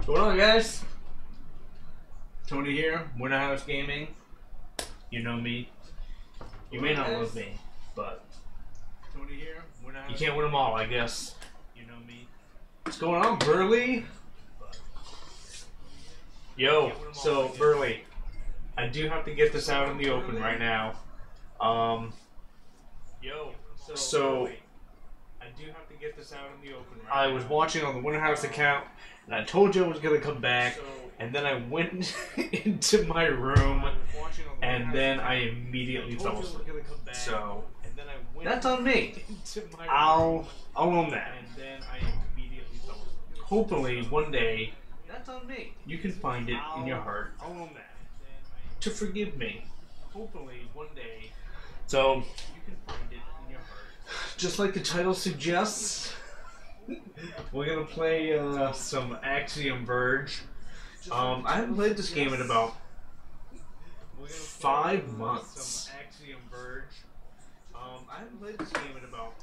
What's going on, guys? Tony here, Winter House Gaming. You know me. You may not love me, but Tony here, Winter House. You can't win them all, I guess. You know me. What's going on, Burley? Yo, so Burley, I do have to get this out in the open right now. Yo, so I do have to get this out in the open right now. I was watching on the Winter House account, and I told you I was gonna come back, and then I went into my room, and then I immediately fell asleep. So that's on me. I'll own that. Hopefully one day you can find it in your heart to forgive me. Hopefully one day. So you can find it in your heart. Just like the title suggests, we're gonna play some Axiom Verge. I haven't played this game in about 5 months. Axiom Verge. I haven't played this game in about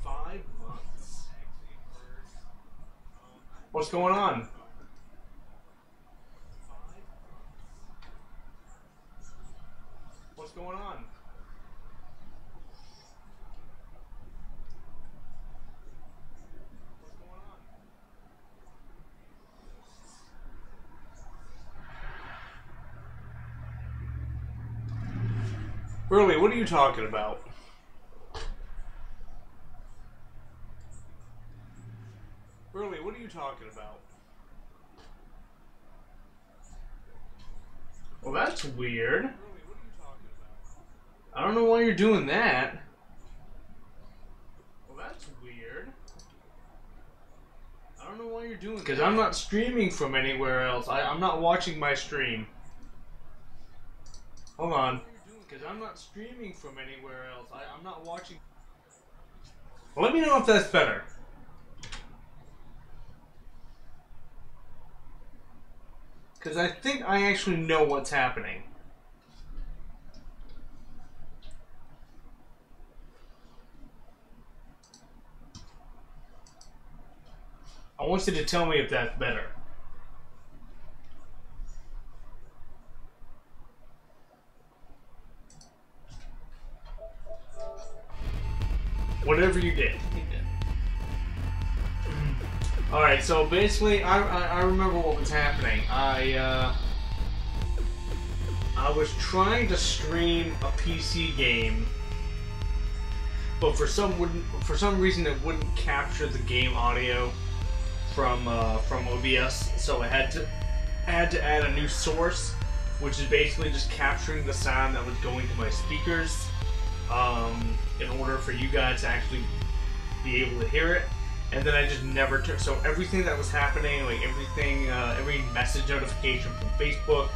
5 months. What's going on? What's going on? Burley, what are you talking about? Burley, what are you talking about? Well, that's weird. I don't know why you're doing that. Well, that's weird. I don't know why you're doing that. Because I'm not streaming from anywhere else. I'm not watching my stream. Hold on. Because I'm not streaming from anywhere else. I'm not watching. Well, let me know if that's better. Because I think I actually know what's happening. I want you to tell me if that's better. Whatever you did. Alright, so basically, I remember what was happening. I was trying to stream a PC game, but for some reason it wouldn't capture the game audio from OBS, so I had to add a new source, which is basically just capturing the sound that was going to my speakers, in order for you guys to actually be able to hear it. And then I just never took. So everything that was happening, like everything, every message notification from Facebook,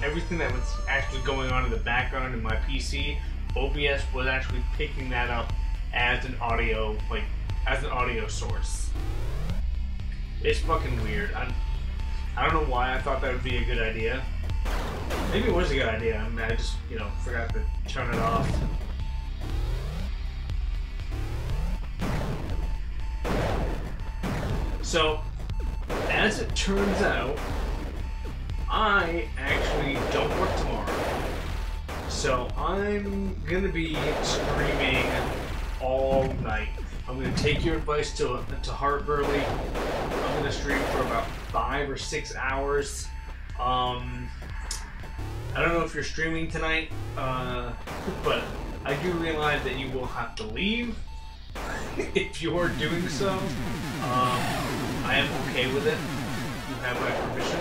everything that was actually going on in the background in my PC, OBS was actually picking that up as an audio, as an audio source. It's fucking weird. I don't know why I thought that would be a good idea. Maybe it was a good idea. I mean, I just, forgot to turn it off. So, as it turns out, I actually don't work tomorrow. So, I'm gonna be streaming all night. I'm gonna take your advice to heart, Burley. I'm gonna stream for about 5 or 6 hours. I don't know if you're streaming tonight, but I do realize that you will have to leave if you are doing so. I am okay with it. You have my permission.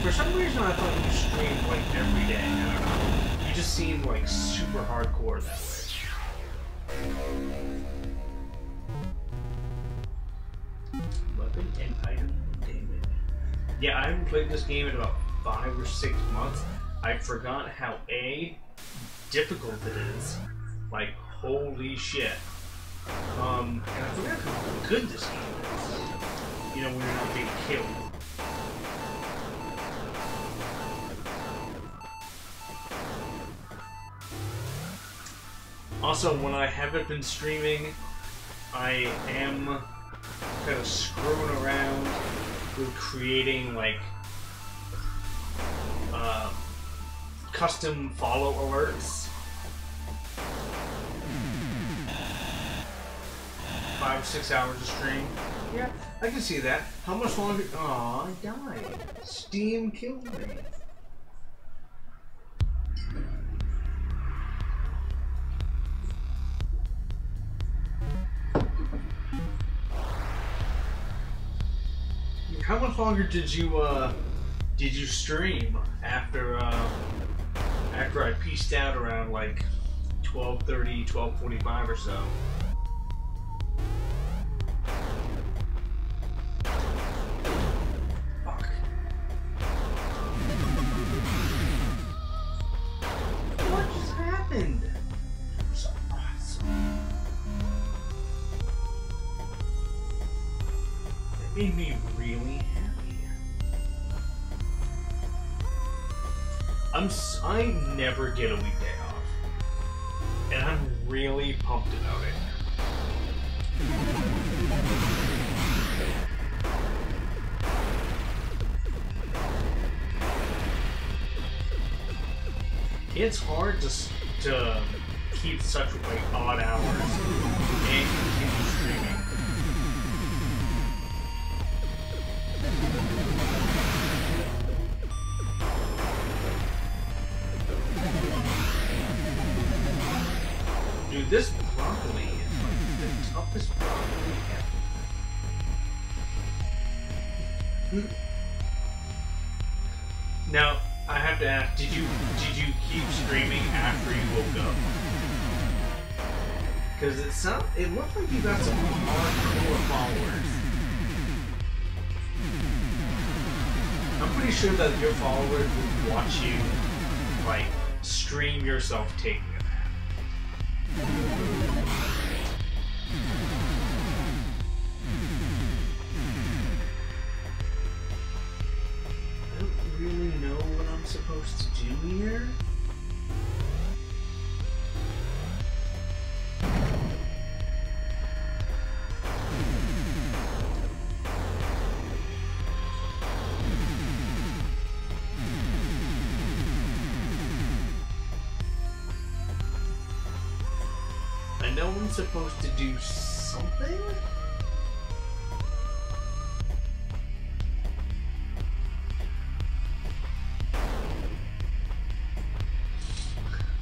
For some reason, I thought you streamed every day. I don't know. You just seemed super hardcore that way. Weapon and item damage. Yeah, I haven't played this game in about 5 or 6 months. I forgot how difficult it is. Holy shit. And I forgot how good this game is. You know, when you're not being killed. Also, when I haven't been streaming, I am kind of screwing around with creating, like, custom follow alerts. 5 or 6 hours of stream. Yeah, I can see that. How much longer? Aw, I died. Steam killed me. How much longer did you stream after after I peaced out around like 12:30, 12:45 or so? Fuck. What just happened? I'm so awesome. That made me really happy. I never get a weekday off, and I'm really pumped about it. It's hard to keep such like odd hours and continue streaming. Dude, this broccoli is like the toughest broccoli ever. Now, I have to ask, did you keep streaming after you woke up? Because it looked like you got some hardcore followers. I'm pretty sure that your followers would watch you, like, stream yourself taking a nap. I don't really know what I'm supposed to do here. I know I'm supposed to do something?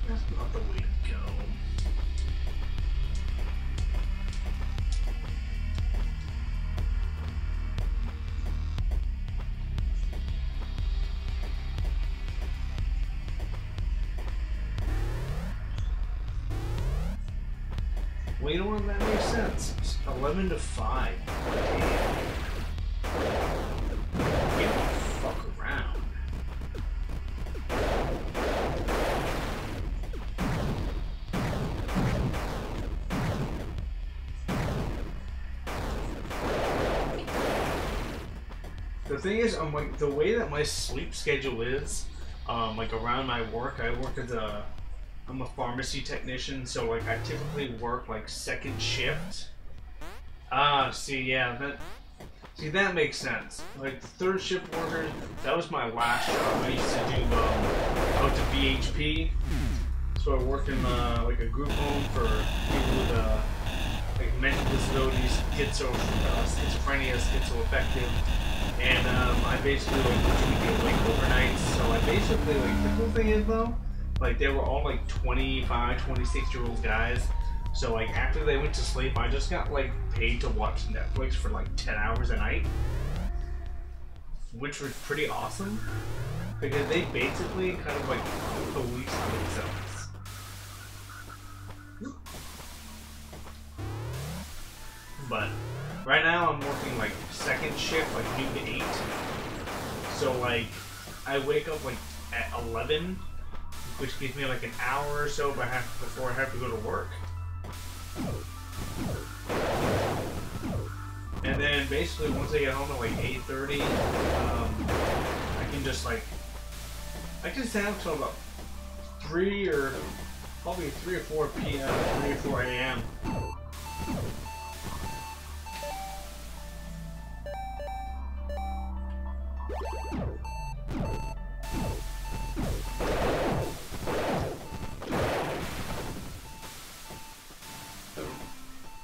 That's not the way to go. Well, you know what? That makes sense. It's 11 to 5. Damn. Get the fuck around. The thing is, like, the way that my sleep schedule is, like around my work, I'm a pharmacy technician, so like I typically work like second shift. That makes sense. Like the third shift worker, that was my last job. I used to do out to VHP, so I work in like a group home for people with like mental disabilities, schizophrenia, schizoaffective, and I basically like do like overnights. So I basically like the cool thing is though. Like, they were all, like, 25, 26-year-old guys. So, like, after they went to sleep, I just got, like, paid to watch Netflix for, like, 10 hours a night. Which was pretty awesome. Because they basically kind of, like, police themselves. But, right now I'm working, like, second shift, like, noon to 8. So, like, I wake up, like, at 11. Which gives me like an hour or so before I have to go to work. And then basically once I get home at like 8:30, I can just like I can stay up till about 3 or probably 3 or 4 p.m. 3 or 4 a.m.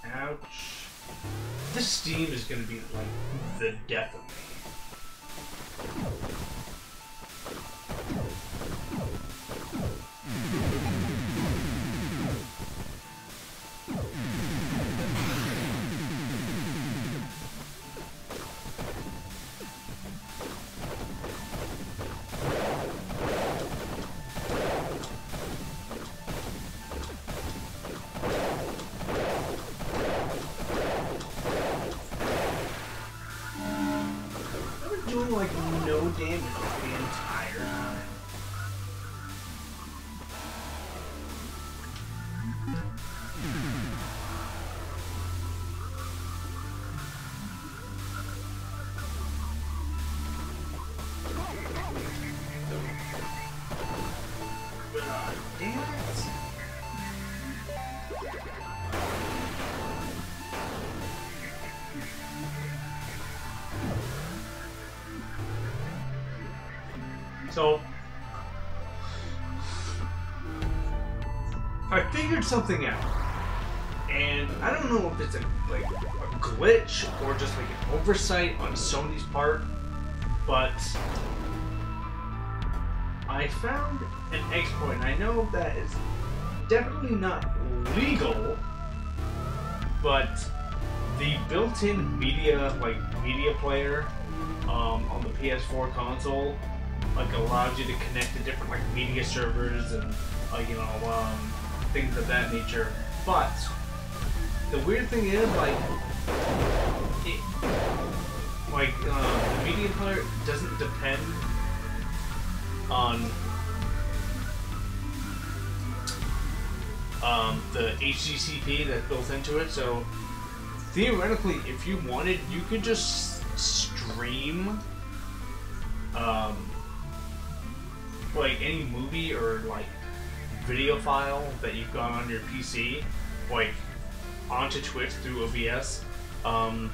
Ouch. This Steam is gonna be like the death of me. Doing like no damage the entire time. Damn it. So, I figured something out, and I don't know if it's a glitch or just like an oversight on Sony's part, but I found an exploit, and I know that it's definitely not legal, but the built-in media player on the PS4 console allows you to connect to different media servers and things of that nature. But the weird thing is the media player doesn't depend on the HDCP that's built into it. So theoretically, if you wanted, you could just stream any movie or video file that you've got on your PC onto Twitch through OBS. I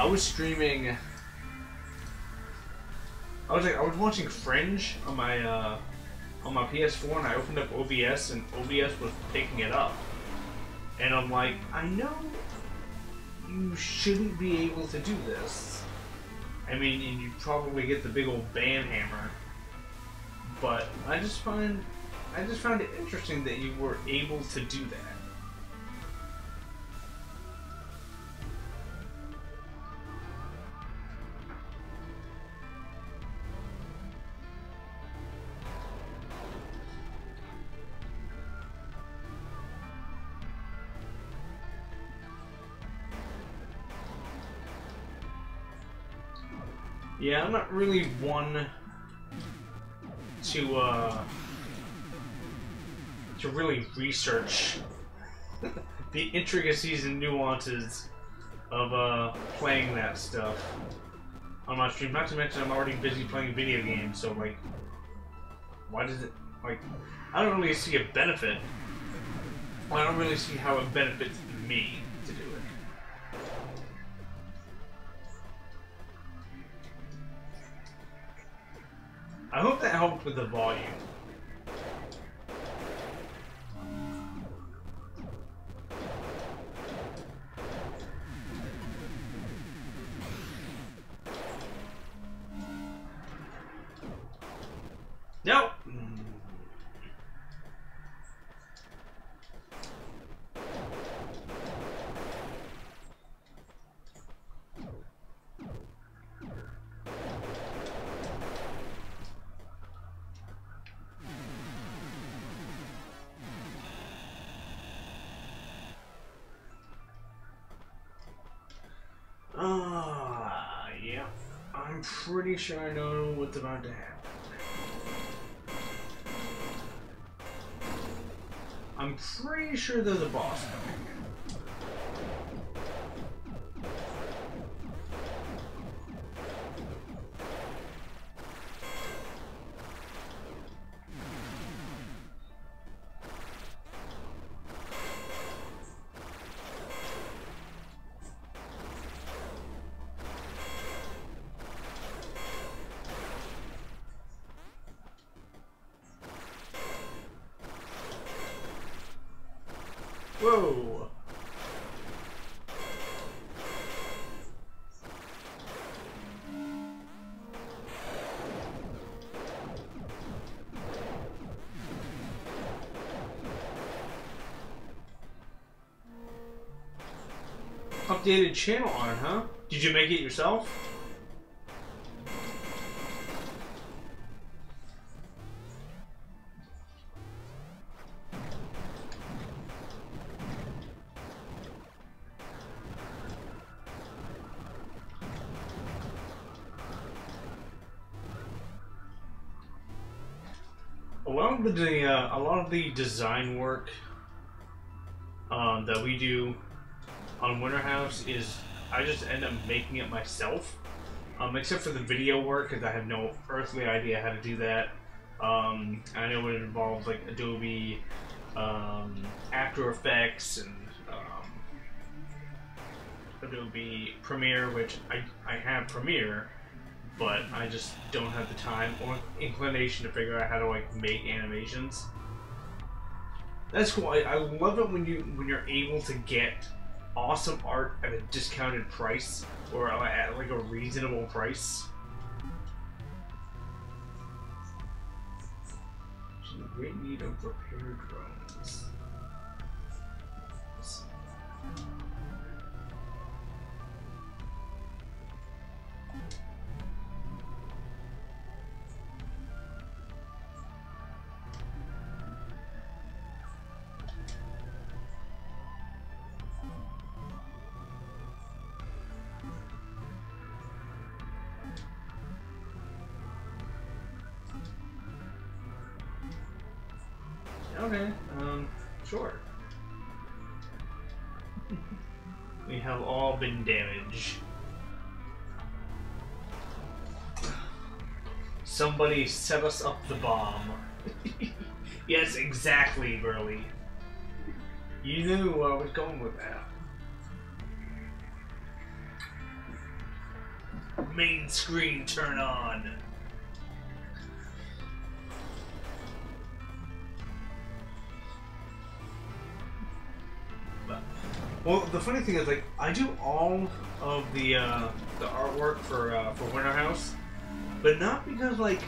was streaming. I was watching Fringe on my PS4, and I opened up OBS, and OBS was picking it up. And I'm like, I know you shouldn't be able to do this. I mean, and you probably get the big old ban hammer. But I just found it interesting that you were able to do that. Yeah, I'm not really one to really research the intricacies and nuances of playing that stuff on my stream. Not to mention I'm already busy playing video games, so why does it I don't really see a benefit. I don't really see how it benefits me to do it. I hope that helped with the volume. Nope. Yeah. I'm pretty sure I know what's about to happen. I'm pretty sure there's a boss coming. Whoa! Updated channel art, huh? Did you make it yourself? A lot of the design work that we do on Winter House is I just end up making it myself, except for the video work, because I have no earthly idea how to do that. I know it involves like Adobe After Effects and Adobe Premiere, which I have Premiere, but I just don't have the time or inclination to figure out how to like make animations. That's cool. I love it when you're able to get awesome art at a discounted price or at like a reasonable price. She's in great need of repair drones. Okay, sure. We have all been damaged. Somebody set us up the bomb. Yes, exactly, Burley. You knew where I was going with that. Main screen turn on. Well, the funny thing is, like, I do all of the artwork for Winter House, but not because like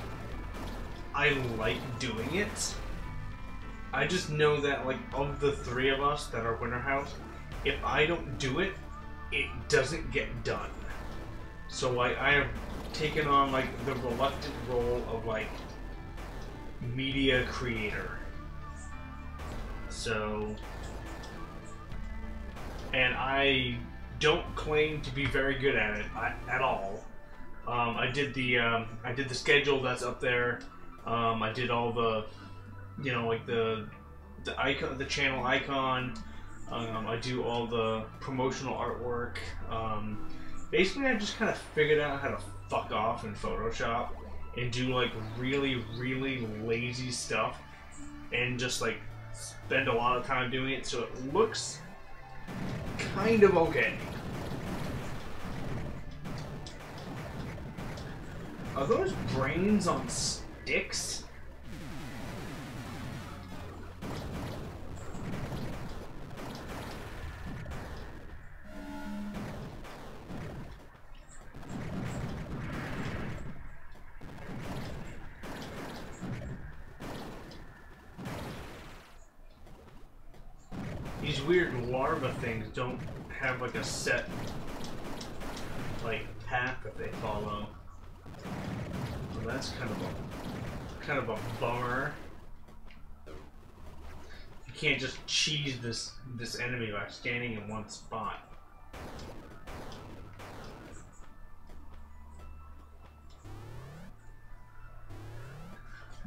I like doing it. I just know that like of the three of us that are Winter House, if I don't do it, it doesn't get done. So I have taken on like the reluctant role of like media creator. So. And I don't claim to be very good at it at all. I did the schedule that's up there. I did all the, you know, like the icon, the channel icon. I do all the promotional artwork. Basically, I just kind of figured out how to fuck off in Photoshop and do like really lazy stuff, and just like spend a lot of time doing it so it looks kind of okay. Are those brains on sticks? These weird larva things don't have like a set like path that they follow. So that's kind of a bummer. You can't just cheese this enemy by standing in one spot.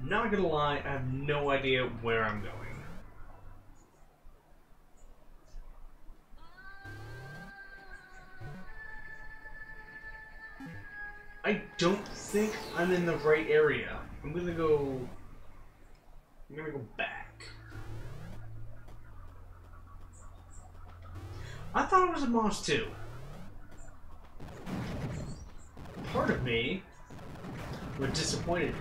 Not gonna lie, I have no idea where I'm going. I don't think I'm in the right area. I'm gonna go back. I thought it was a boss too. Part of me was disappointed.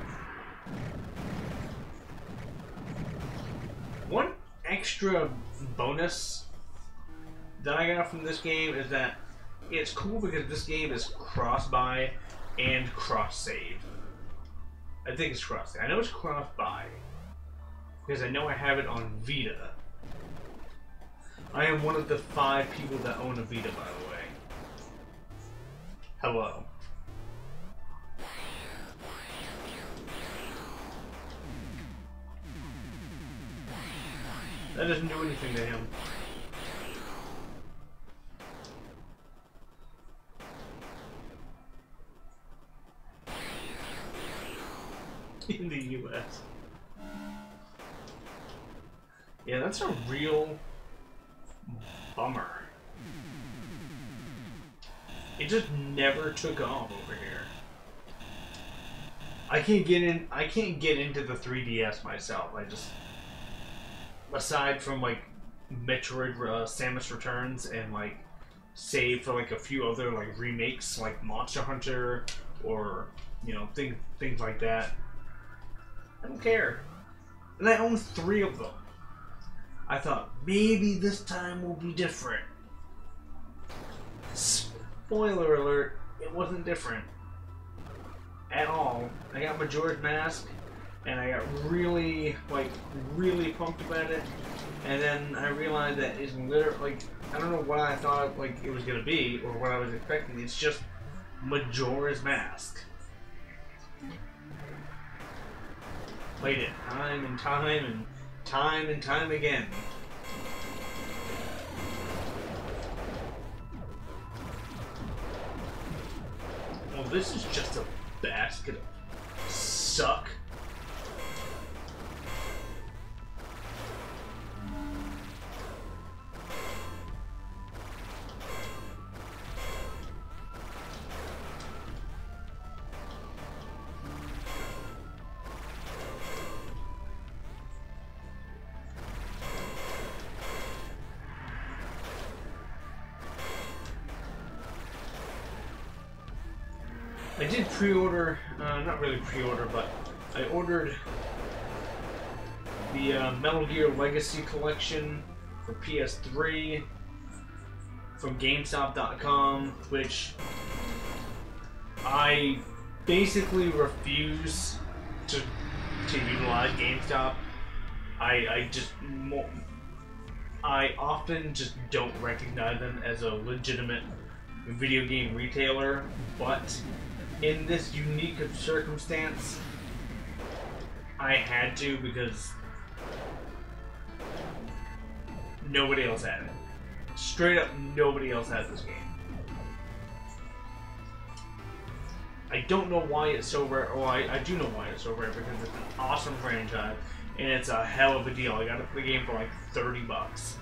One extra bonus that I got from this game is that it's cool because this game is cross-buy and cross-save. I think it's cross-save. I know it's cross-buy because I know I have it on Vita. I am one of the 5 people that own a Vita, by the way. Hello. That doesn't do anything to him. In the US. Yeah, that's a real bummer. It just never took off over here. I can't get into the 3DS myself. I just, aside from like Metroid Samus Returns and like save for like a few other like remakes like Monster Hunter or you know things like that. I don't care. And I own 3 of them. I thought maybe this time will be different. Spoiler alert, it wasn't different at all. I got Majora's Mask and I got really pumped about it, and then I realized that it's literally like, I don't know what I thought like it was gonna be or what I was expecting. It's just Majora's Mask. Played it time and time again. Well, this is just a basket of suck. I did pre-order, not really pre-order, but I ordered the Metal Gear Legacy Collection for PS3 from GameStop.com, which I basically refuse to utilize GameStop. I often just don't recognize them as a legitimate video game retailer, but in this unique circumstance, I had to because nobody else had it. Straight up, nobody else had this game. I don't know why it's so rare. Well, I do know why it's so rare because it's an awesome franchise and it's a hell of a deal. I got the game for like $30.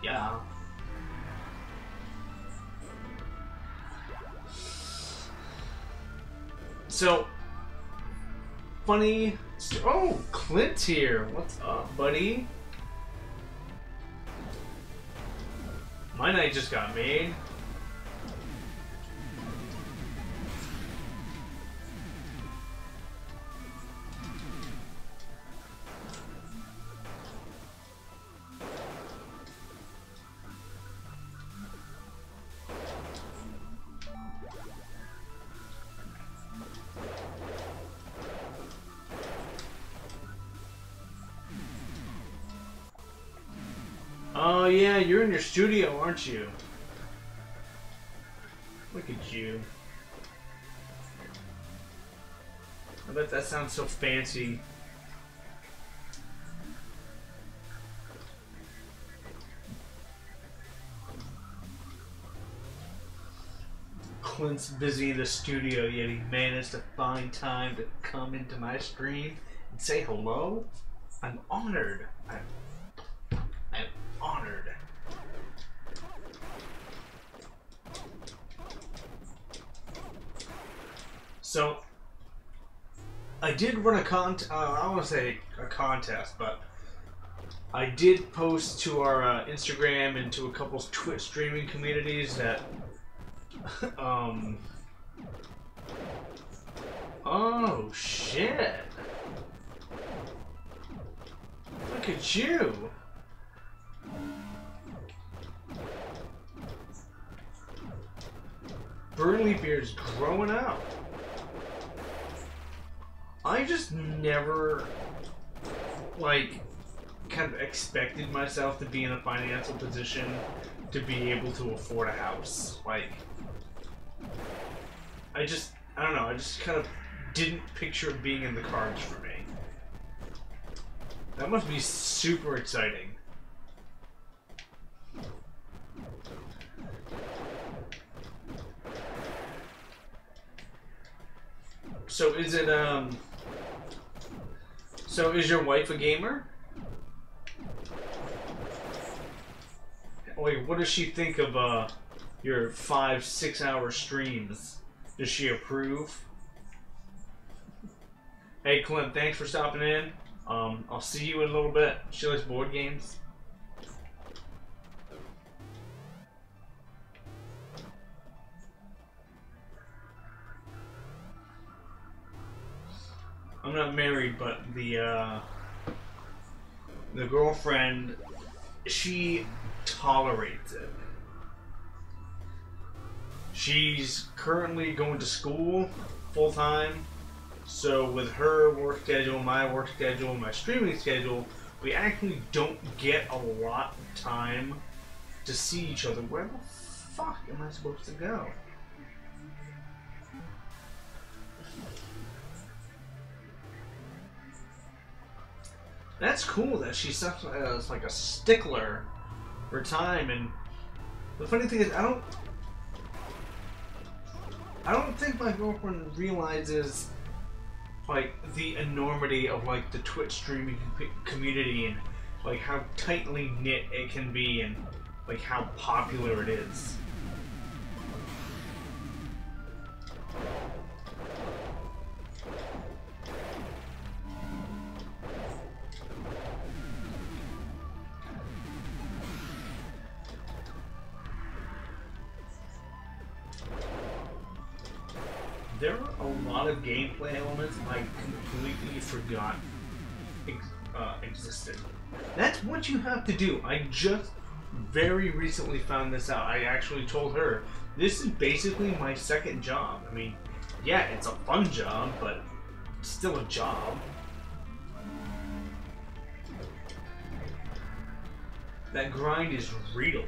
Yeah. So, funny. Oh, Clint's here. What's up, buddy? My night just got made. Oh yeah, you're in your studio, aren't you? Look at you. I bet that sounds so fancy. Clint's busy in the studio, yet he managed to find time to come into my stream and say hello. I'm honored. I'm honored. So, I did run a I don't want to say a contest, but I did post to our Instagram and to a couple Twitch streaming communities that, oh shit! Look at you! Burly beard's growing out. I just never, like, kind of expected myself to be in a financial position to be able to afford a house. Like, I don't know, I just kind of didn't picture it being in the cards for me. That must be super exciting. So is it, so is your wife a gamer? Like, what does she think of, your 5-6 hour streams? Does she approve? Hey, Clint, thanks for stopping in. I'll see you in a little bit. She likes board games. I'm not married, but the girlfriend, she tolerates it. She's currently going to school full time, so with her work schedule, my work schedule, my streaming schedule, we actually don't get a lot of time to see each other. Where the fuck am I supposed to go? That's cool that she's such like a stickler for time, and the funny thing is, I don't think my girlfriend realizes like the enormity of like the Twitch streaming community and like how tightly knit it can be and like how popular it is. There are a lot of gameplay elements I completely forgot existed. That's what you have to do. I just very recently found this out. I actually told her, this is basically my second job. I mean, yeah, it's a fun job, but it's still a job. That grind is real.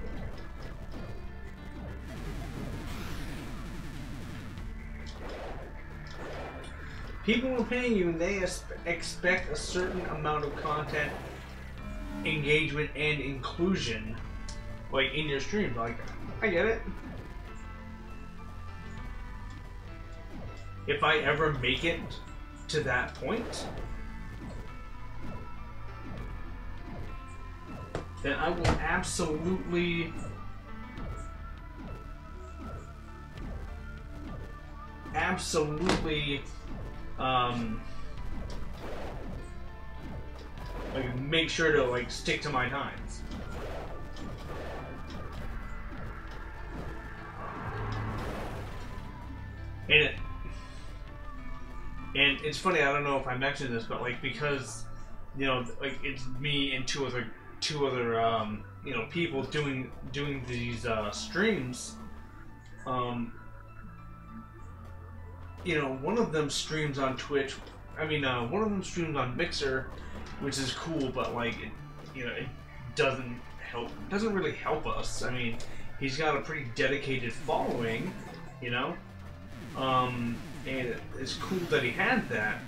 People are paying you and they expect a certain amount of content, engagement, and inclusion, like, in your stream. Like, I get it. If I ever make it to that point, then I will absolutely like make sure to like stick to my times. And it's funny, I don't know if I mentioned this, but like, because, you know, like, it's me and two other you know, people doing these streams. You know, one of them streams on Twitch. I mean, one of them streams on Mixer, which is cool, but like, you know, it doesn't really help us. I mean, he's got a pretty dedicated following, you know, and it's cool that he had that.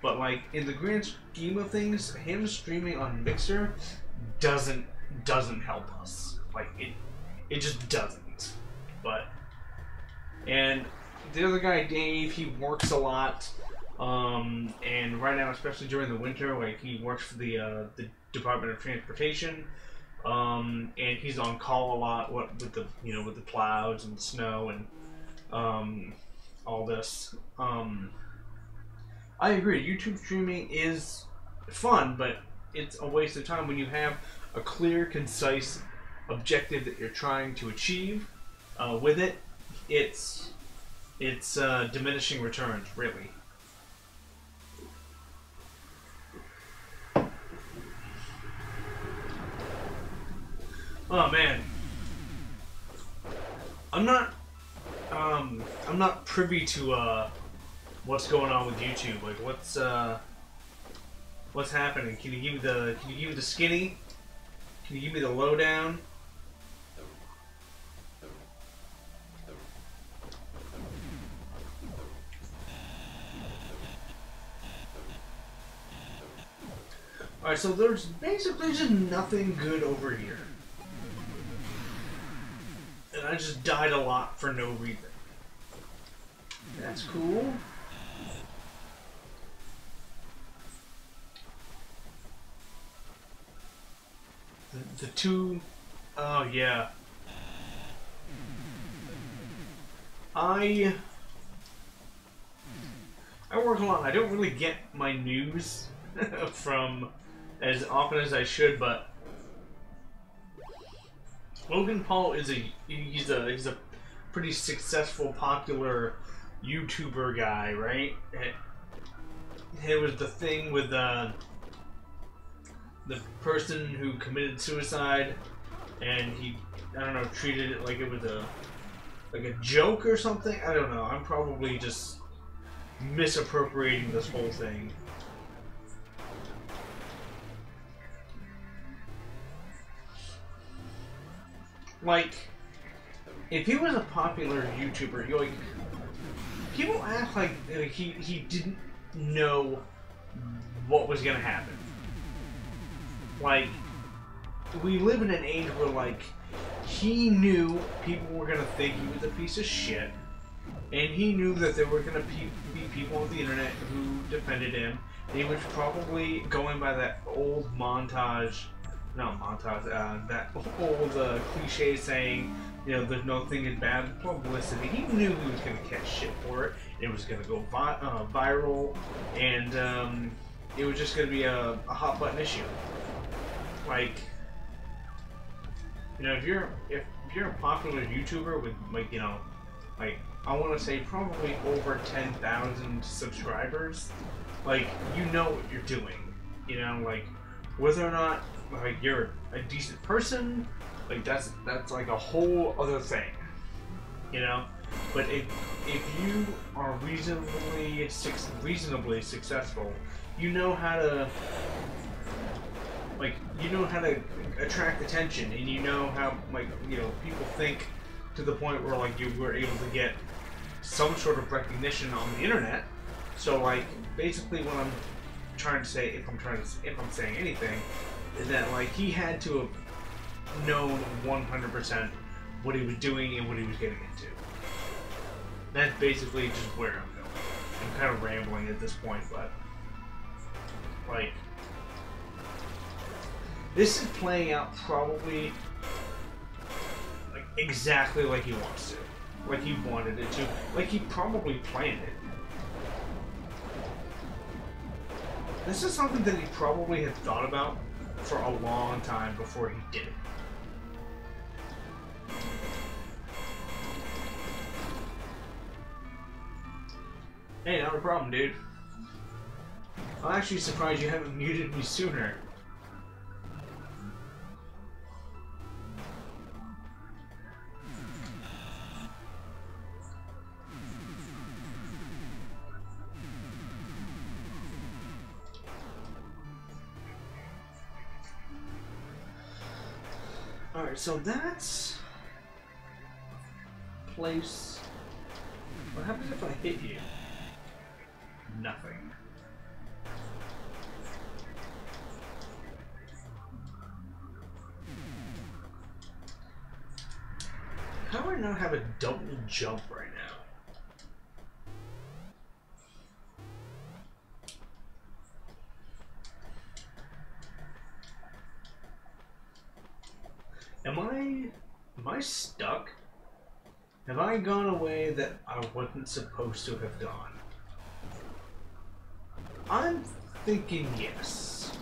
But like, in the grand scheme of things, him streaming on Mixer doesn't help us. Like, it just doesn't. But and the other guy, Dave, he works a lot, and right now, especially during the winter, like, he works for the Department of Transportation, and he's on call a lot with the, you know, with the clouds and the snow and all this. I agree. YouTube streaming is fun, but it's a waste of time when you have a clear, concise objective that you're trying to achieve. With it, it's diminishing returns, really. Oh man, I'm not privy to what's going on with YouTube. Like what's happening? Can you give me the skinny? Can you give me the lowdown? Alright, so there's basically just nothing good over here. And I just died a lot for no reason. That's cool. The two... Oh, yeah. I work a lot. I don't really get my news from as often as I should, but Logan Paul is he's a pretty successful, popular YouTuber guy, right? It was the thing with the person who committed suicide, and he, I don't know, treated it like it was a joke or something. I don't know. I'm probably just misappropriating this whole thing. Like, if he was a popular YouTuber, people act like he didn't know what was gonna happen. Like, we live in an age where, like, he knew people were gonna think he was a piece of shit, and he knew that there were gonna be people on the internet who defended him. And he was probably going by that old montage. Not montage, that old cliche saying, you know, there's no thing as bad as publicity. He knew he was going to catch shit for it. It was going to go viral, and it was just going to be a hot button issue. Like, you know, if you're a popular YouTuber with, like, you know, like, I want to say probably over 10,000 subscribers, like, you know what you're doing. You know, like, whether or not, like, you're a decent person, like, that's like a whole other thing, you know. But if you are reasonably successful, you know how to, like, attract attention, and you know how, like, you know, people think to the point where, like, you were able to get some sort of recognition on the internet. So, like, basically what I'm trying to say, if I'm saying anything, is that, like, he had to have known 100% what he was doing and what he was getting into. That's basically just where I'm going. I'm kind of rambling at this point, but, like, this is playing out probably, like, exactly like he wants to. Like he wanted it to. Like he probably planned it. This is something that he probably had thought about for a long time before he did it. Hey, not a problem, dude. I'm actually surprised you haven't muted me sooner. Alright, so that's place. What happens if I hit you? Nothing. How do I not have a double jump right now? Am I stuck? Have I gone away that I wasn't supposed to have gone? I'm thinking yes.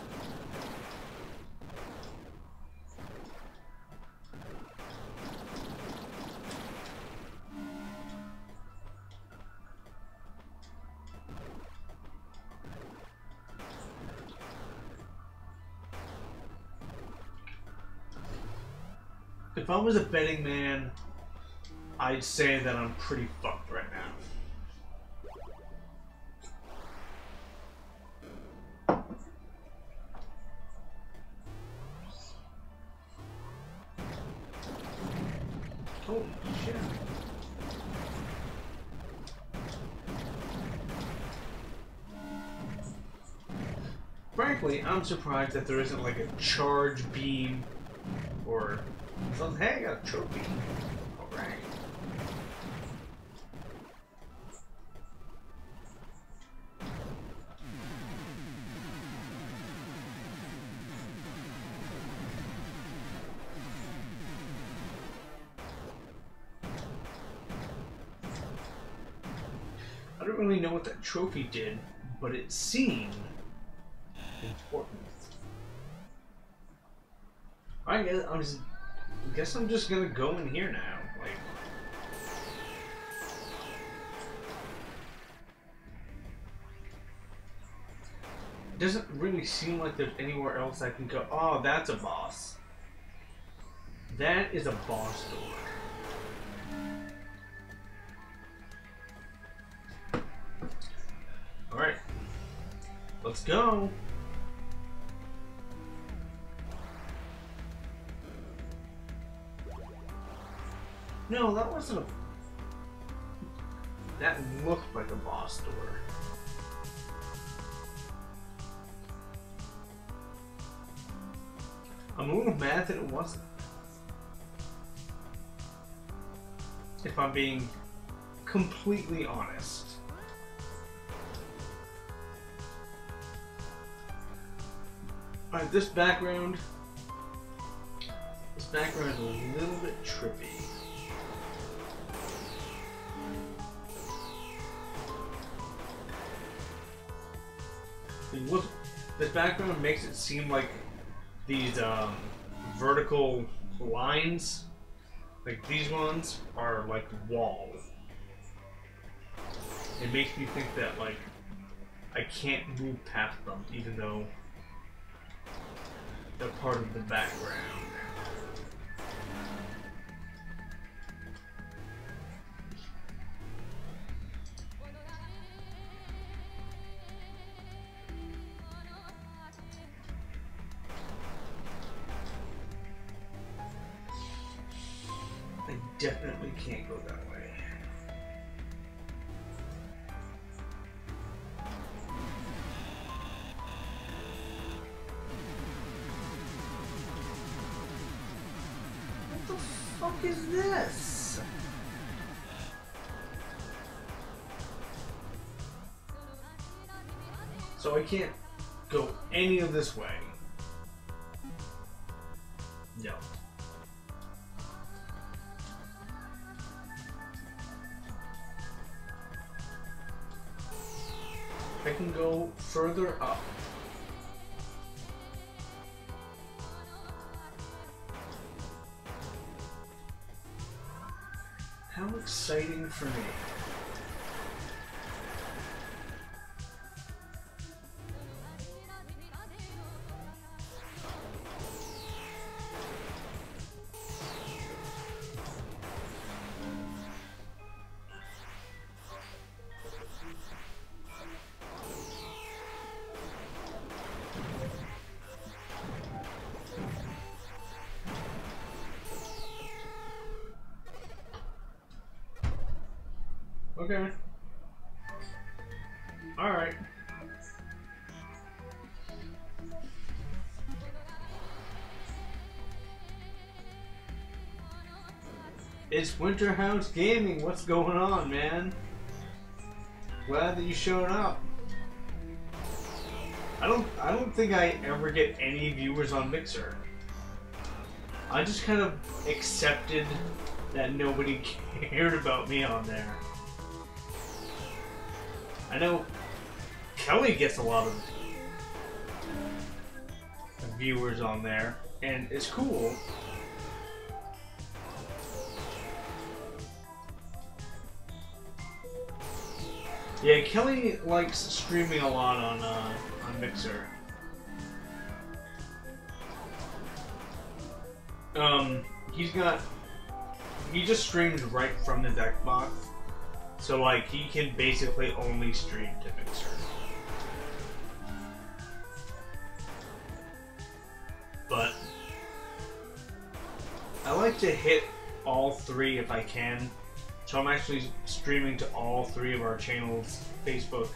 If I was a betting man, I'd say that I'm pretty fucked right now. Holy shit. Frankly, I'm surprised that there isn't like a charge beam or something. Hey, I got a trophy. Alright. I don't really know what that trophy did, but it seemed important. I guess I'm just gonna go in here now. Like, it doesn't really seem like there's anywhere else I can go. Oh, that's a boss. That is a boss door. All right, let's go. No, that wasn't a... That looked like a boss door. I'm a little mad that it wasn't. If I'm being completely honest. Alright, this background is a little bit trippy. Look, this background makes it seem like these vertical lines, like these ones, are like walls. It makes me think that like I can't move past them, even though they're part of the background. I definitely can't go that way. What the fuck is this? So I can't go any of this way. No. I can go further up. How exciting for me. Okay. Alright. It's Winterhouse Gaming. What's going on, man? Glad that you showed up. I don't think I ever get any viewers on Mixer. I just kind of accepted that nobody cared about me on there. I know Kelly gets a lot of viewers on there, and it's cool. Yeah, Kelly likes streaming a lot on Mixer. He's got. He just streams right from his Xbox, so like he can basically only stream to Mixer. But I like to hit all three if I can, so I'm actually streaming to all three of our channels: Facebook,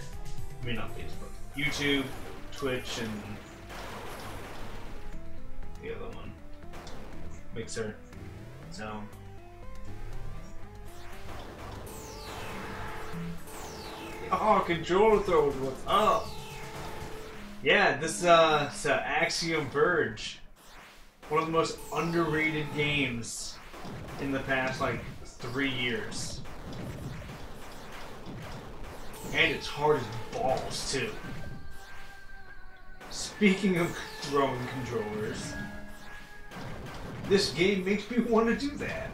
I mean not Facebook, YouTube, Twitch, and the other one, Mixer. So. Oh, controller throws, what's up? Yeah, this is Axiom Verge. One of the most underrated games in the past, like, 3 years. And it's hard as balls, too. Speaking of throwing controllers, this game makes me want to do that.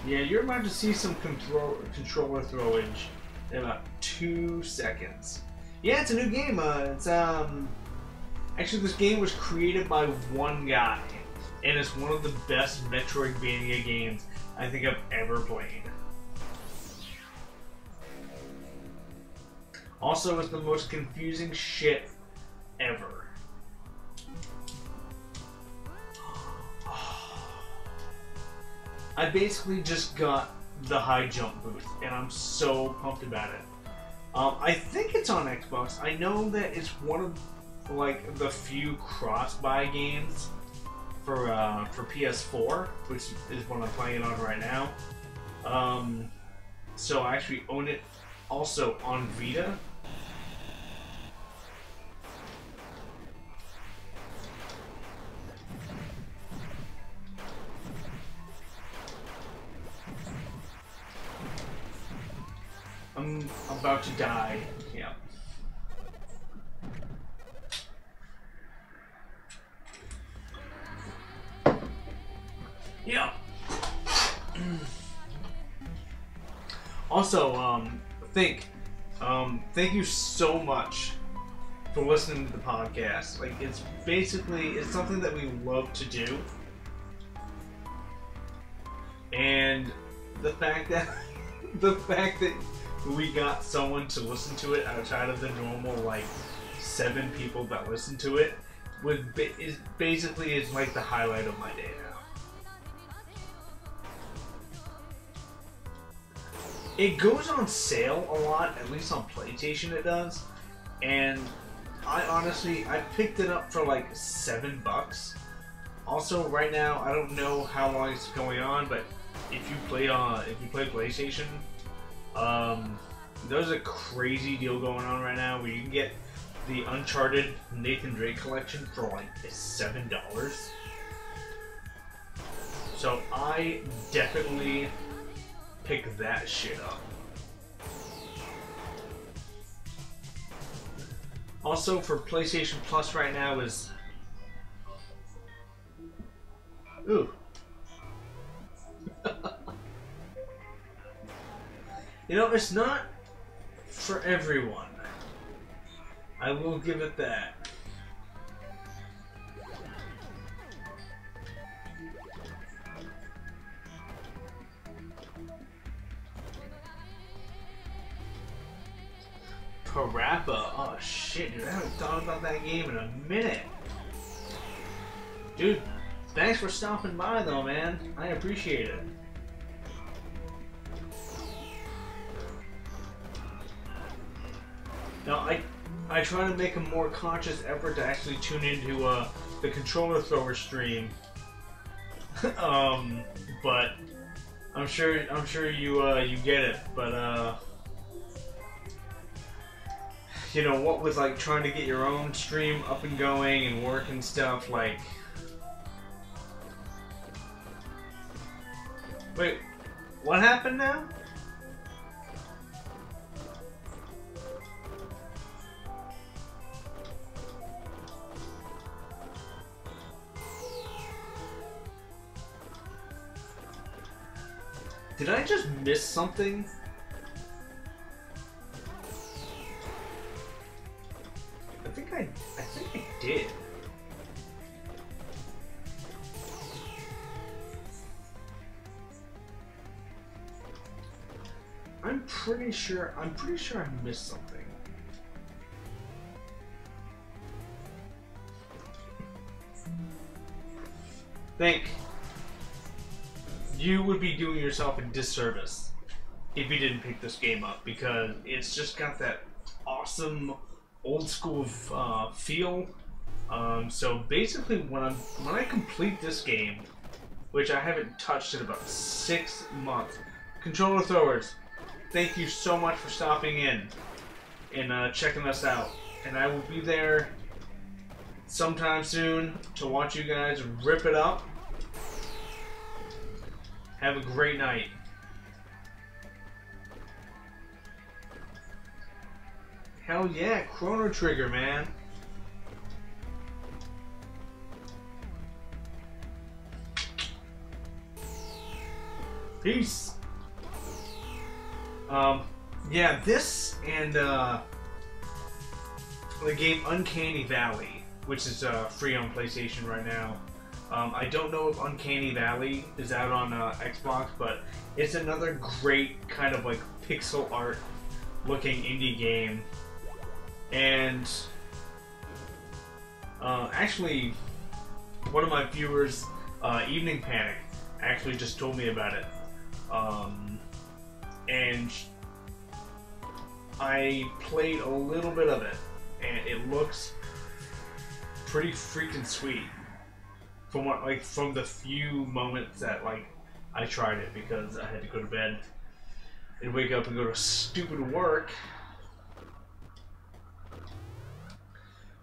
Yeah, you're about to see some controller throwage in about 2 seconds. Yeah, it's a new game. Actually, this game was created by one guy, and it's one of the best Metroidvania games I think I've ever played. Also, it's the most confusing shit ever. I basically just got the high jump boost, and I'm so pumped about it. I think it's on Xbox. I know that it's one of like the few cross-buy games for PS4, which is what I'm playing on right now. So I actually own it also on Vita. I'm about to die. Yeah. Yeah. Also, thank you so much for listening to the podcast. Like, it's something that we love to do, and the fact that we got someone to listen to it outside of the normal like 7 people that listen to it is basically like the highlight of my day now. It goes on sale a lot, at least on PlayStation it does, and I picked it up for like $7. Also, right now I don't know how long it's going on, but if you play PlayStation, there's a crazy deal going on right now where you can get the Uncharted Nathan Drake collection for like $7. So I definitely pick that shit up. Also, for PlayStation Plus right now is... Ooh. You know, it's not for everyone. I will give it that. Parappa. Oh shit, dude. I haven't thought about that game in a minute. Dude, thanks for stopping by though, man. I appreciate it. Now, I try to make a more conscious effort to actually tune into the controller thrower stream, but I'm sure you get it. But you know what, with like trying to get your own stream up and going and work and stuff, like, wait, what happened now? Did I just miss something? I think I did. I'm pretty sure I missed something. Think you would be doing yourself a disservice if you didn't pick this game up, because it's just got that awesome old school feel. So basically, when I complete this game, which I haven't touched in about 6 months, controller throwers, thank you so much for stopping in and checking us out. And I will be there sometime soon to watch you guys rip it up. Have a great night. Hell yeah, Chrono Trigger, man. Peace. Yeah, this and the game Uncanny Valley, which is free on PlayStation right now. I don't know if Uncanny Valley is out on Xbox, but it's another great kind of like pixel art looking indie game. And actually, one of my viewers, Evening Panic, actually just told me about it. And I played a little bit of it, and it looks pretty freaking sweet. From the few moments that I tried it, because I had to go to bed and wake up and go to stupid work.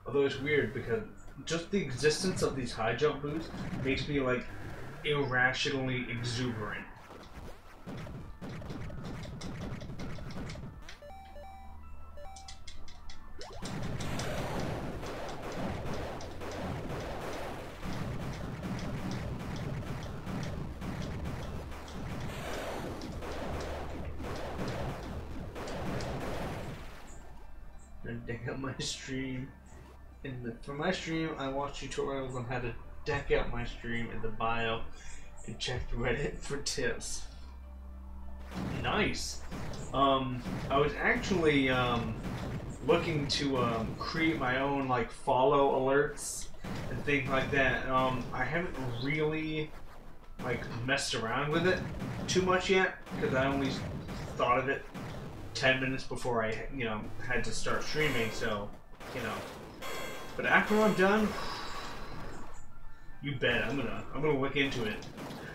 Although it's weird because just the existence of these high jump boosts makes me irrationally exuberant. Deck out my stream. For my stream, I watch tutorials on how to deck out my stream in the bio and check Reddit for tips. Nice. I was actually looking to create my own follow alerts and things like that. I haven't really messed around with it too much yet, because I only thought of it 10 minutes before I had to start streaming, so but after I'm done, you bet I'm gonna look into it,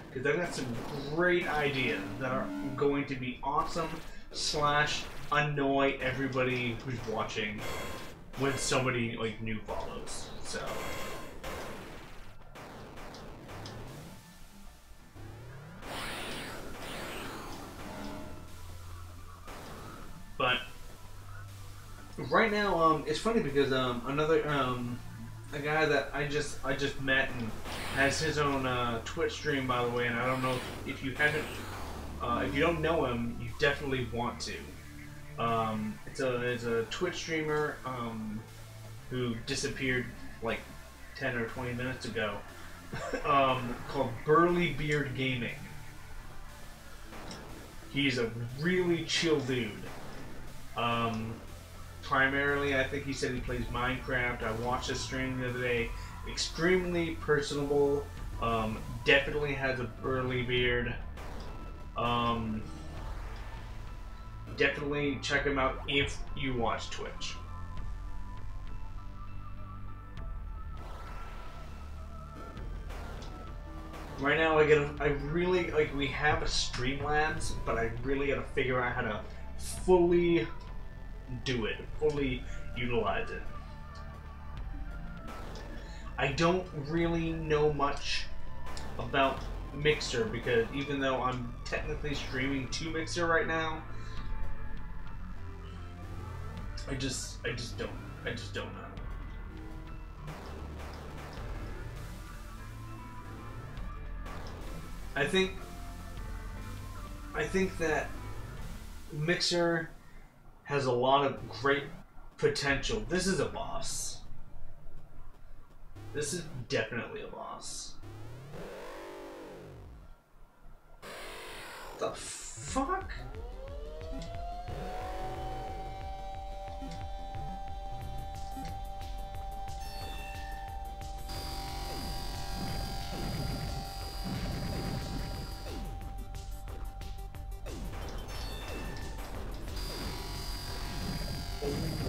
because I've got some great ideas that are going to be awesome / annoy everybody who's watching when somebody new follows. So but right now, it's funny because another a guy that I just met and has his own Twitch stream, by the way, and I don't know if you haven't, if you don't know him, you definitely want to. It's a Twitch streamer who disappeared 10 or 20 minutes ago, called Burly Beard Gaming. He's a really chill dude. Primarily, I think he said he plays Minecraft. I watched his stream the other day. Extremely personable. Definitely has a burly beard. Definitely check him out if you watch Twitch. Right now, I really we have a Streamlabs, but I really gotta figure out how to fully do it, fully utilize it. I don't really know much about Mixer, because even though I'm technically streaming to Mixer right now, I just don't know. I I think that Mixer has a lot of great potential. This is a boss. This is definitely a boss. The fuck?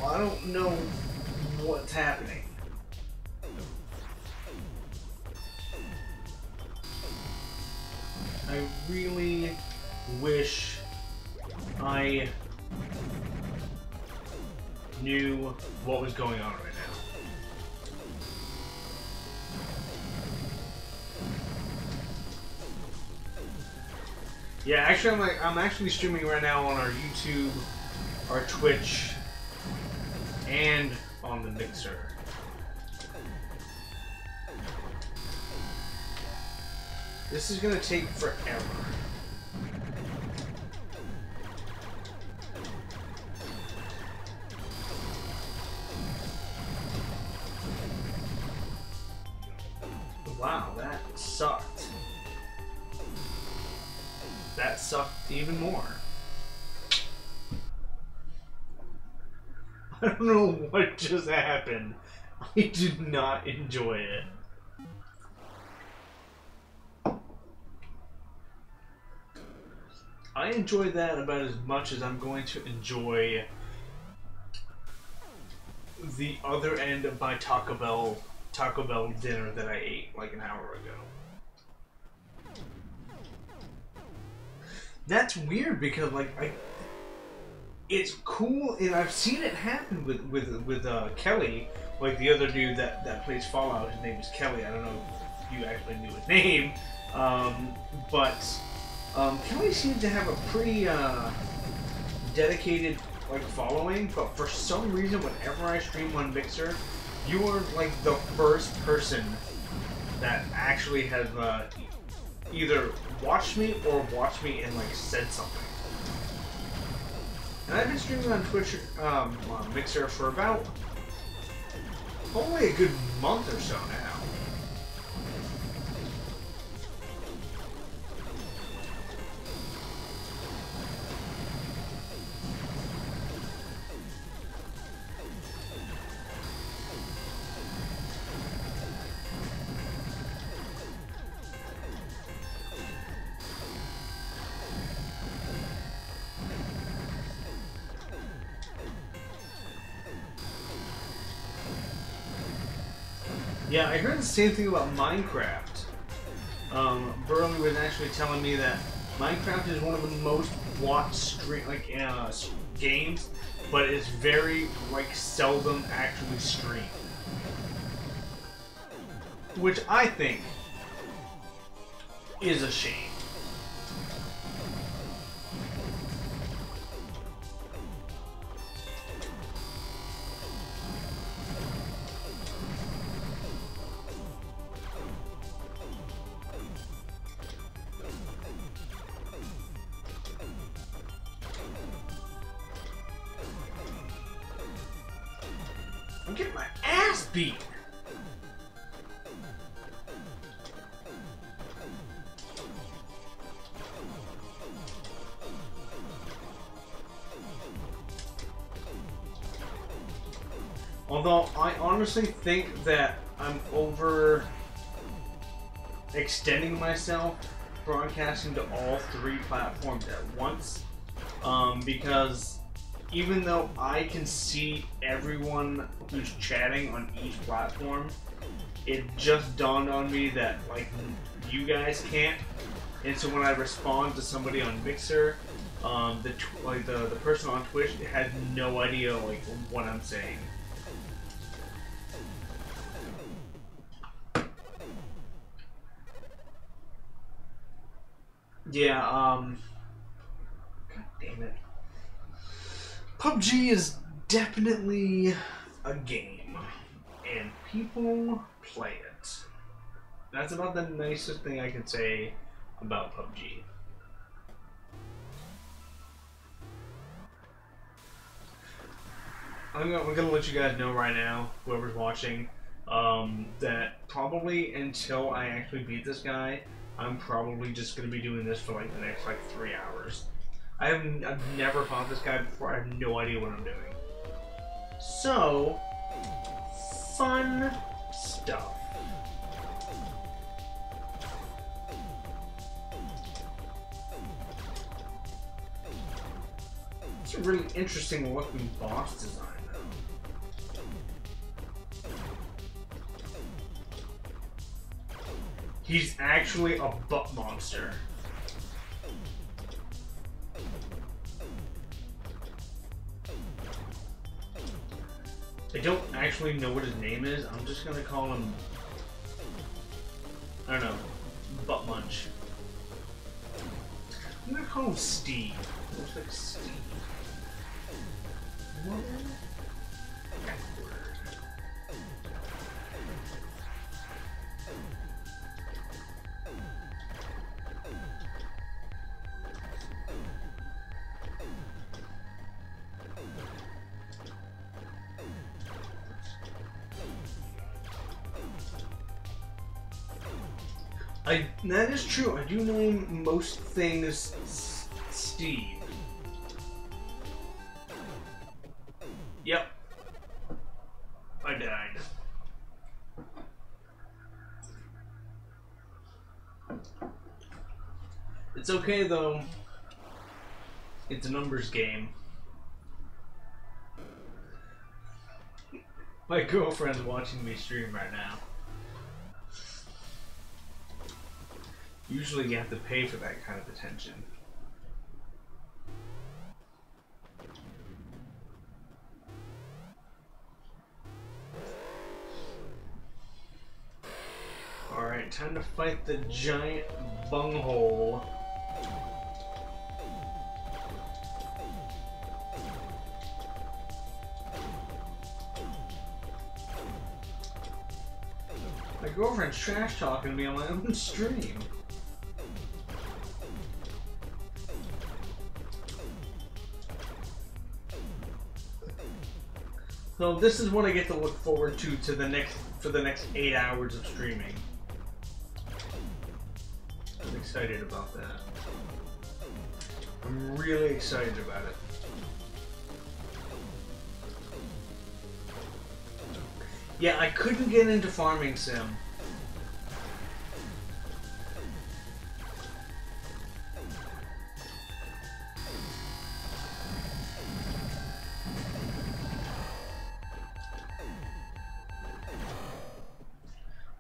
I don't know what's happening. I really wish I knew what was going on right now. Yeah, actually, I'm actually streaming right now on our YouTube, our Twitch, and on the Mixer. This is gonna take forever. Wow, that sucked. That sucked even more. I don't know what just happened. I did not enjoy it. I enjoy that about as much as I'm going to enjoy the other end of my Taco Bell dinner that I ate like an hour ago. That's weird because like it's cool, and I've seen it happen with Kelly, like the other dude that plays Fallout. His name is Kelly. I don't know if you actually knew his name, but Kelly seems to have a pretty dedicated like following. But for some reason, whenever I stream on Mixer, you are like the first person that actually has either watched me or watched me and like said something. And I've been streaming on Twitch, on Mixer for about only a good month or so now. Yeah, I heard the same thing about Minecraft. Burley was actually telling me that Minecraft is one of the most watched games, but it's very seldom actually streamed, which I think is a shame. I'm getting my ass beat. Although I honestly think that I'm extending myself broadcasting to all three platforms at once, because even though I can see everyone who's chatting on each platform, it just dawned on me that you guys can't. And so when I respond to somebody on Mixer, the person on Twitch has no idea what I'm saying. Yeah. God damn it. PUBG is definitely a game, and people play it. That's about the nicest thing I can say about PUBG. I'm gonna let you guys know right now, whoever's watching, that probably until I actually beat this guy, I'm probably just gonna be doing this for like the next like 3 hours. I've never fought this guy before. I have no idea what I'm doing. So, fun stuff. It's a really interesting looking boss design, though. He's actually a butt monster. I don't actually know what his name is. I'm just gonna call him, I don't know, Butt Munch. I'm gonna call him Steve. Looks like Steve. What? That is true. I do name most things Steve. Yep. I died. It's okay though. It's a numbers game. My girlfriend's watching me stream right now. Usually you have to pay for that kind of attention. Alright, time to fight the giant bunghole. My girlfriend's trash talking me on my own stream. So this is what I get to look forward to for the next 8 hours of streaming. I'm excited about that. I'm really excited about it. Yeah, I couldn't get into Farming Sim.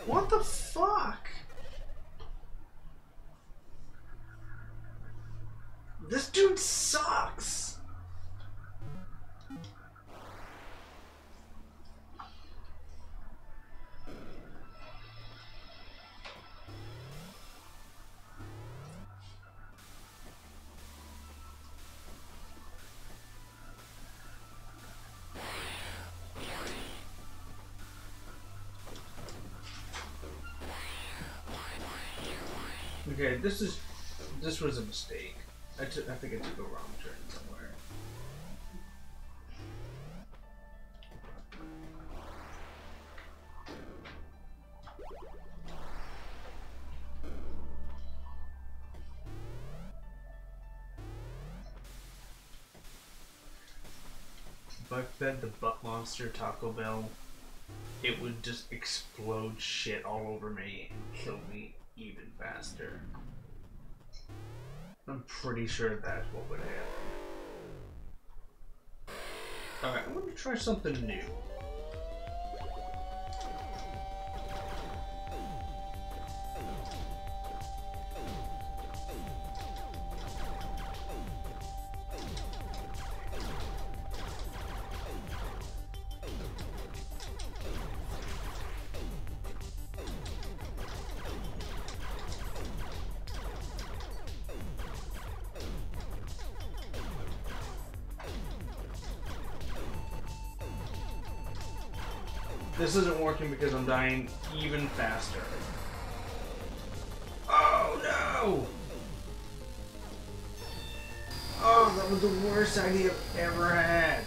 What the fuck? This dude sucks. Okay, this was a mistake. I think I took a wrong turn somewhere. If I fed the butt monster Taco Bell, it would just explode shit all over me and kill me even faster. I'm pretty sure that's what would happen. Alright, I'm gonna try something new. This isn't working because I'm dying even faster. Oh no! Oh, that was the worst idea I've ever had.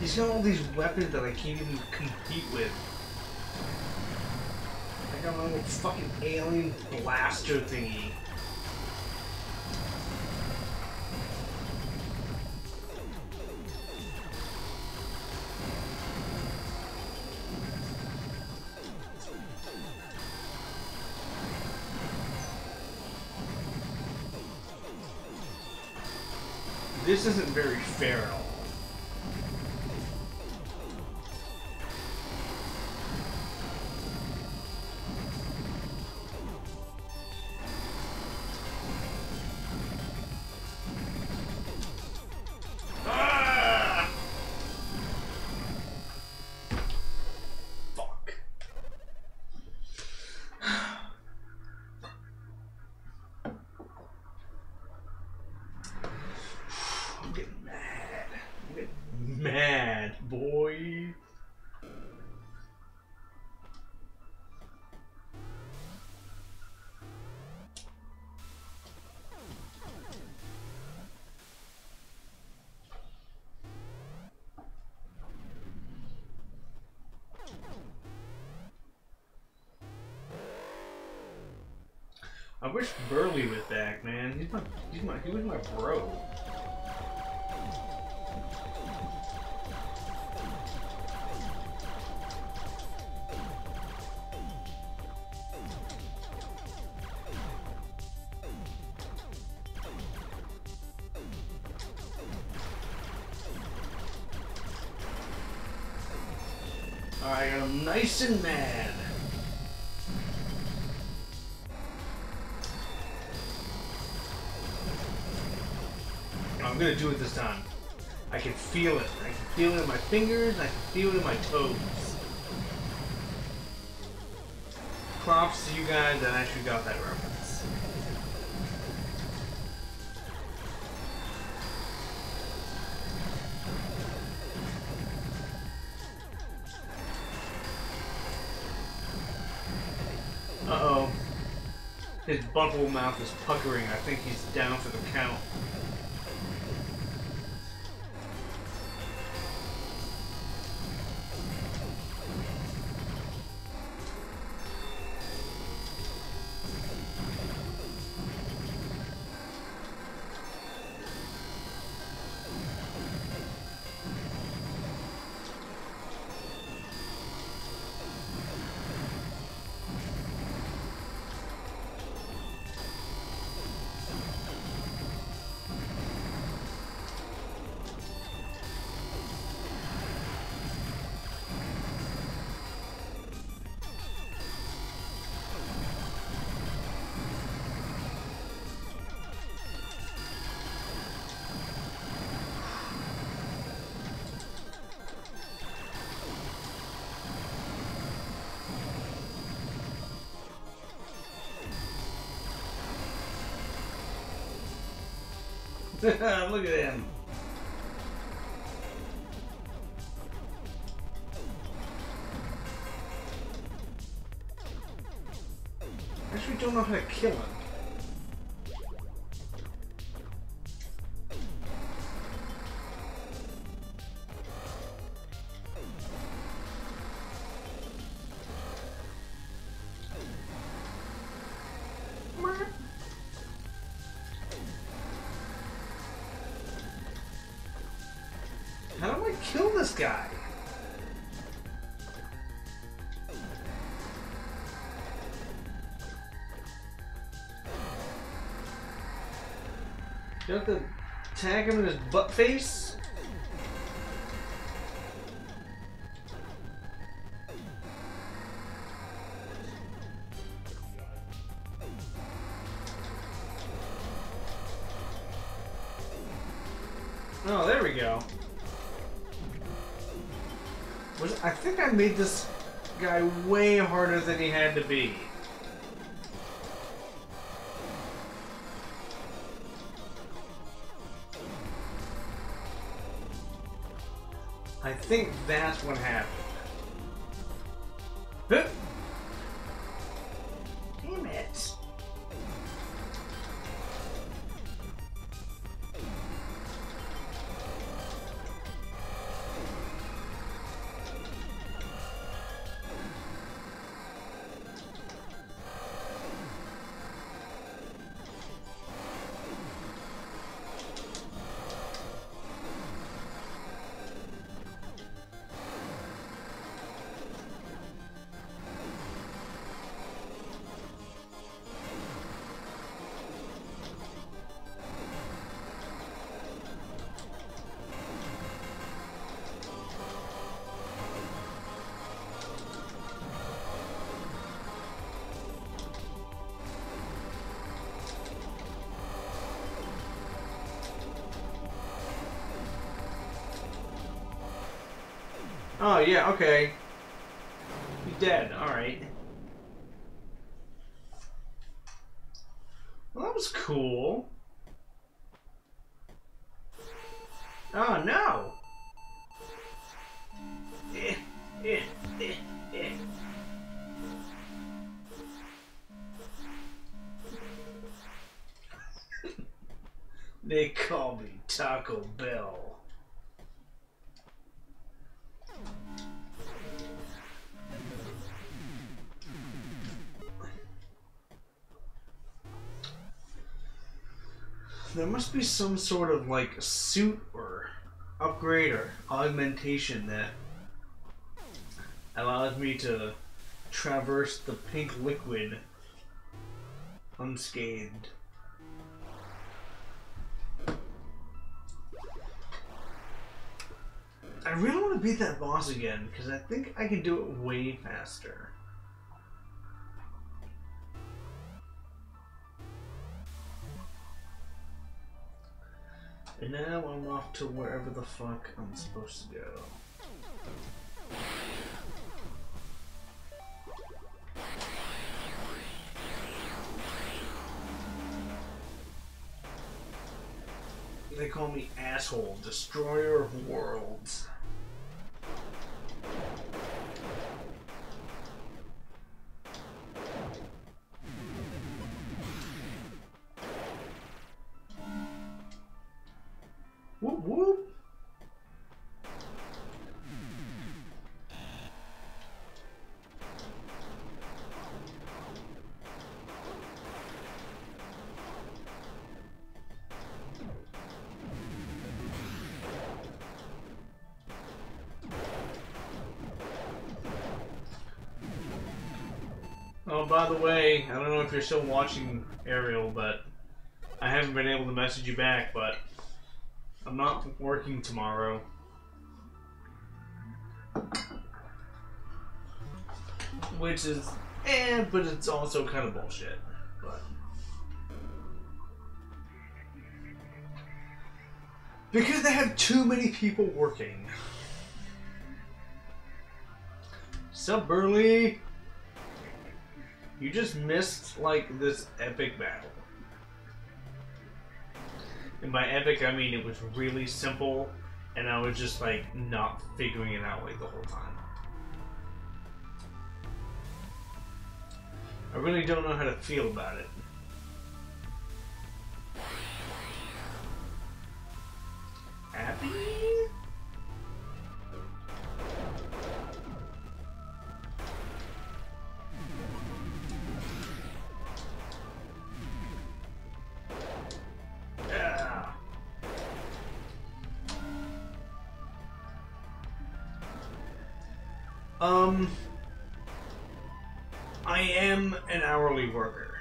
He's got all these weapons that I can't even compete with. I got my little fucking alien blaster thingy. This isn't very fair at all. Ah! Fuck. I'm getting mad. I'm getting mad, boy. I wish Burley was back, man. He was my bro. Alright, I'm nice and mad. I'm gonna do it this time. I can feel it. I can feel it in my fingers, I can feel it in my toes. Props to you guys that actually got that reference. Uh-oh. His butthole mouth is puckering. I think he's down for the count. Look at him. I actually don't know how to kill him. How do I kill this guy? You have to tag him in his butt face? Oh, there we go. I think I made this guy way harder than he had to be. I think that's what happened. Huh? Damn it. Oh, yeah, okay. He's dead, alright. Well, that was cool. Oh, no! Eh, eh, eh, eh. They call me Taco Bell. There must be some sort of like suit or upgrade or augmentation that allows me to traverse the pink liquid unscathed. I really want to beat that boss again because I think I can do it way faster. And now I'm off to wherever the fuck I'm supposed to go. They call me Asshole, Destroyer of Worlds. Whoop whoop. Oh, by the way, I don't know if you're still watching, Ariel, but I haven't been able to message you back, but I'm not working tomorrow. Which is, but it's also kind of bullshit. But because they have too many people working. Sup, Burley? You just missed, like, this epic battle. And by epic, I mean it was really simple, and I was just, like, not figuring it out, like, the whole time. I really don't know how to feel about it. Happy? I am an hourly worker.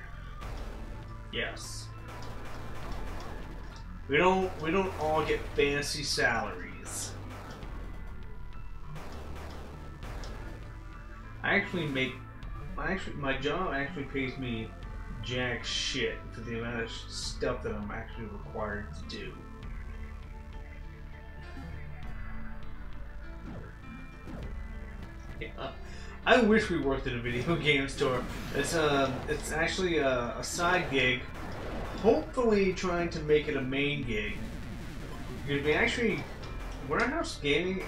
Yes. We don't all get fancy salaries. My job actually pays me jack shit for the amount of stuff that I'm actually required to do. Yeah. I wish we worked at a video game store. It's actually a side gig, hopefully trying to make it a main gig. Because we actually, Warehouse Gaming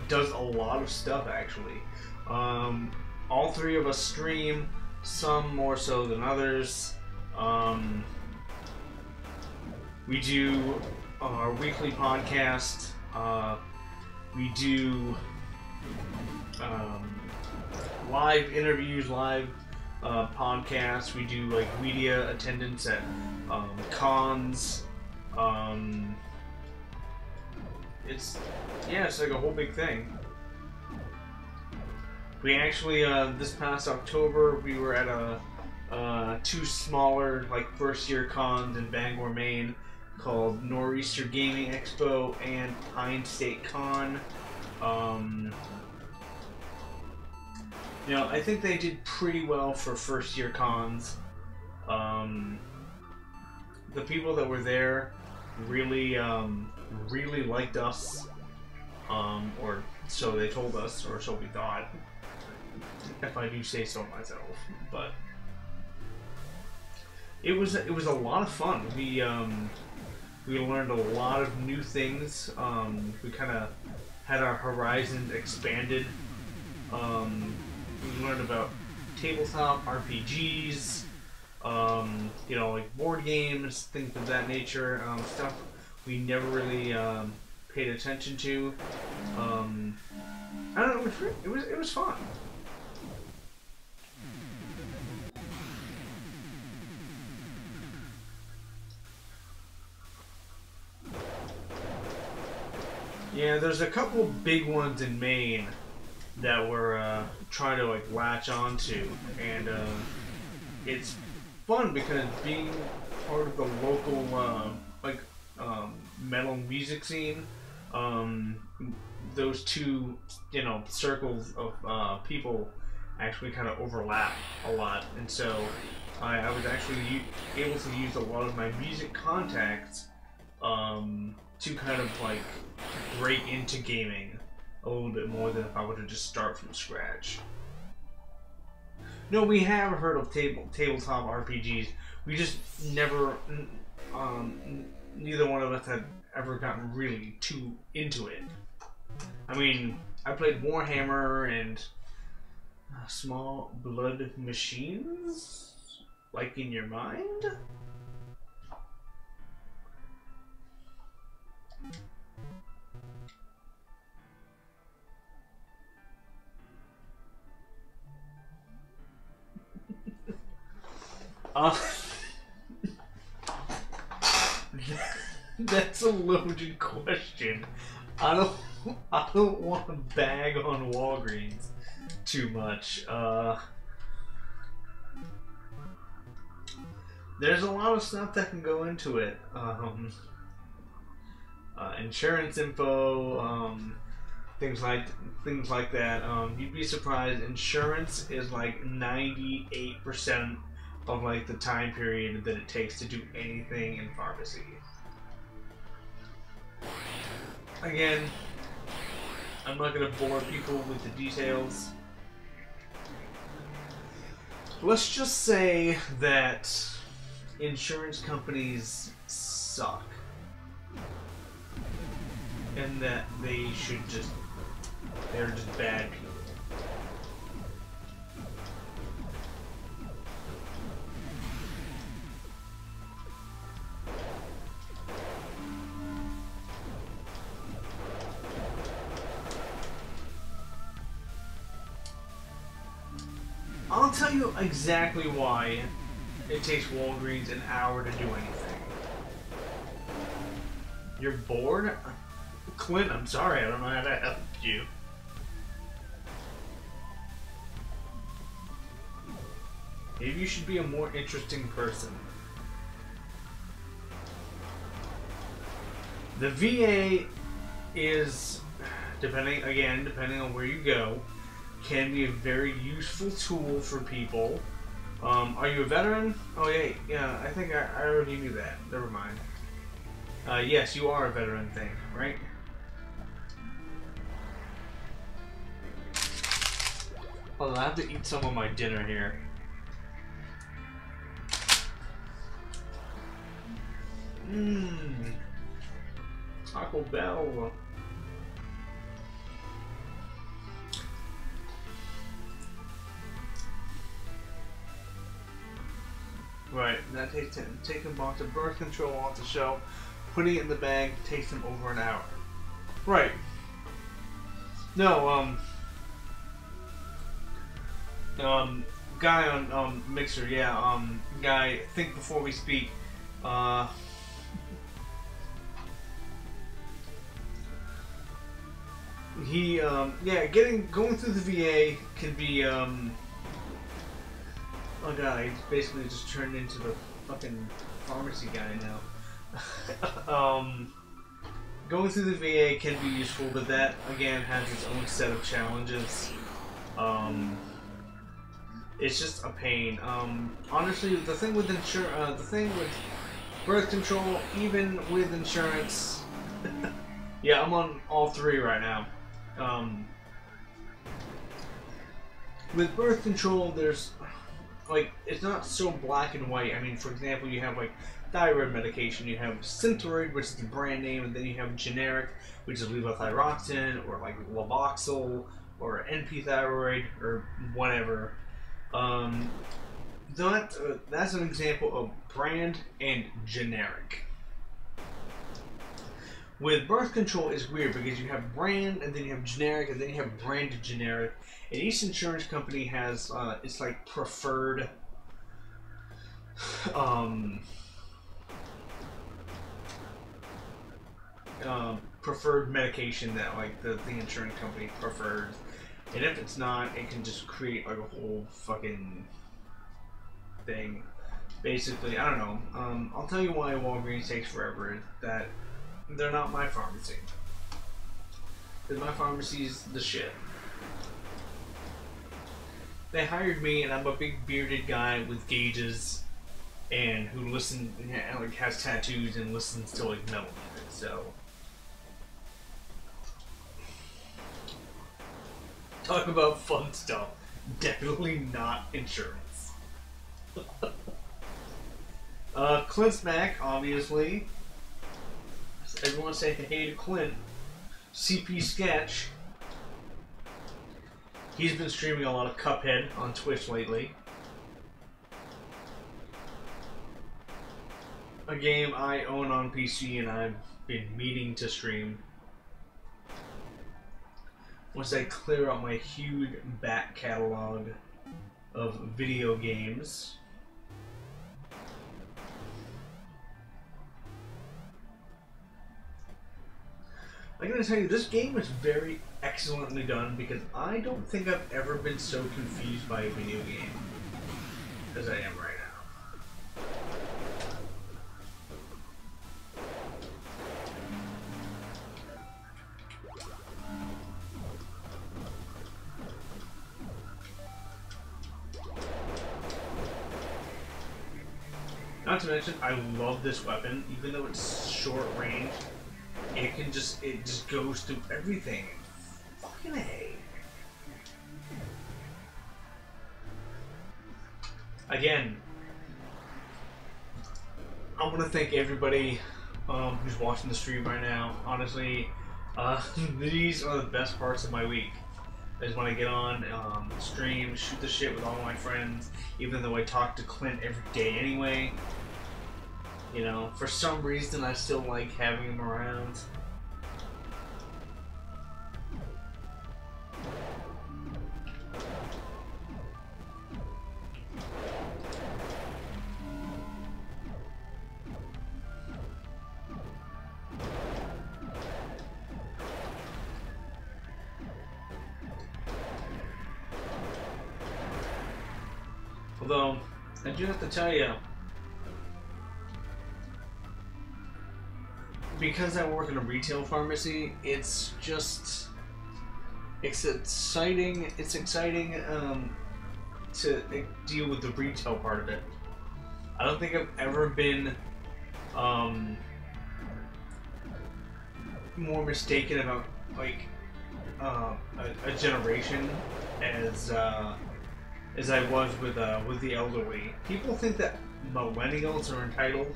does a lot of stuff actually. All three of us stream, some more so than others. We do our weekly podcast. We do live interviews, live podcasts. We do like media attendance at cons. It's like a whole big thing. We actually this past October we were at two smaller like first year cons in Bangor, Maine, called Nor'easter Gaming Expo and Pine State Con. You know, I think they did pretty well for first year cons. The people that were there really liked us. or so they told us, or so we thought, if I do say so myself. But it was a lot of fun. We learned a lot of new things. We kind of had our horizons expanded. We learned about tabletop RPGs, you know, like board games, things of that nature, stuff we never really paid attention to. I don't know, it was fun. Yeah, there's a couple big ones in Maine that we're trying to like latch onto, and it's fun because being part of the local metal music scene, those two, you know, circles of people actually kind of overlap a lot, and so I was actually able to use a lot of my music contacts to kind of like break into gaming a little bit more than if I were to just start from scratch. No, we have heard of tabletop RPGs. We just never, neither one of us had ever gotten really too into it. I mean, I played Warhammer and Small Blood Machines, like in your mind. That's a loaded question. I don't want to bag on Walgreens too much. There's a lot of stuff that can go into it. Insurance info, things like that. You'd be surprised. Insurance is like 98% of like the time period that it takes to do anything in pharmacy. Again, I'm not going to bore people with the details. Let's just say that insurance companies suck. And that they're just bad people. I'll tell you exactly why it takes Walgreens an hour to do anything. You're bored? Clint, I'm sorry, I don't know how to help you. Maybe you should be a more interesting person. The VA is, depending on where you go, can be a very useful tool for people. Are you a veteran? Oh yeah, I think I already knew that. Never mind. Yes, you are a veteran thing, right? Hold on, I have to eat some of my dinner here. Taco Bell. Right, that takes him. Taking a box of birth control off the shelf, putting it in the bag, takes him over an hour. Right. No, guy on Mixer, yeah, guy, think before we speak. Going through the VA can be, oh god, he's basically just turned into the fucking pharmacy guy now. Going through the VA can be useful, but that, again, has its own set of challenges. It's just a pain. Honestly, the thing with birth control, even with insurance, Yeah, I'm on all three right now. With birth control, there's like it's not so black and white. I mean, for example, you have like thyroid medication, you have Synthroid, which is the brand name, and then you have generic, which is levothyroxine or like Levoxyl or NP thyroid or whatever. That's an example of brand and generic. With birth control, it's weird because you have brand and then you have generic and then you have branded generic. And each insurance company has it's like preferred preferred medication that like the insurance company prefers. And if it's not, it can just create like a whole fucking thing. Basically, I don't know. I'll tell you why Walgreens takes forever. That they're not my pharmacy. Because my pharmacy's the shit. They hired me, and I'm a big bearded guy with gauges, and who like has tattoos and listens to like metal music. So, talk about fun stuff. Definitely not insurance. Clint's back, obviously. Everyone say hey to Clint. CP Sketch. He's been streaming a lot of Cuphead on Twitch lately. A game I own on PC and I've been meaning to stream. Once I clear out my huge back catalog of video games. I'm going to tell you, this game is very excellently done because I don't think I've ever been so confused by a video game as I am right now. Not to mention, I love this weapon, even though it's short range. It just goes through everything. Fucking A. Again, I want to thank everybody who's watching the stream right now. Honestly, these are the best parts of my week. Is when I get on, stream, shoot the shit with all my friends, even though I talk to Clint every day anyway. You know, for some reason I still like having him around. Although, I do have to tell you, because I work in a retail pharmacy, it's exciting. It's exciting to deal with the retail part of it. I don't think I've ever been more mistaken about like a generation as I was with the elderly. People think that millennials are entitled.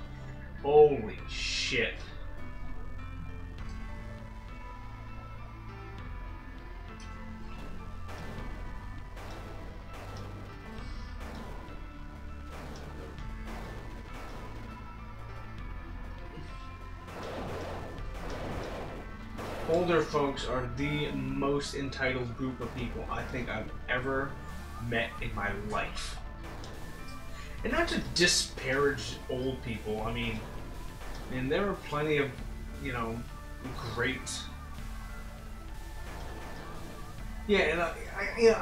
Holy shit. Older folks are the most entitled group of people I think I've ever met in my life. And not to disparage old people, I mean there are plenty of, you know, great... Yeah, and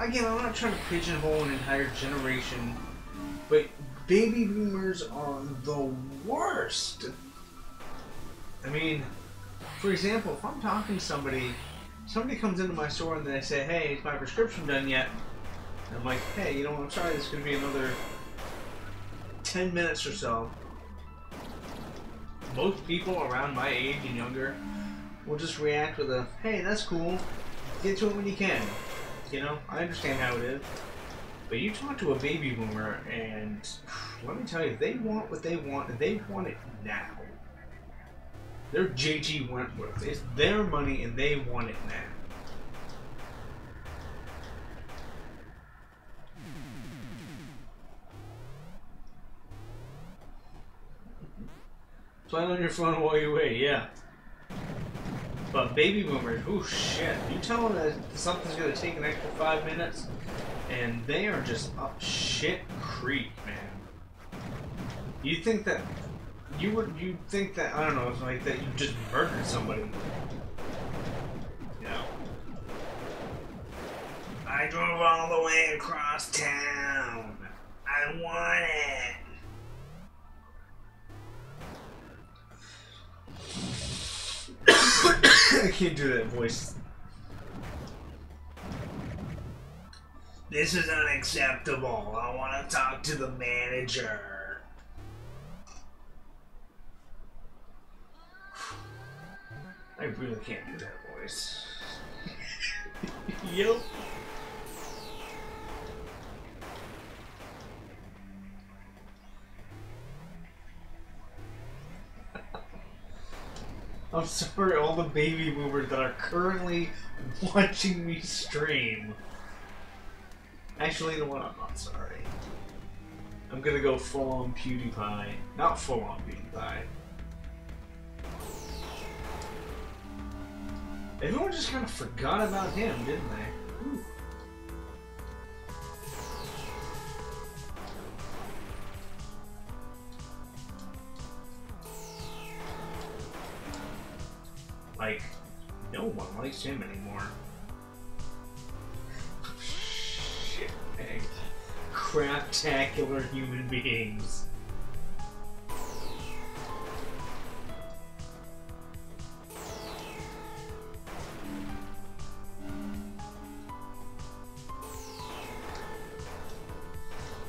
again, I'm not trying to pigeonhole an entire generation, but baby boomers are the worst. I mean, for example, if I'm talking to somebody comes into my store and they say, hey, is my prescription done yet? And I'm like, hey, you know what, I'm sorry, this is going to be another 10 minutes or so. Most people around my age and younger will just react with a, hey, that's cool. Get to it when you can. You know, I understand how it is. But you talk to a baby boomer, and let me tell you, they want what they want, and they want it now. They're J.G. Wentworth. It's their money, and they want it now. Play on your phone while you wait, yeah. But baby boomers, oh shit. You tell them that something's gonna take an extra 5 minutes, and they are just up shit creek, man. You think that you'd think that, I don't know, it's like that you just murdered somebody. You know. I drove all the way across town. I want it. I can't do that voice. This is unacceptable. I want to talk to the manager. I really can't do that voice. Yep. I'm sorry, all the baby boomers that are currently watching me stream. Actually, you know what? I'm not sorry. I'm gonna go full on PewDiePie. Not full on PewDiePie. Everyone just kind of forgot about him, didn't they? Ooh. Like, no one likes him anymore. Shit, man. Craptacular human beings.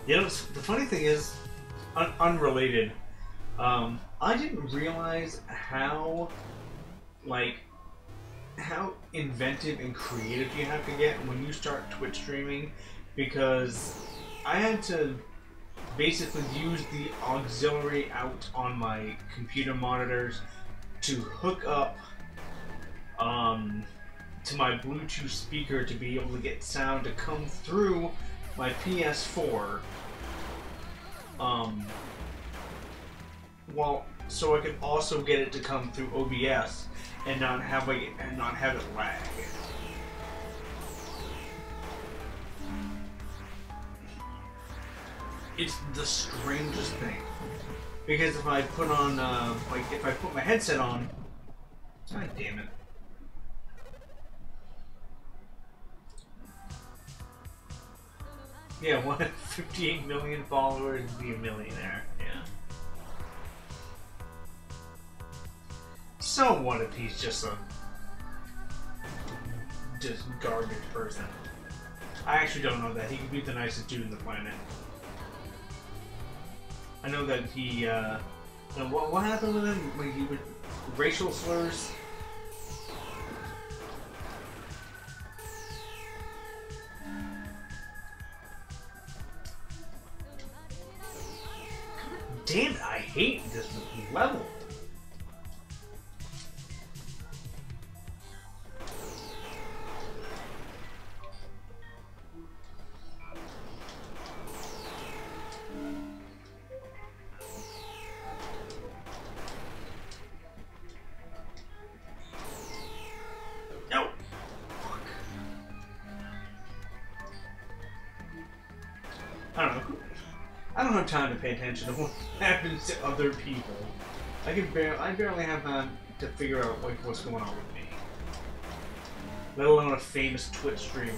You know, the funny thing is, unrelated, I didn't realize how inventive and creative you have to get when you start Twitch streaming, because I had to basically use the auxiliary out on my computer monitors to hook up to my Bluetooth speaker to be able to get sound to come through my PS4 so I could also get it to come through OBS and not have it lag. It's the strangest thing, because if I put on if I put my headset on, god damn it. Yeah, 58 million followers, be a millionaire. Yeah. So what if he's just garbage person? I actually don't know that. He could be the nicest dude on the planet. I know that he, what happened with him when he would racial slurs? God damn it, I hate this level. I don't have time to pay attention to what happens to other people. I barely have time to figure out what's going on with me. Let alone a famous Twitch streamer.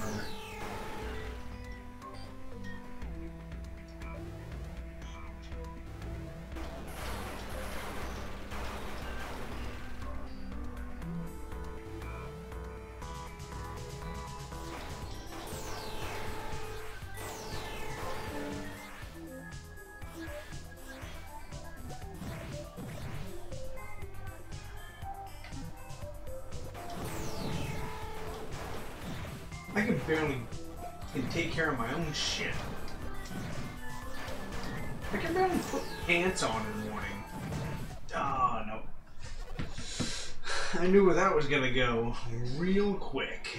I can barely take care of my own shit. I can barely put pants on in the morning. Ah, no. I knew where that was gonna go real quick.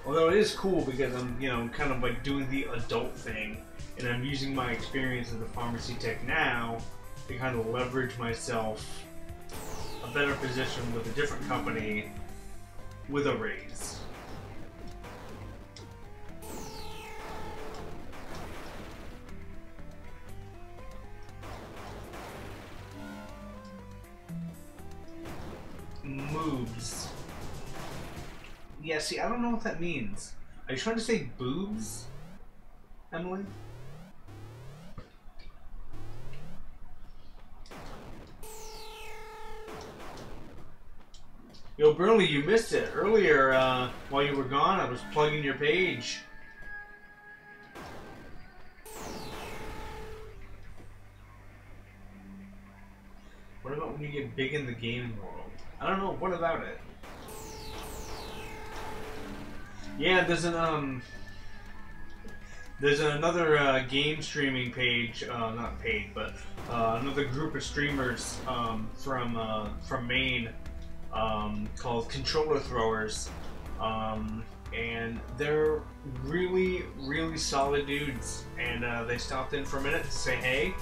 Although it is cool because I'm, you know, kind of like doing the adult thing, and I'm using my experience as a pharmacy tech now to kind of leverage myself a better position with a different company with a raise. Moves. Yeah, see, I don't know what that means. Are you trying to say boobs, Emily? Yo, Burnley, you missed it. Earlier, while you were gone, I was plugging your page. What about when you get big in the gaming world? I don't know. What about it? Yeah, there's another game streaming page, not page, but another group of streamers from Maine called Controller Throwers, and they're really, really solid dudes. And they stopped in for a minute to say hey,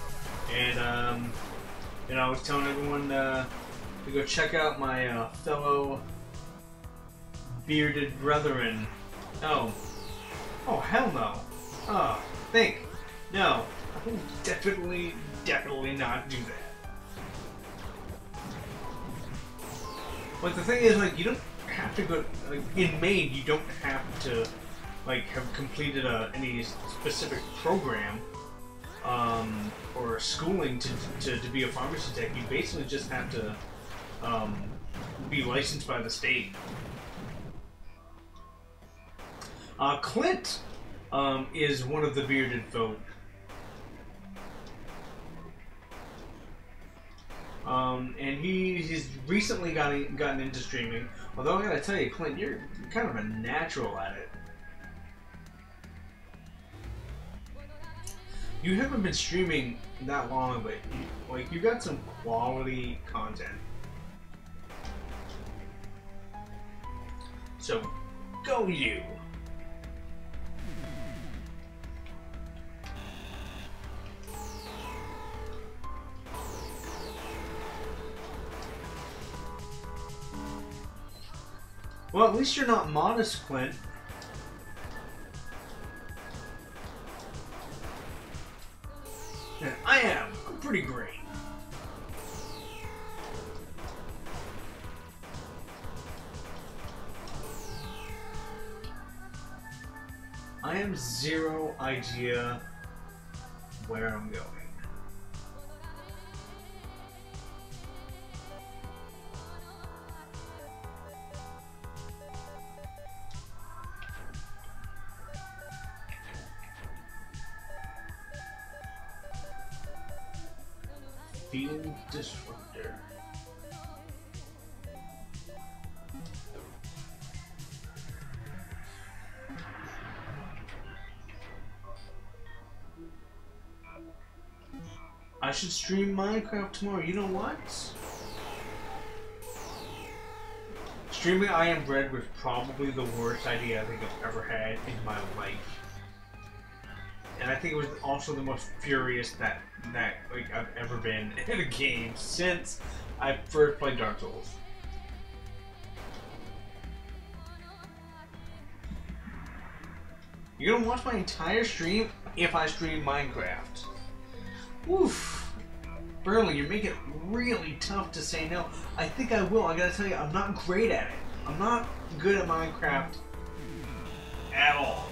and you know, I was telling everyone to go check out my fellow bearded brethren. Oh hell no. Oh, no, I will definitely not do that. Like, the thing is, like, you don't have to go, like, in Maine, you don't have to, like, have completed any specific program, or schooling to be a pharmacy tech. You basically just have to, be licensed by the state. Clint is one of the bearded folk. And he's recently gotten into streaming. Although I gotta tell you, Clint, you're kind of a natural at it. You haven't been streaming that long, but you got some quality content. So, go you! Well, at least you're not modest, Clint. And I am. I'm pretty great. I have zero idea where I'm going. Field Disruptor. I should stream Minecraft tomorrow. You know what? Streaming I Am Bread was probably the worst idea I think I've ever had in my life. And I think it was also the most furious that like I've ever been in a game since I first played Dark Souls. You're gonna watch my entire stream if I stream Minecraft. Oof. Burley, you're making it really tough to say no. I think I will. I gotta tell you, I'm not great at it. I'm not good at Minecraft at all.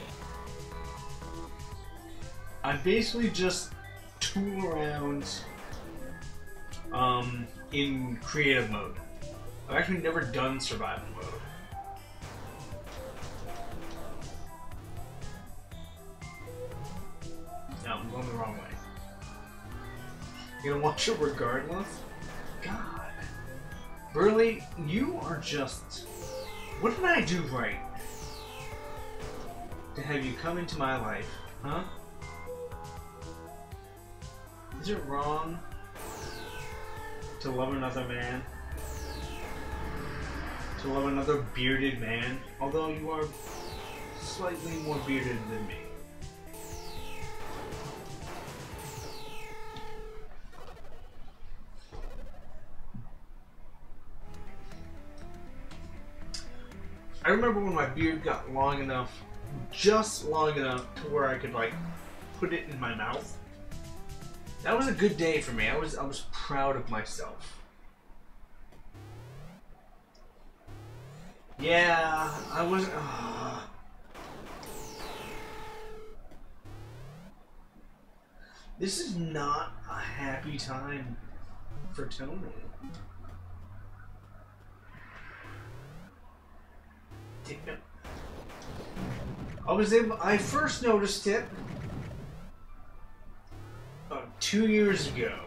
I basically just tool around in creative mode. I've actually never done survival mode. No, I'm going the wrong way. You gonna watch it regardless? God. Burley, you are just... What did I do right to have you come into my life, huh? Is it wrong to love another man? To love another bearded man? Although you are slightly more bearded than me. I remember when my beard got long enough, just long enough to where I could like put it in my mouth. That was a good day for me. I was proud of myself. Yeah, I wasn't. This is not a happy time for Tony. I first noticed it 2 years ago.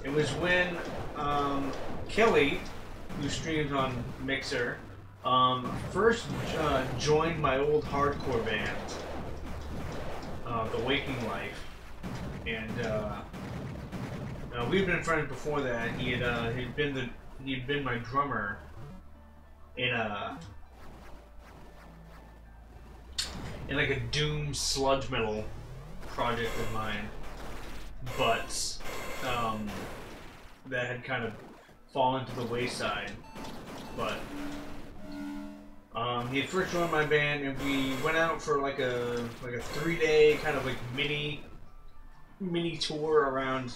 It was when Kelly, who streams on Mixer, first joined my old hardcore band, The Waking Life, and we'd been friends before that. He'd been my drummer in like a doom sludge metal project of mine, but that had kind of fallen to the wayside. But he had first joined my band, and we went out for like a 3-day kind of like mini tour around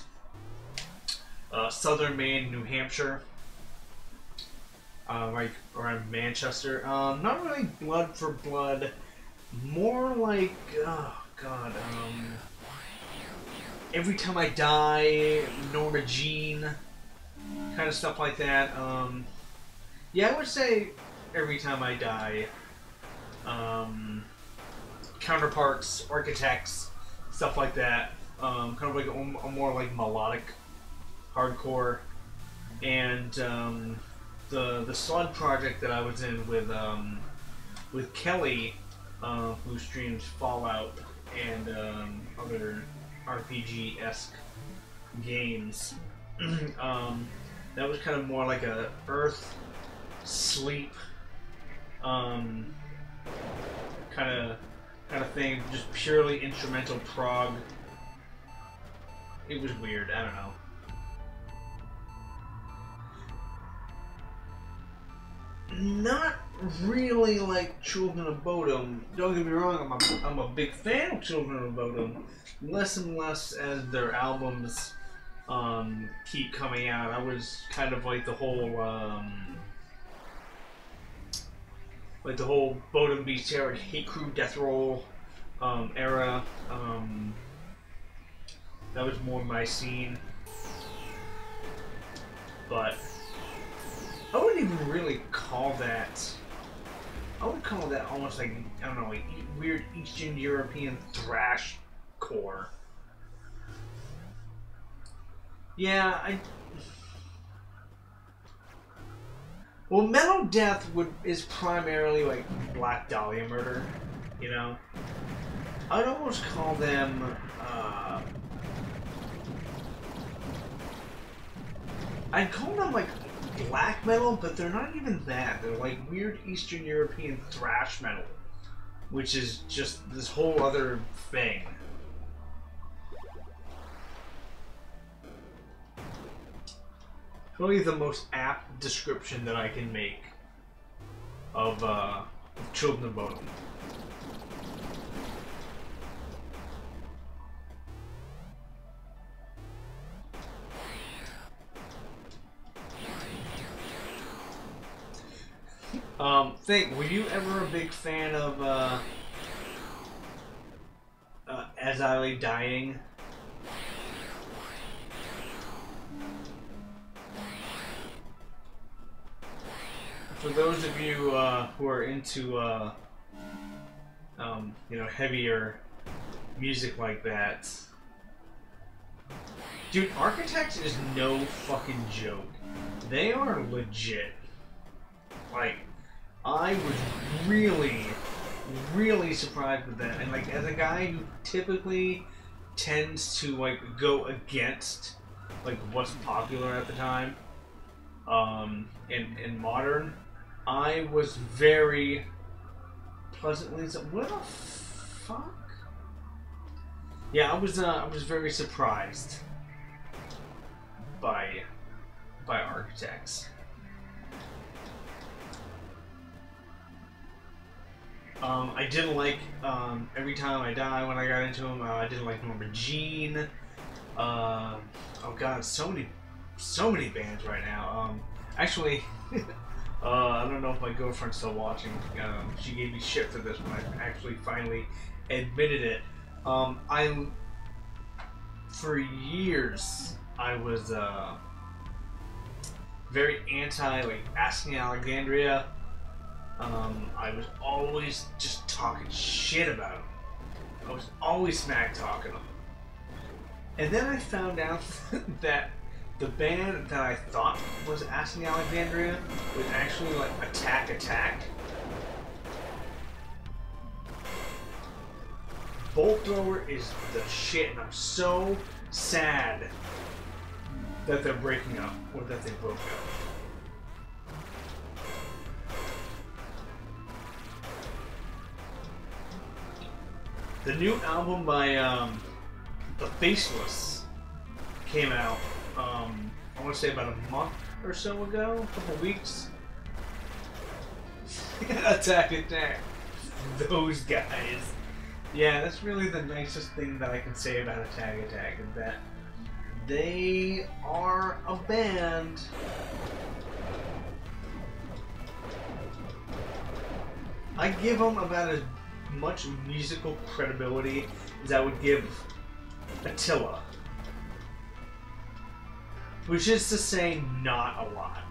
southern Maine, New Hampshire. Like around Manchester. Not really blood for blood. More like, oh god, Every Time I Die, Norma Jean, kind of stuff like that. Yeah, I would say Every Time I Die. Counterparts, Architects, stuff like that. Kind of like a more like melodic hardcore. And the slud project that I was in with Kelly, who streams Fallout and other RPG-esque games. That was kind of more like a earth, sleep, kind of thing, just purely instrumental prog. It was weird. I don't know. Not really like Children of Bodom. Don't get me wrong, I'm a big fan of Children of Bodom. Less and less as their albums keep coming out. I was kind of like the whole Bodom Beast era, Hate Crew, Death Roll era. That was more my scene. But I wouldn't even really call that. I would call that almost like, I don't know, like weird Eastern European thrash core. Yeah, well, Metal Death is primarily like Black Dahlia Murder, you know. I'd almost call them. I'd call them like black metal, but they're not even that. They're like weird Eastern European thrash metal, which is just this whole other thing. Probably the most apt description that I can make of Children of Bodom. Were you ever a big fan of As I Lay Dying? For those of you who are into you know, heavier music like that, Dude, Architects is no fucking joke. They are legit. Like, I was really, really surprised with that. And like, as a guy who typically tends to like go against like what's popular at the time, in modern, I was very pleasantly. What the fuck? Yeah, I was very surprised by Architects. I didn't like Every Time I Die when I got into them. I didn't like Norma Jean. Oh god, so many bands right now. Actually, I don't know if my girlfriend's still watching. She gave me shit for this when I actually finally admitted it. For years I was very anti like Asking Alexandria. I was always just talking shit about them. I was always smack talking them. And then I found out that the band that I thought was Asking Alexandria was actually like Attack Attack. Bolt Thrower is the shit, and I'm so sad that they're breaking up, or that they broke up. The new album by The Faceless came out, I want to say about a month or so ago, a couple weeks. Attack Attack. Those guys. Yeah, that's really the nicest thing that I can say about Attack Attack, is that they are a band. I give them about as much musical credibility as I would give Attila. Which is to say, not a lot.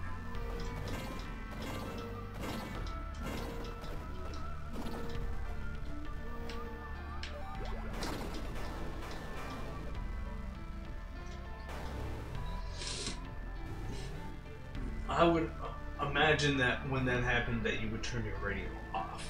I would imagine that when that happened that you would turn your radio off.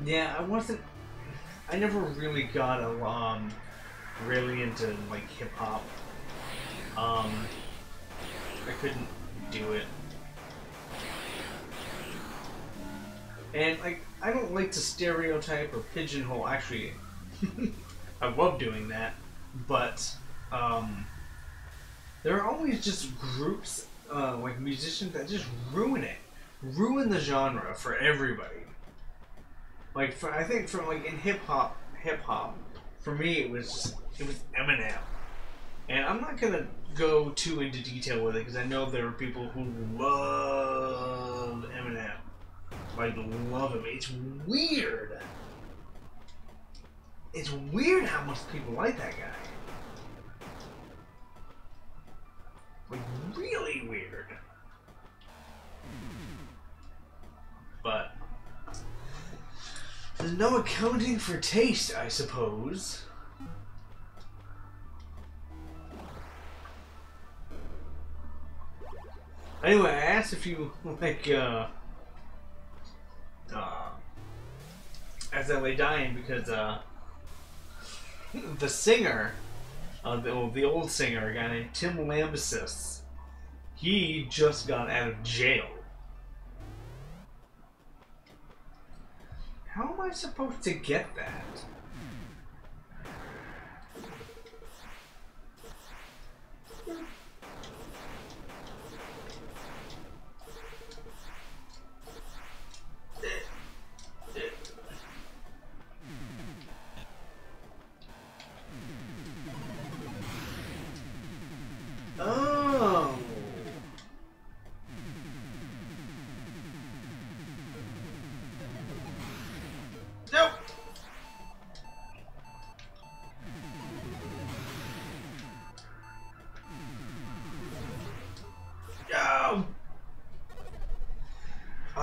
Yeah, I never really got really into like hip hop. I couldn't do it. And like, I don't like to stereotype or pigeonhole. Actually, I love doing that, but there are always just groups, like musicians, that just ruin the genre for everybody. Like, I think from like in hip hop, for me it was Eminem, and I'm not gonna go too into detail with it because I know there are people who love Eminem, like love him. It's weird. It's weird how much people like that guy. Like, really weird. But there's no accounting for taste, I suppose. Anyway, I asked if you like as I lay dying, because the singer, the old singer, a guy named Tim Lambesis, he just got out of jail. How am I supposed to get that? Oh.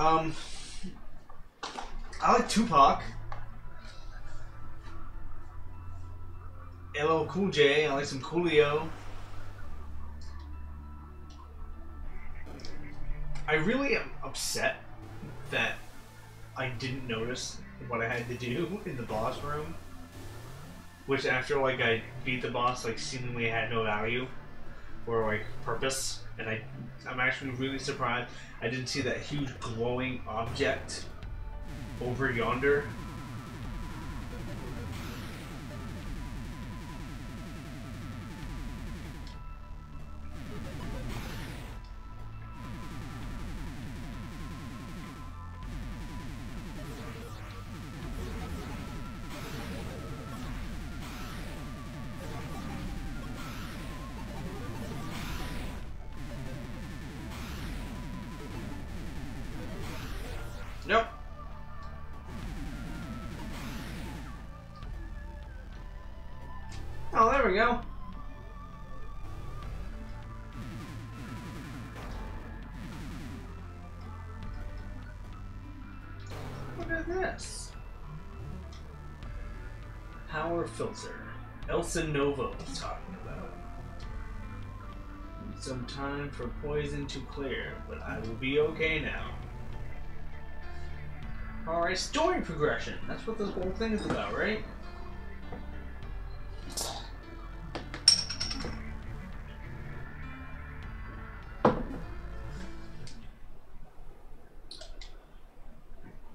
I like Tupac. LL Cool J. I like some Coolio. I really am upset that I didn't notice what I had to do in the boss room. Which after like I beat the boss, like seemingly had no value or like purpose. And I'm actually really surprised I didn't see that huge glowing object over yonder. Nope. Oh, there we go. Look at this. Power filter. Elsa Nova was talking about. Need some time for poison to clear, but I will be okay now. Alright, story progression. That's what this whole thing is about, right?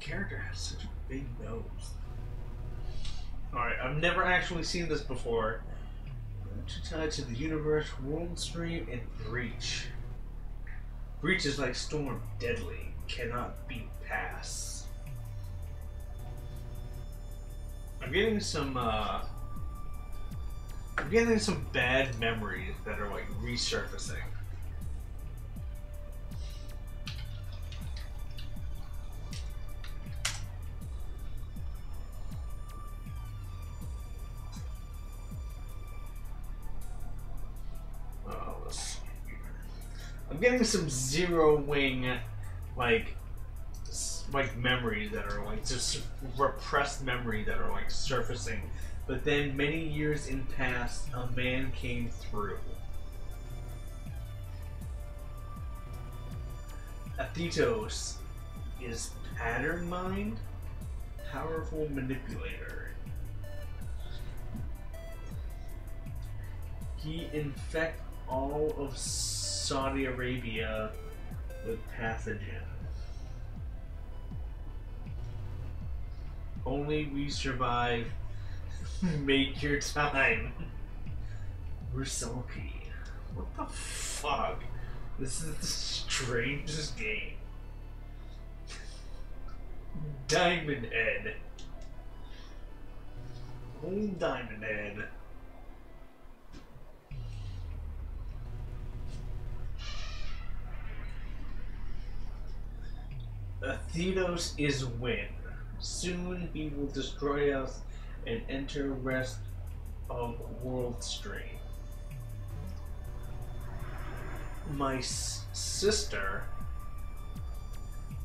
Character has such a big nose. Alright, I've never actually seen this before. Tied to the universe, World Stream, and Breach. Breach is like Storm, deadly, cannot be passed. I'm getting some bad memories that are like resurfacing. I'm getting some Zero Wing like memories that are like just repressed memories that are like surfacing, but then many years in past a man came through. Athetos is pattern mind, powerful manipulator. He infects all of Saudi Arabia with pathogen. Only we survive. Make your time. Rusalki. What the fuck? This is the strangest game. Diamond Head. Old Diamond Head. Athetos is win. Soon he will destroy us and enter rest of World Stream. My sister,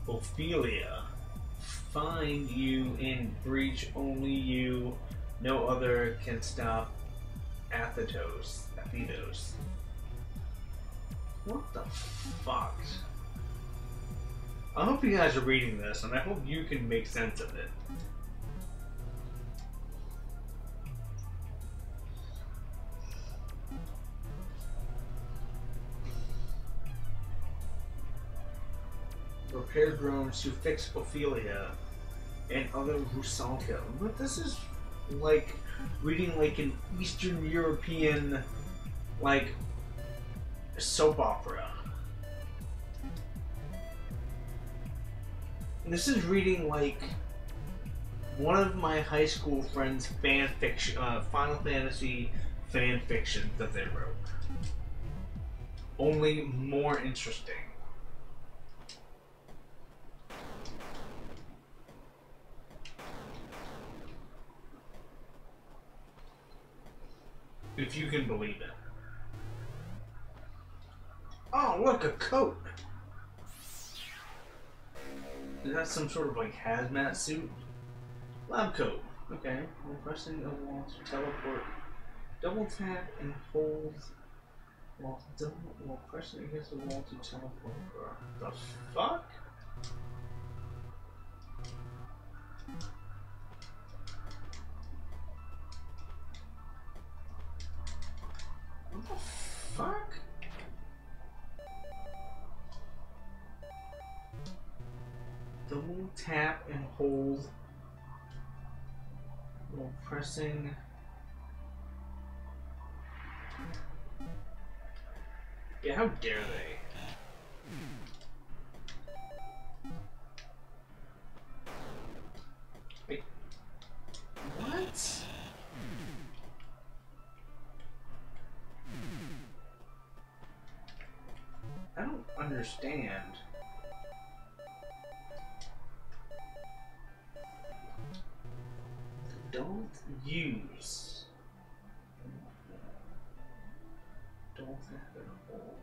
Ophelia, find you in Breach. Only you, no other can stop Athetos. What the fuck? I hope you guys are reading this, and I hope you can make sense of it. Repair drones to fix Ophelia and other Rusalka. But this is like reading like an Eastern European like soap opera. This is reading like one of my high school friends' fan fiction, Final Fantasy fan fiction that they wrote. Only more interesting. If you can believe it. Oh, look, a coat. Is that some sort of like hazmat suit? Lab coat. Okay. While pressing a wall to teleport. Double tap and hold while pressing against the wall to teleport. The fuck? What the fuck? Double tap and hold while pressing. Yeah, how dare they? Wait. What? I don't understand. Don't use. Don't have it all.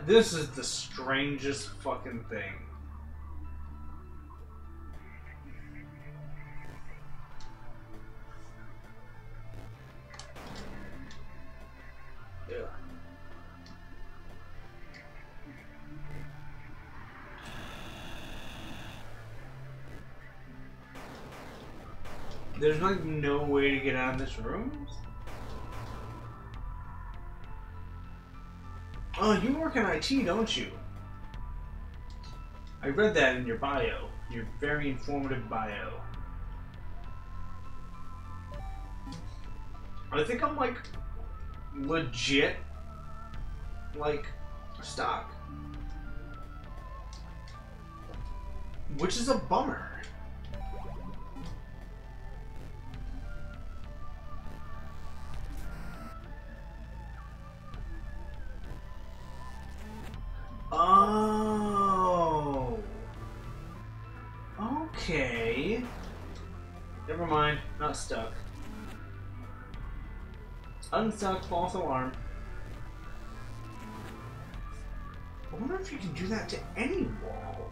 This is the strangest fucking thing. Yeah. There's like no way to get out of this room? Oh, you work in IT, don't you? I read that in your bio. Your very informative bio. I think I'm like legit like stuck. Which is a bummer. Oh. Okay. Never mind. Not stuck. Unstuck. False alarm. I wonder if you can do that to any wall.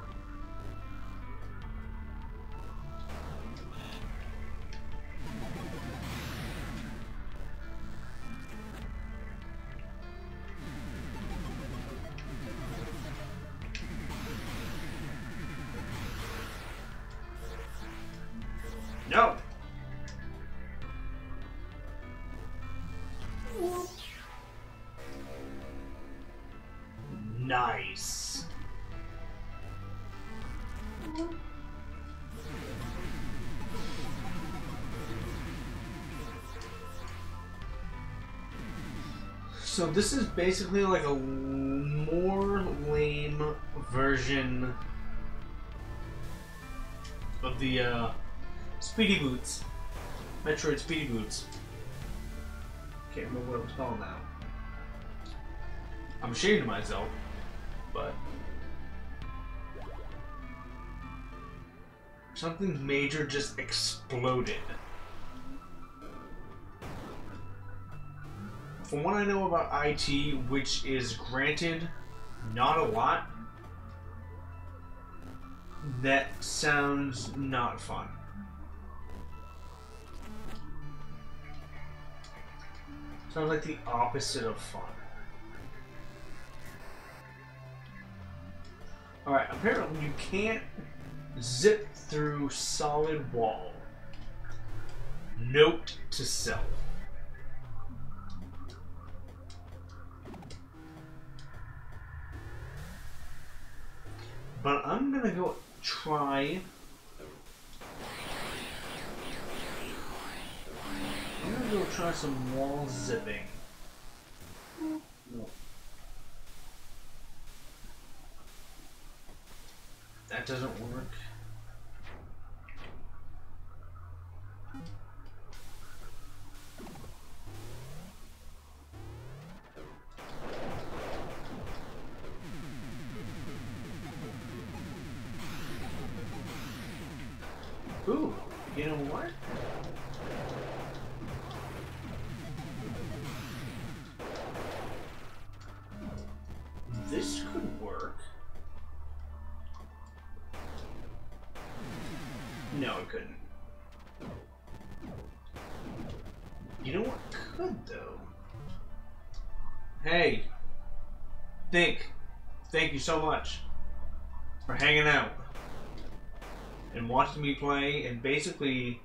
No. Nice. So this is basically like a more lame version of the Speedy Boots. Metroid Speedy Boots. Can't remember what it was called now. I'm ashamed of myself, but something major just exploded. From what I know about IT, which is granted not a lot, that sounds not fun. Sounds like the opposite of fun. Alright, apparently you can't zip through solid wall. Note to self. But I'm gonna go try. I'm gonna go try some wall zipping. No. That doesn't work. You know what? This could work. No, it couldn't. You know what could, though? Hey. Thank you so much for hanging out and watching me play and basically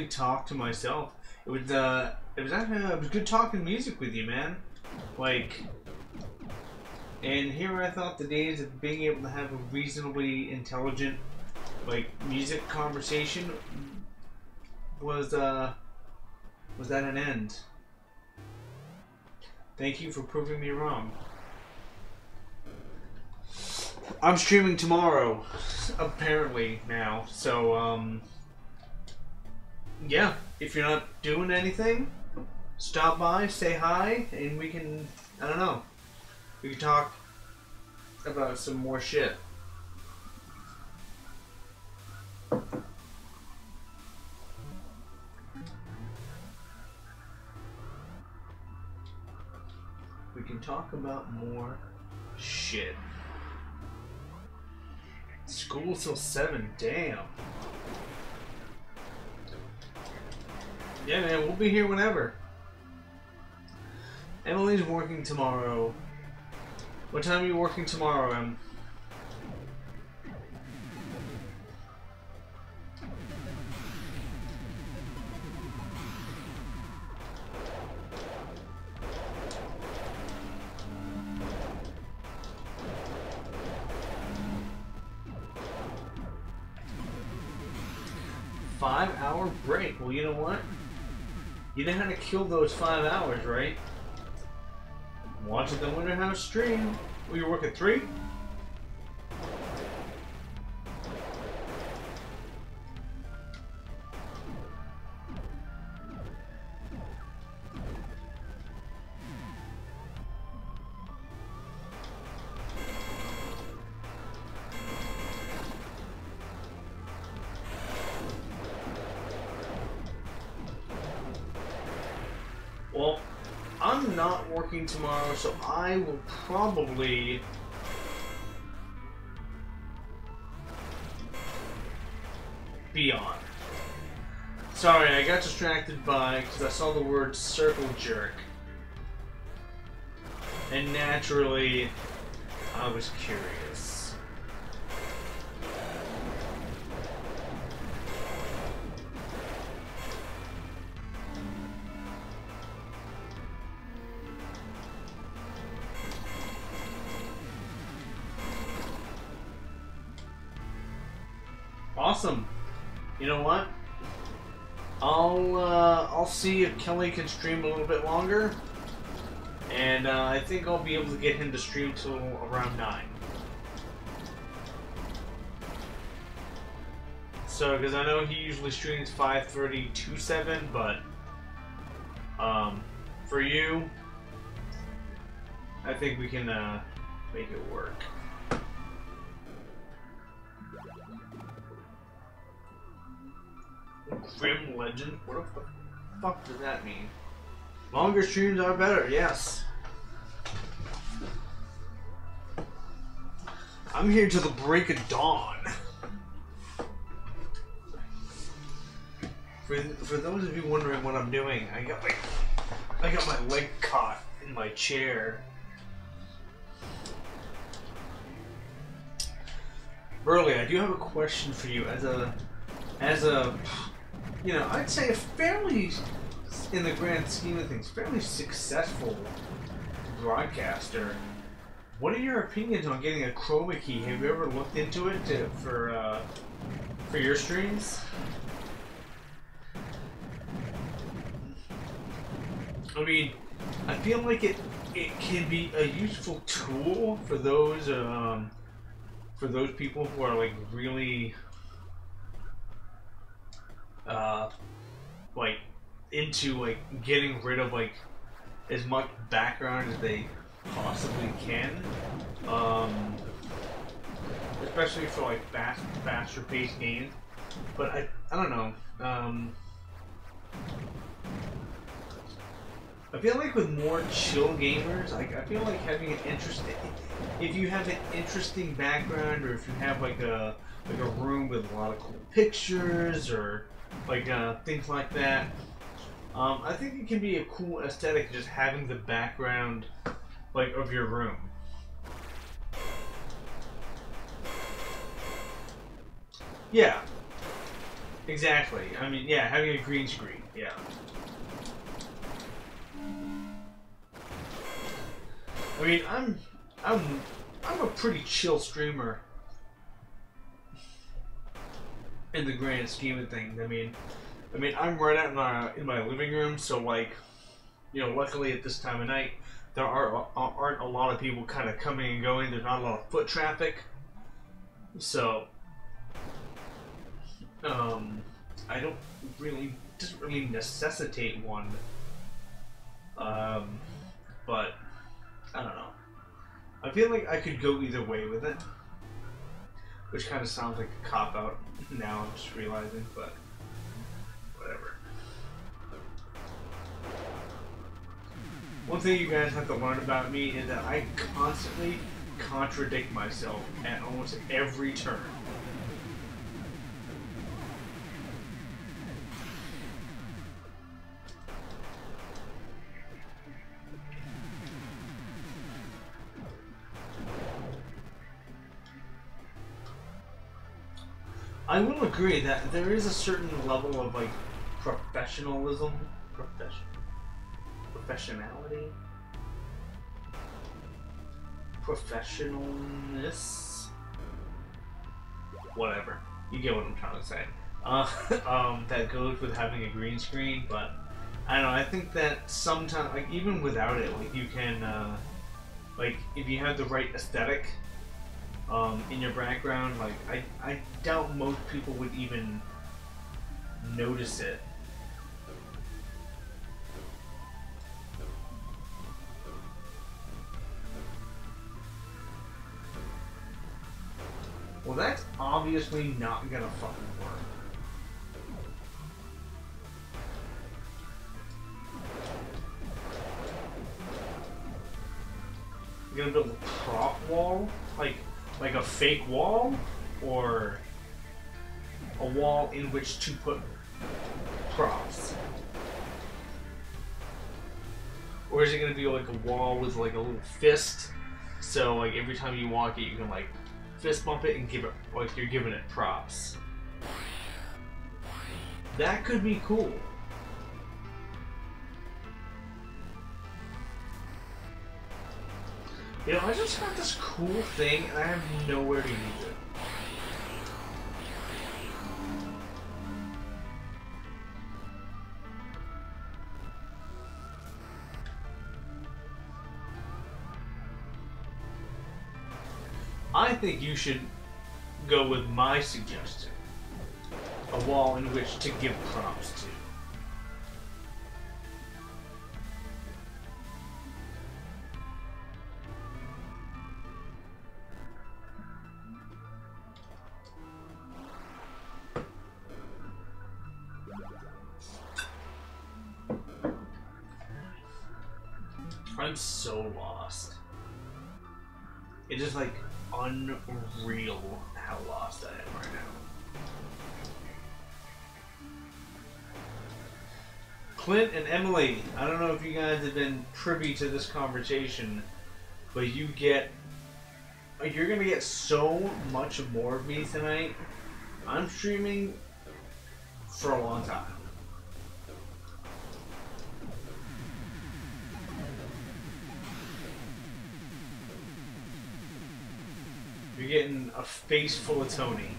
talk to myself. It was good talking music with you, man. Like, and here I thought the days of being able to have a reasonably intelligent, like, music conversation was at an end. Thank you for proving me wrong. I'm streaming tomorrow, apparently, now, so, yeah, if you're not doing anything, stop by, say hi, and we can, I don't know, we can talk about some more shit. We can talk about more shit. School till 7, damn. Yeah, man, we'll be here whenever. Emily's working tomorrow. What time are you working tomorrow, Em? Five-hour break. Well, you know what? You know how to kill those 5 hours, right? Watching the Winter House stream. Well, you work at 3? Well, I'm not working tomorrow, so I will probably be on. Sorry, I got distracted because I saw the word circle jerk. And naturally, I was curious. Awesome. You know what? I'll see if Kelly can stream a little bit longer, and I think I'll be able to get him to stream till around 9. So, because I know he usually streams 5:30 to 7, but for you, I think we can make it work. Grim Legend? What the fuck does that mean? Longer streams are better, yes. I'm here till the break of dawn. For those of you wondering what I'm doing, I got my leg caught in my chair. Burley, I do have a question for you as a you know, I'd say a fairly, in the grand scheme of things, fairly successful broadcaster. What are your opinions on getting a chroma key? Have you ever looked into it for your streams? I mean, I feel like it can be a useful tool for those people who are like really like into like getting rid of like as much background as they possibly can, especially for like faster paced games. But I don't know. I feel like with more chill gamers, like I feel like having an interesting, if you have an interesting background, or if you have like a room with a lot of cool pictures, or like things like that, I think it can be a cool aesthetic just having the background like of your room. Yeah, exactly. I mean, yeah, having a green screen. Yeah. I mean, I'm a pretty chill streamer in the grand scheme of things. I mean, I'm right out in my living room, so like, you know, luckily at this time of night, there aren't a lot of people kind of coming and going. There's not a lot of foot traffic, so I don't really doesn't really necessitate one. But I don't know. I feel like I could go either way with it, which kind of sounds like a cop out. Now I'm just realizing, but whatever. One thing you guys have to learn about me is that I constantly contradict myself at almost every turn. I will agree that there is a certain level of like professionalism, professionality, professionalness, whatever. You get what I'm trying to say. That goes with having a green screen, but I don't know. I think that sometimes, like even without it, like you can, like if you have the right aesthetic. In your background, like I doubt most people would even notice it. Well, that's obviously not gonna fucking work. You're gonna build a prop wall? Like a fake wall? Or a wall in which to put props? Or is it gonna be like a wall with like a little fist? So like every time you walk it, you can like fist bump it and give it, like you're giving it props. That could be cool. You know, I just got this cool thing and I have nowhere to use it. I think you should go with my suggestion. A wall in which to give props to. I'm so lost. It is like unreal how lost I am right now. Clint and Emily, I don't know if you guys have been privy to this conversation, but you're gonna get so much more of me tonight. I'm streaming for a long time. You're getting a face full of Tony.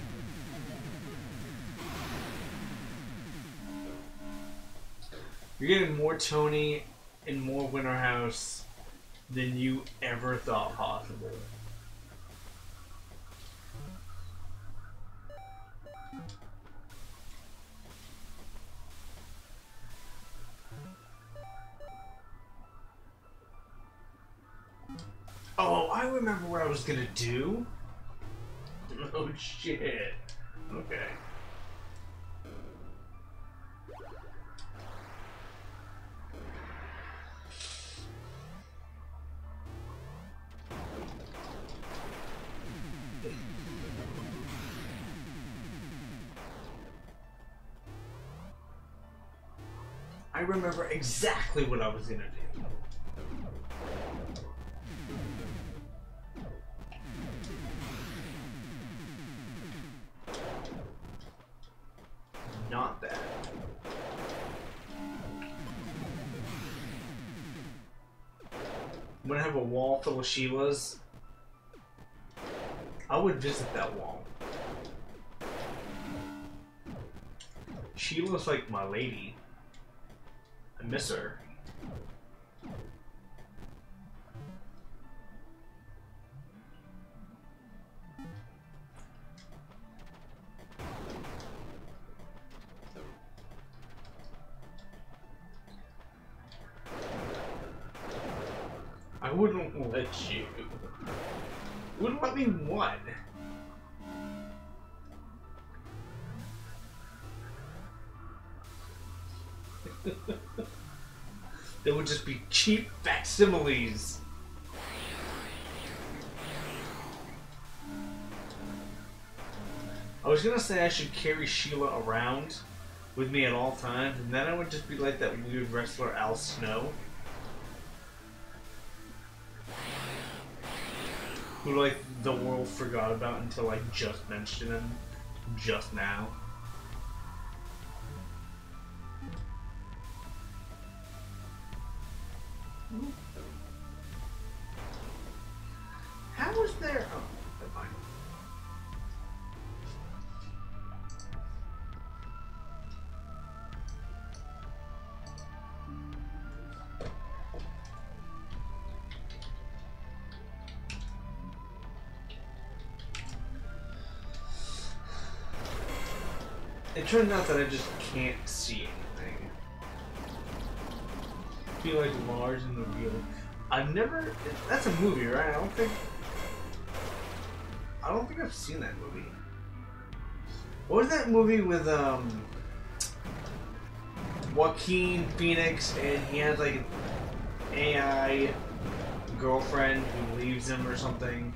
You're getting more Tony and more Winter House than you ever thought possible. Oh, I remember what I was gonna do. Oh shit. Okay. I remember exactly what I was gonna do. Not that. I'm gonna have a wall full of Sheilas. I would visit that wall. Sheila's like my lady. I miss her. I wouldn't let you. Wouldn't let me what? They would just be cheap facsimiles. I was gonna say I should carry Sheila around with me at all times, and then I would just be like that weird wrestler Al Snow, who like the world forgot about until I just mentioned him just now. How is there? Oh, never mind. It turns out that I just can't see anything. I feel like large and revealing. I've never. That's a movie, right? I don't think I've seen that movie. What was that movie with Joaquin Phoenix, and he has like an AI girlfriend who leaves him or something?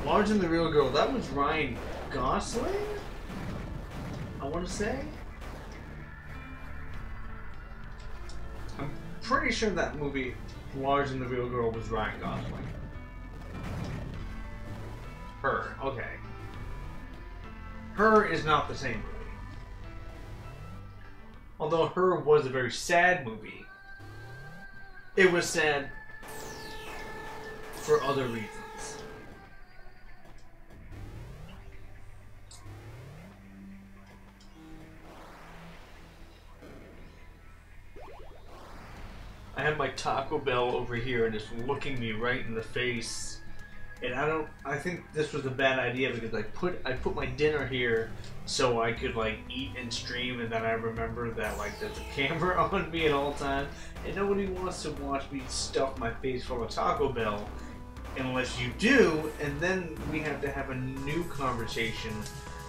Larger Than the Real Girl. That was Ryan Gosling, I want to say. I'm pretty sure that movie, Larger Than the Real Girl, was Ryan Gosling. Her, okay. Her is not the same movie. Although Her was a very sad movie. It was sad for other reasons. I have my Taco Bell over here and it's looking me right in the face. And I think this was a bad idea because I put my dinner here so I could like eat and stream, and then I remember that like there's a camera on me at all times and nobody wants to watch me stuff my face full of Taco Bell unless you do, and then we have to have a new conversation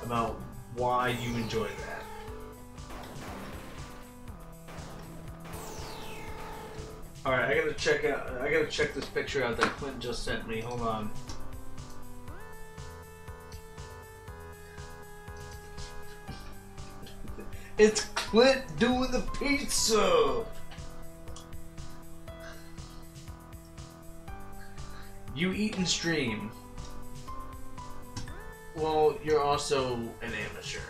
about why you enjoy that. Alright, I gotta check this picture out that Clint just sent me. Hold on. It's Clint doing the pizza! You eat and stream. Well, you're also an amateur.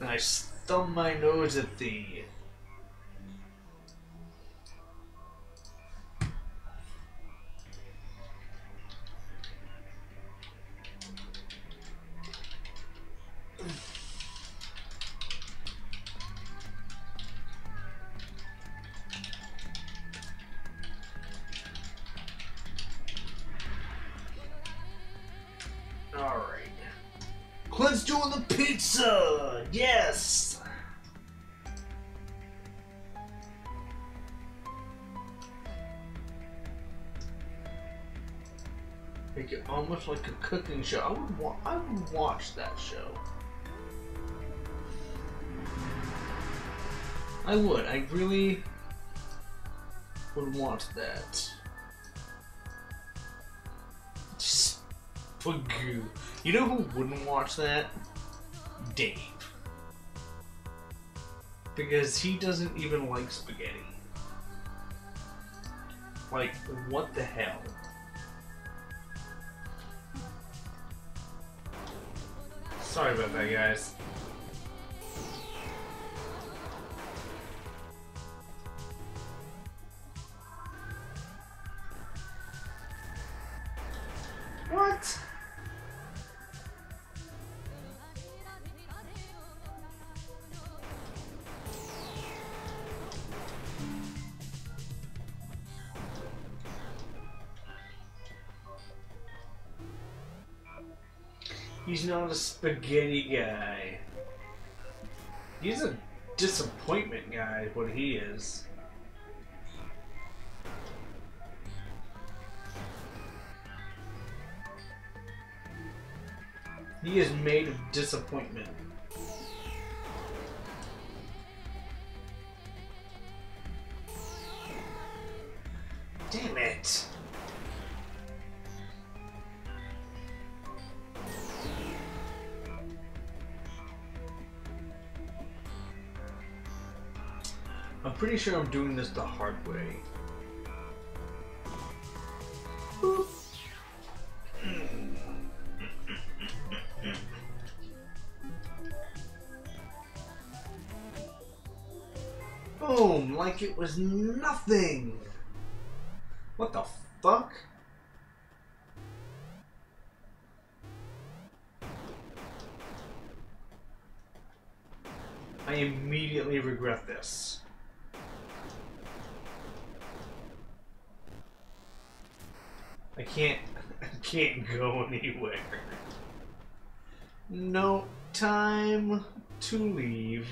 And I stub my nose at thee. Alright. Clint's doing the pizza! Yes! Make it almost like a cooking show. I would watch that show. I would. I really would watch that. Just Pagoo. You know who wouldn't watch that? Dave. Because he doesn't even like spaghetti. Like, what the hell? Sorry about that, guys. What? He's not a spaghetti guy. He's a disappointment guy, what he is. He is made of disappointment. Damn it! I'm pretty sure I'm doing this the hard way. Boop. Boom, like it was nothing. What the fuck? I immediately regret this. I can't go anywhere. No time to leave.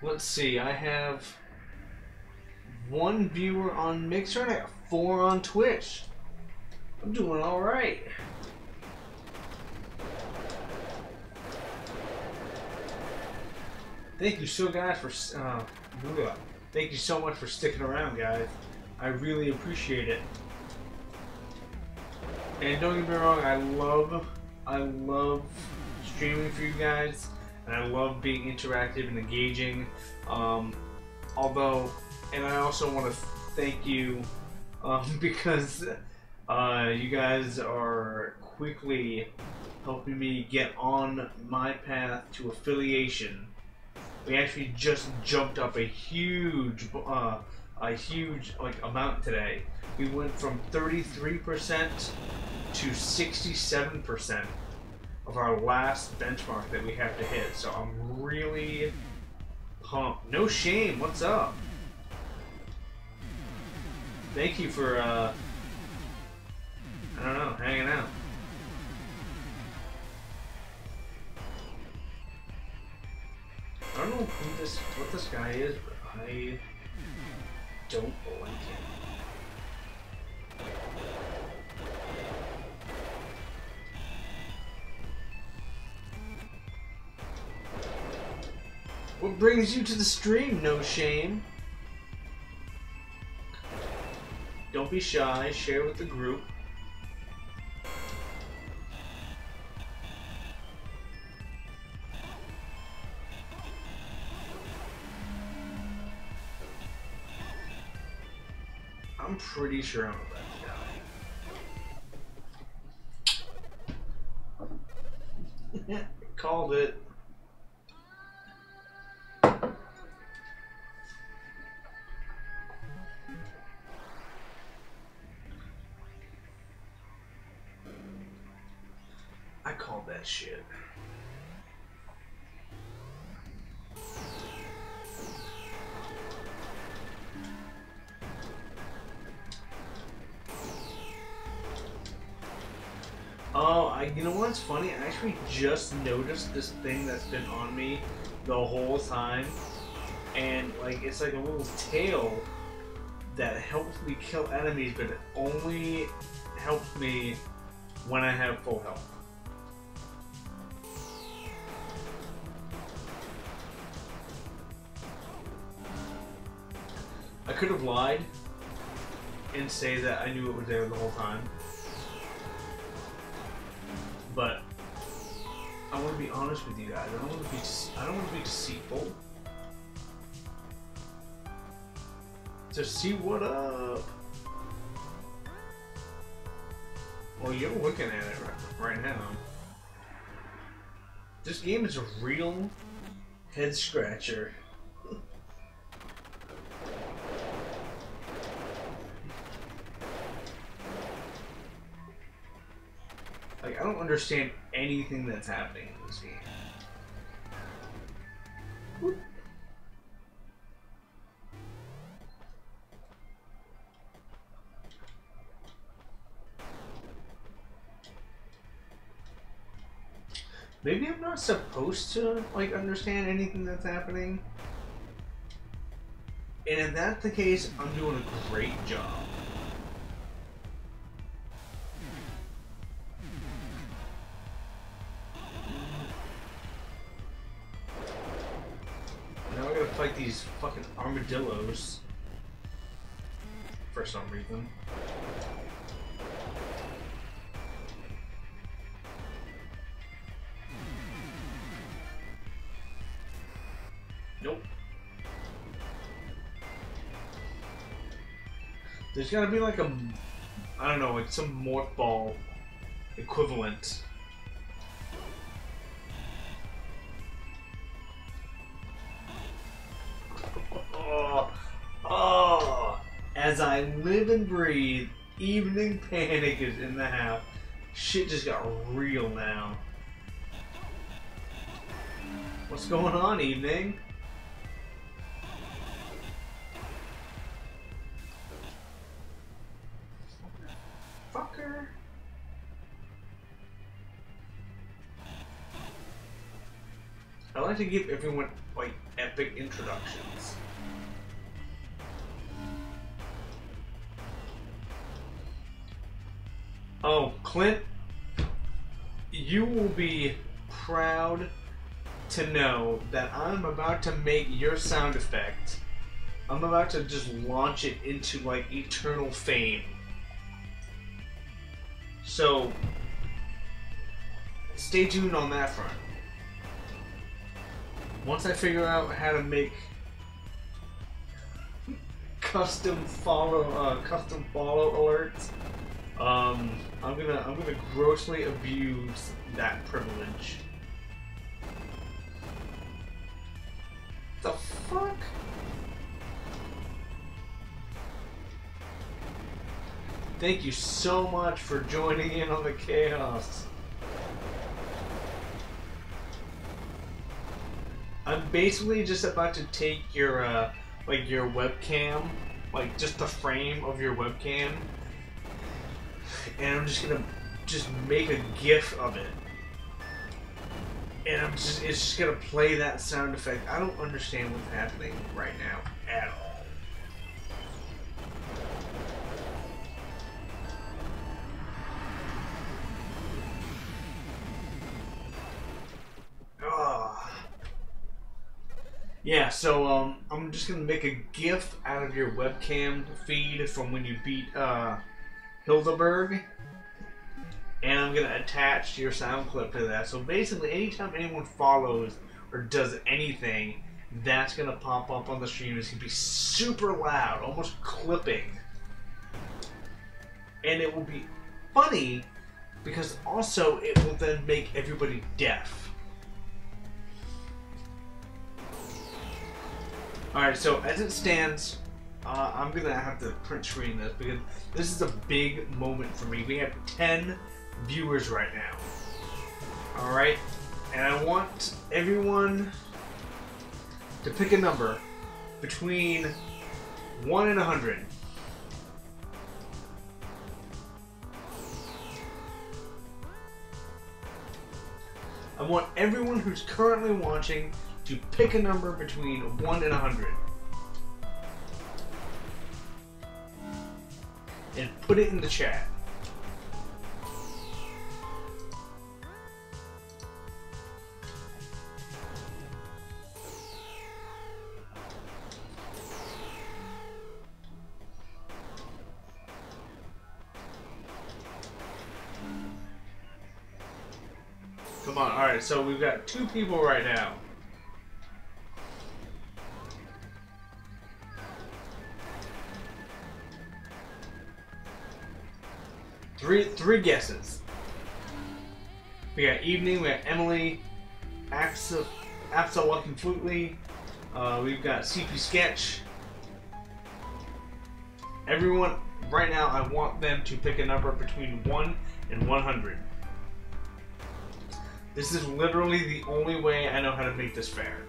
Let's see, I have 1 viewer on Mixer and I got 4 on Twitch. I'm doing alright. Thank you so much for sticking around, guys. I really appreciate it. And don't get me wrong, I love streaming for you guys, and I love being interactive and engaging. And I also want to thank you because you guys are quickly helping me get on my path to affiliation. We actually just jumped up a huge amount today. We went from 33% to 67% of our last benchmark that we have to hit. So I'm really pumped. No shame. What's up? Thank you for I don't know, hanging out. I don't know what this guy is, but I don't like him. What brings you to the stream? No shame. Don't be shy. Share with the group. I'm pretty sure I'm a bad guy. Called it. I called that shit. Oh, you know what's funny? I actually just noticed this thing that's been on me the whole time, and like it's like a little tail that helps me kill enemies, but it only helps me when I have full health. could have lied and say that I knew it was there the whole time. But I want to be honest with you guys. I don't want to be deceitful. To see what up. Well, you're looking at it right now. This game is a real head scratcher. Like, I don't understand anything that's happening in this game. Whoop. Maybe I'm not supposed to, like, understand anything that's happening. And if that's the case, I'm doing a great job. Now I gotta fight these fucking armadillos. For some reason. Nope. There's gotta be like a, I don't know, like some morph ball equivalent. Oh, as I live and breathe, evening panic is in the house. Shit just got real now. What's going on, evening? Fucker. I like to give everyone, like, epic introductions. Oh, Clint, you will be proud to know that I'm about to make your sound effect. I'm about to just launch it into, like, eternal fame. So, stay tuned on that front. Once I figure out how to make custom follow alerts, I'm gonna grossly abuse that privilege. The fuck? Thank you so much for joining in on the chaos. I'm basically just about to take your like your webcam, like just the frame of your webcam, and I'm just gonna make a GIF of it. And it's just gonna play that sound effect. I don't understand what's happening right now at all. Yeah, so I'm just gonna make a GIF out of your webcam feed from when you beat Hildeberg, and I'm gonna attach your sound clip to that. So basically, anytime anyone follows or does anything, that's gonna pop up on the stream. It's gonna be super loud, almost clipping, and it will be funny because also it will then make everybody deaf. Alright, so as it stands, I'm going to have to print screen this because this is a big moment for me. We have 10 viewers right now. Alright, and I want everyone to pick a number between 1 and 100. I want everyone who's currently watching to pick a number between 1 and 100. And put it in the chat. Come on. All right. So we've got 2 people right now. Three guesses. We got Evening, we got Emily, Apsa Walking Flutely, we've got CP Sketch. Everyone, right now, I want them to pick a number between 1 and 100. This is literally the only way I know how to make this fair.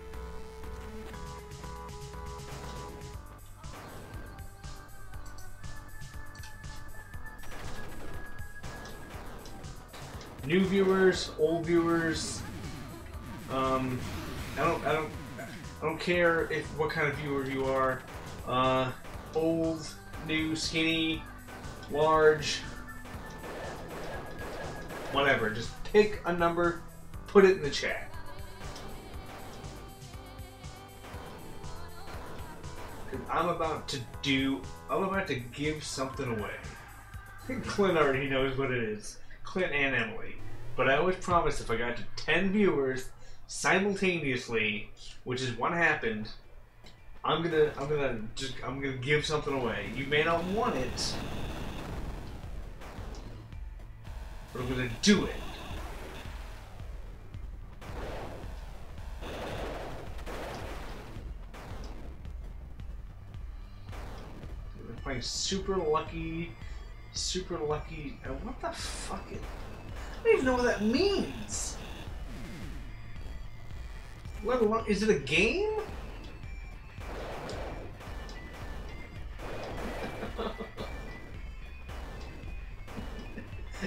New viewers, old viewers. I don't care if what kind of viewer you are. Old, new, skinny, large, whatever. Just pick a number, put it in the chat. I'm about to give something away. Clint already knows what it is. Clint and Emily. But I always promised if I got to 10 viewers simultaneously, which is what happened, I'm gonna give something away. You may not want it, but I'm gonna do it. I'm playing super lucky. What the fuck? I don't even know what that means. What, is it a game?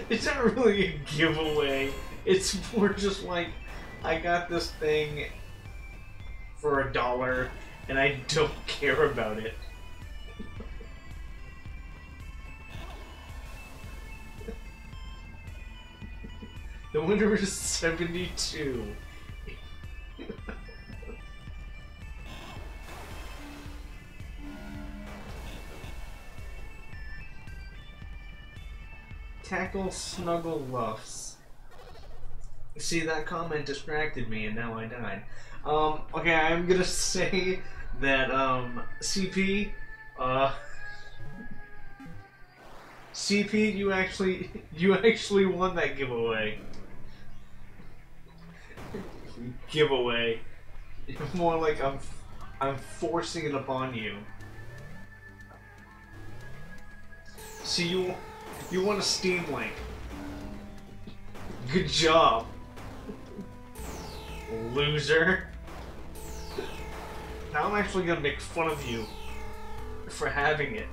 It's not really a giveaway. It's more just like, I got this thing for $1 and I don't care about it. The winner is 72. Tackle Snuggle Luffs. See, that comment distracted me and now I died. Okay, I'm gonna say that, CP, CP, you actually won that giveaway. Giveaway. More like I'm forcing it upon you. See, you want a Steam Link. Good job. Loser. Now I'm actually gonna make fun of you for having it.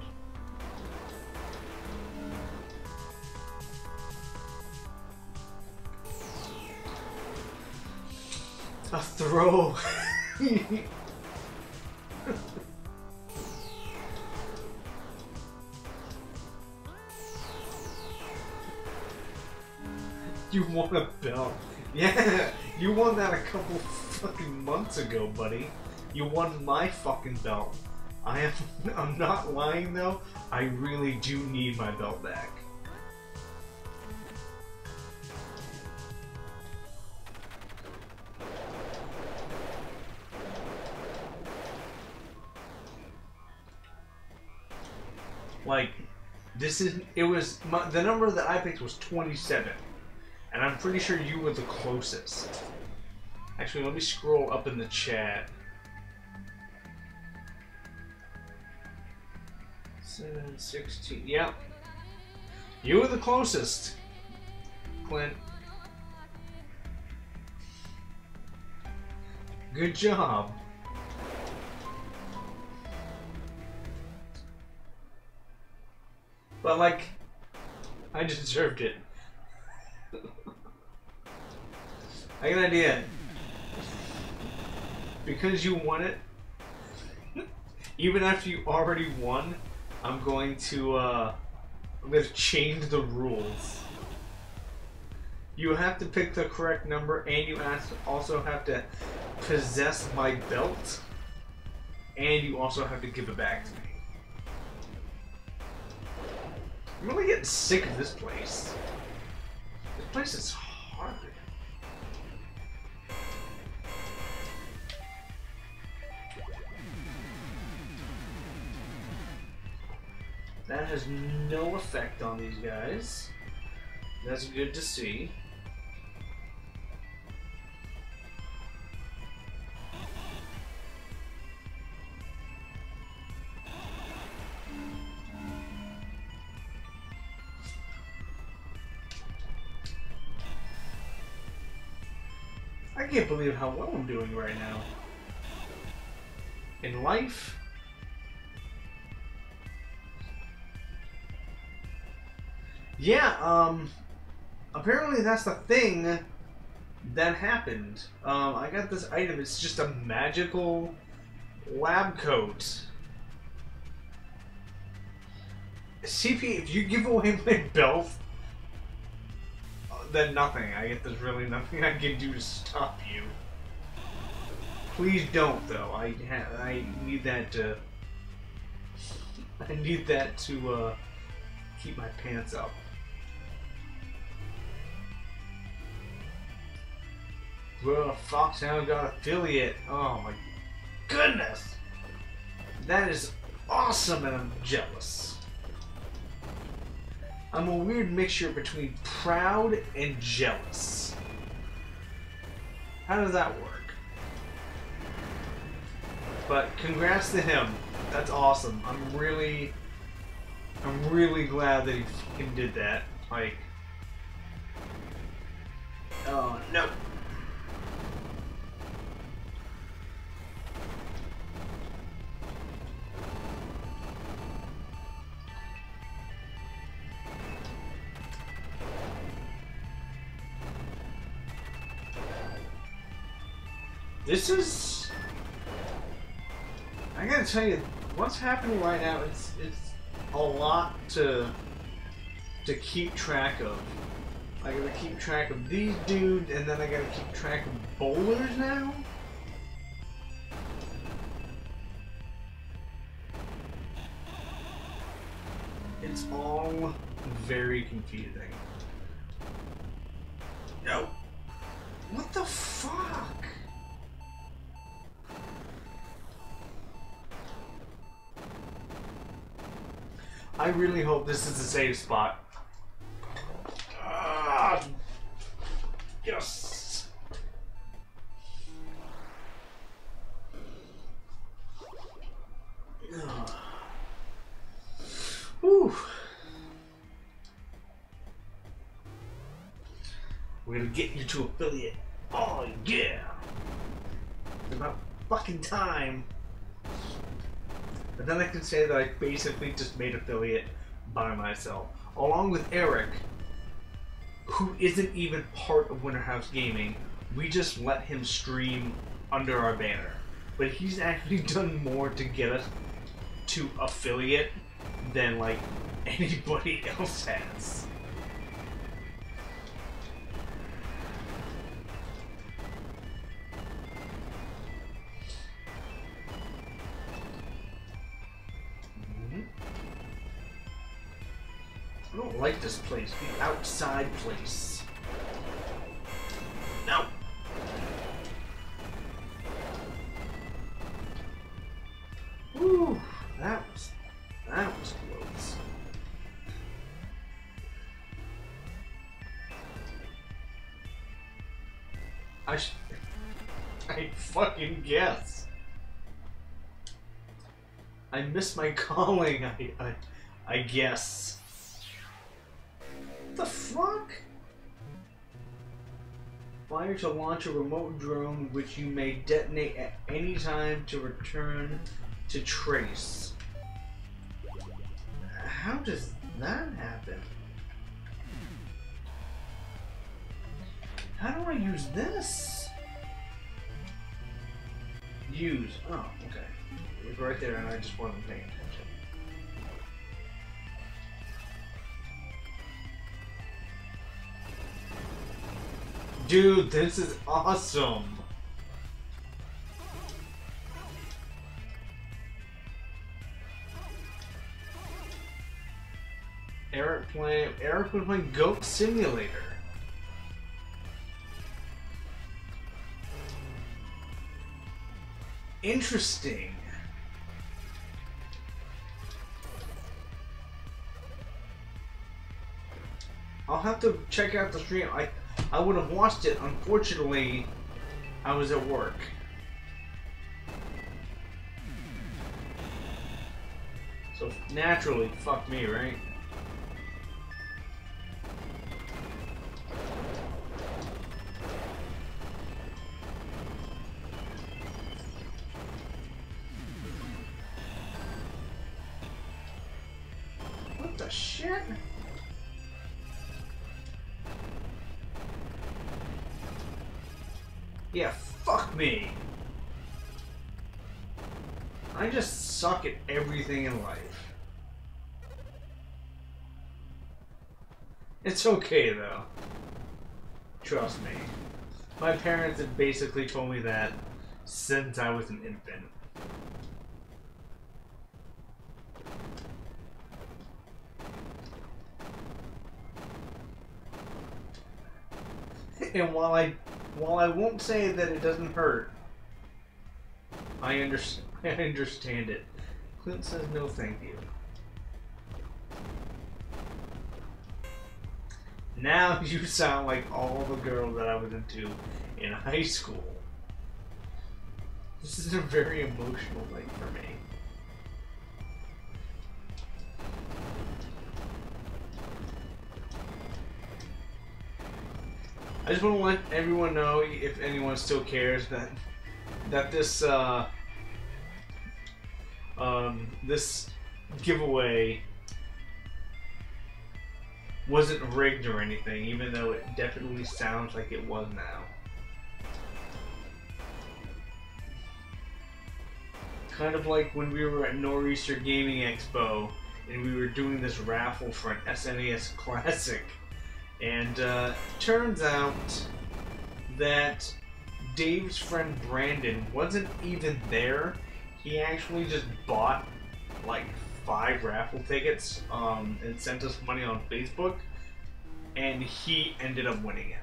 A throw. You won a belt. Yeah, you won that a couple fucking months ago, buddy. You won my fucking belt. I'm not lying though. I really do need my belt back. Like, the number that I picked was 27. And I'm pretty sure you were the closest. Actually, let me scroll up in the chat. 7, 16, yep. You were the closest, Clint. Good job. But, like, I deserved it. I got an idea. Because you won it, even after you already won, I'm going to change the rules. You have to pick the correct number, and you also have to possess my belt, and you also have to give it back to me. I'm really getting sick of this place. This place is hard. That has no effect on these guys. That's good to see. I can't believe how well I'm doing right now. In life. Yeah, apparently that's the thing that happened. I got this item, it's just a magical lab coat. CP, if you give away my belt, then nothing. I guess there's really nothing I can do to stop you. Please don't, though. I need that to... I need that to, keep my pants up. Well, Foxhound got affiliate. Oh my goodness! That is awesome, and I'm jealous. I'm a weird mixture between proud and jealous. How does that work? But congrats to him. That's awesome. I'm really glad that he fucking did that. Like, oh no. This is... I gotta tell you, what's happening right now, it's a lot to keep track of. I gotta keep track of these dudes, and then I gotta keep track of bowlers now? It's all very confusing. No. What the fuck? I really hope this is a safe spot. Yes. Whew. We're gonna get you to affiliate. Oh yeah. It's about fucking time. But then I can say that I basically just made affiliate by myself. Along with Eric, who isn't even part of Winterhouse Gaming. We just let him stream under our banner. But he's actually done more to get us to affiliate than, like, anybody else has. I don't like this place, the outside place. No. Whew, that was close. I fucking guess. I missed my calling, I guess. What the fuck? Fire to launch a remote drone which you may detonate at any time to return to trace. How does that happen? How do I use this? Use. Oh, okay. It was right there and I just wasn't paying attention. Dude, this is awesome. Eric was playing Goat Simulator. Interesting. I'll have to check out the stream. I would have watched it. Unfortunately, I was at work. So naturally, fuck me, right? What the shit? Yeah, fuck me. I just suck at everything in life. It's okay though. Trust me. My parents have basically told me that since I was an infant. And while I won't say that it doesn't hurt, I understand it. Clint says no thank you. Now you sound like all the girls that I was into in high school. This is a very emotional night for me. I just want to let everyone know, if anyone still cares, that this this giveaway wasn't rigged or anything, even though it definitely sounds like it was now. Kind of like when we were at Nor'easter Gaming Expo and we were doing this raffle for an SNES Classic. And turns out that Dave's friend Brandon wasn't even there. He actually just bought like 5 raffle tickets and sent us money on Facebook, and he ended up winning it.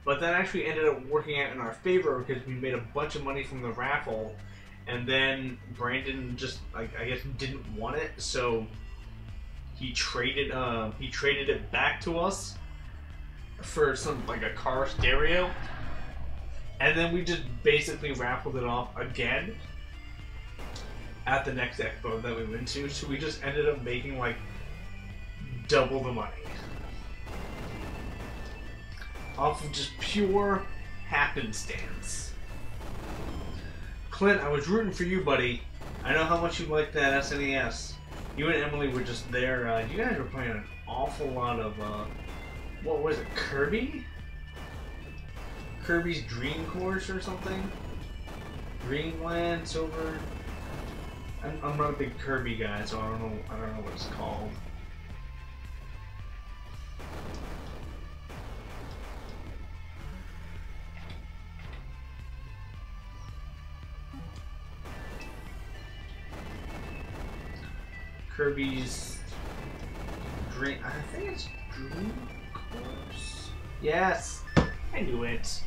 But that actually ended up working out in our favor because we made a bunch of money from the raffle. And then Brandon just, I guess, didn't want it, so he traded it back to us for like a car stereo, and then we just basically raffled it off again at the next expo that we went to. So we just ended up making like double the money off of just pure happenstance. Clint, I was rooting for you, buddy. I know how much you like that SNES. You and Emily were just there. You guys were playing an awful lot of, what was it, Kirby? Kirby's Dream Course or something? Dreamland, Silver? I'm not a big Kirby guy, so I don't know what it's called. Kirby's Dream... I think it's Dream Course? Yes! I knew it.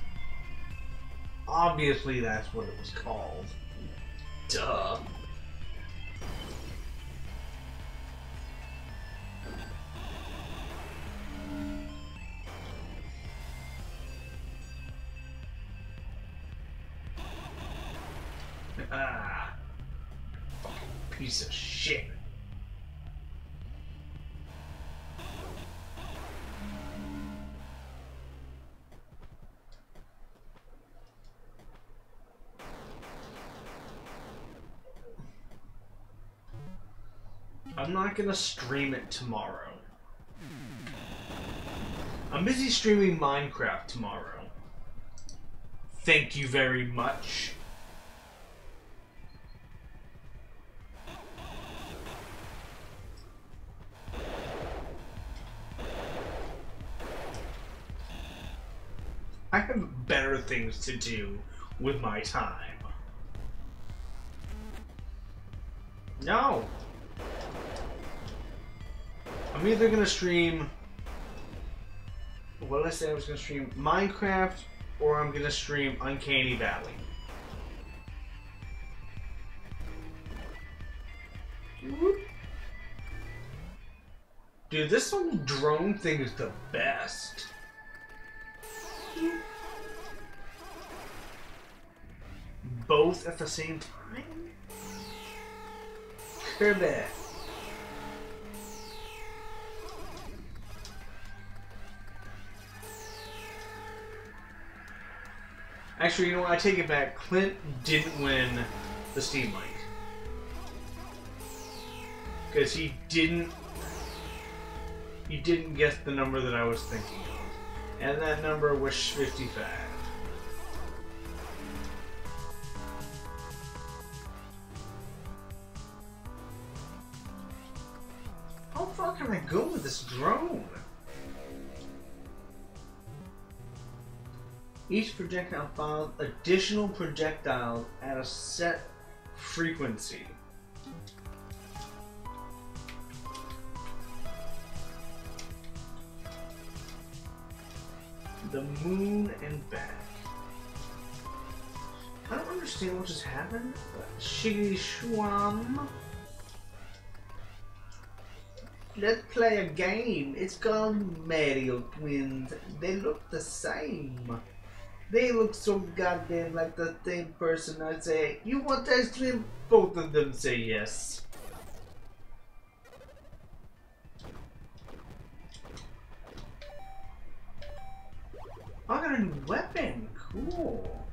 Obviously that's what it was called. Duh. Ah. Fucking piece of shit. I'm not gonna stream it tomorrow. I'm busy streaming Minecraft tomorrow. Thank you very much. I have better things to do with my time. No. I'm either gonna stream, what did I say I was gonna stream? Minecraft, or I'm gonna stream Uncanny Valley. Whoop. Dude, this little drone thing is the best. Both at the same time? Kirby. Actually, you know what? I take it back. Clint didn't win the Steam Link. Because he didn't guess the number that I was thinking of. And that number was 55. How far can I go with this drone? Each projectile fires additional projectiles at a set frequency. The moon and back. I don't understand what just happened, but Shiggy Shwam. Let's play a game. It's called Mario Twins. They look the same. They look so goddamn like the same person. I say, you want ice cream? Both of them say yes. I got a new weapon. Cool.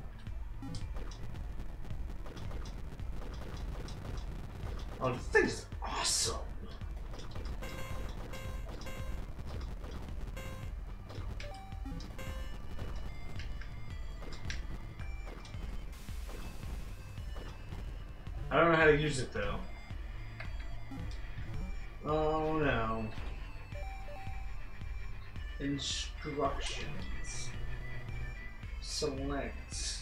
Oh, the thing's awesome. I don't know how to use it though. Oh no. Instructions. Select.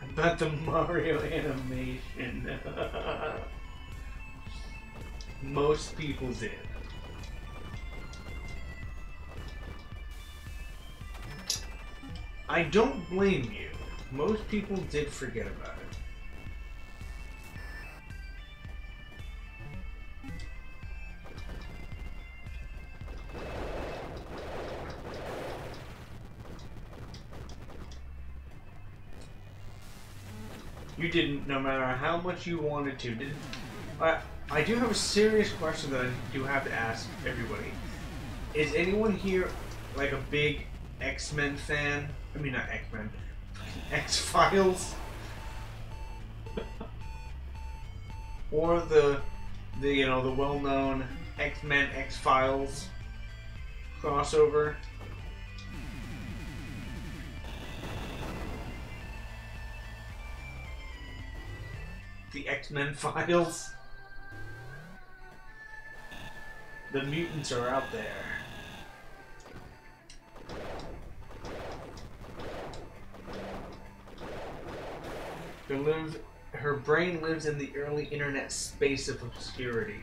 About the Mario animation. Most people did. I don't blame you. Most people did forget about it. You didn't, no matter how much you wanted to. I do have a serious question that I do have to ask everybody. Is anyone here like a big X-Men fan? I mean, not X-Men. X-Files? Or the you know, the well-known X-Men X-Files crossover? The X-Men Files? The mutants are out there. Her brain lives in the early internet space of obscurity.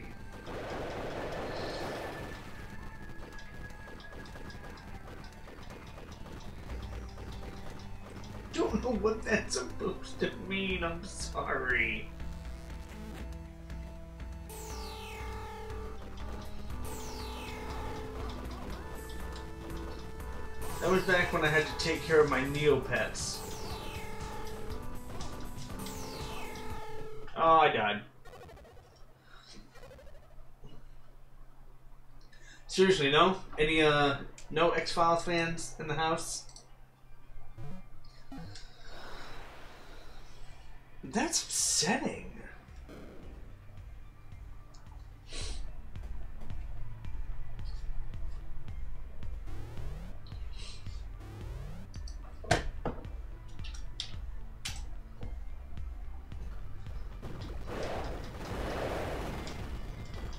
Don't know what that's supposed to mean, I'm sorry. That was back when I had to take care of my Neopets. Oh, I died. Seriously, no? Any, no X-Files fans in the house? That's upsetting.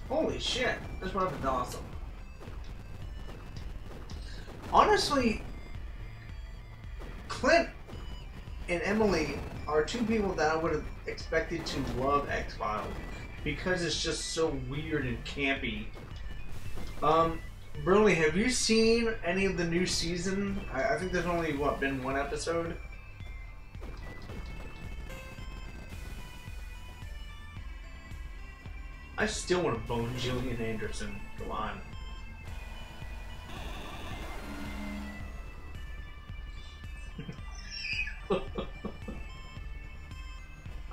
Holy shit, this weapon's awesome. Honestly, Clint and Emily are two people that I would have expected to love X-Files because it's just so weird and campy. Burley, have you seen any of the new season? I think there's only, what, been one episode? I still want to bone Gillian Anderson. Come on.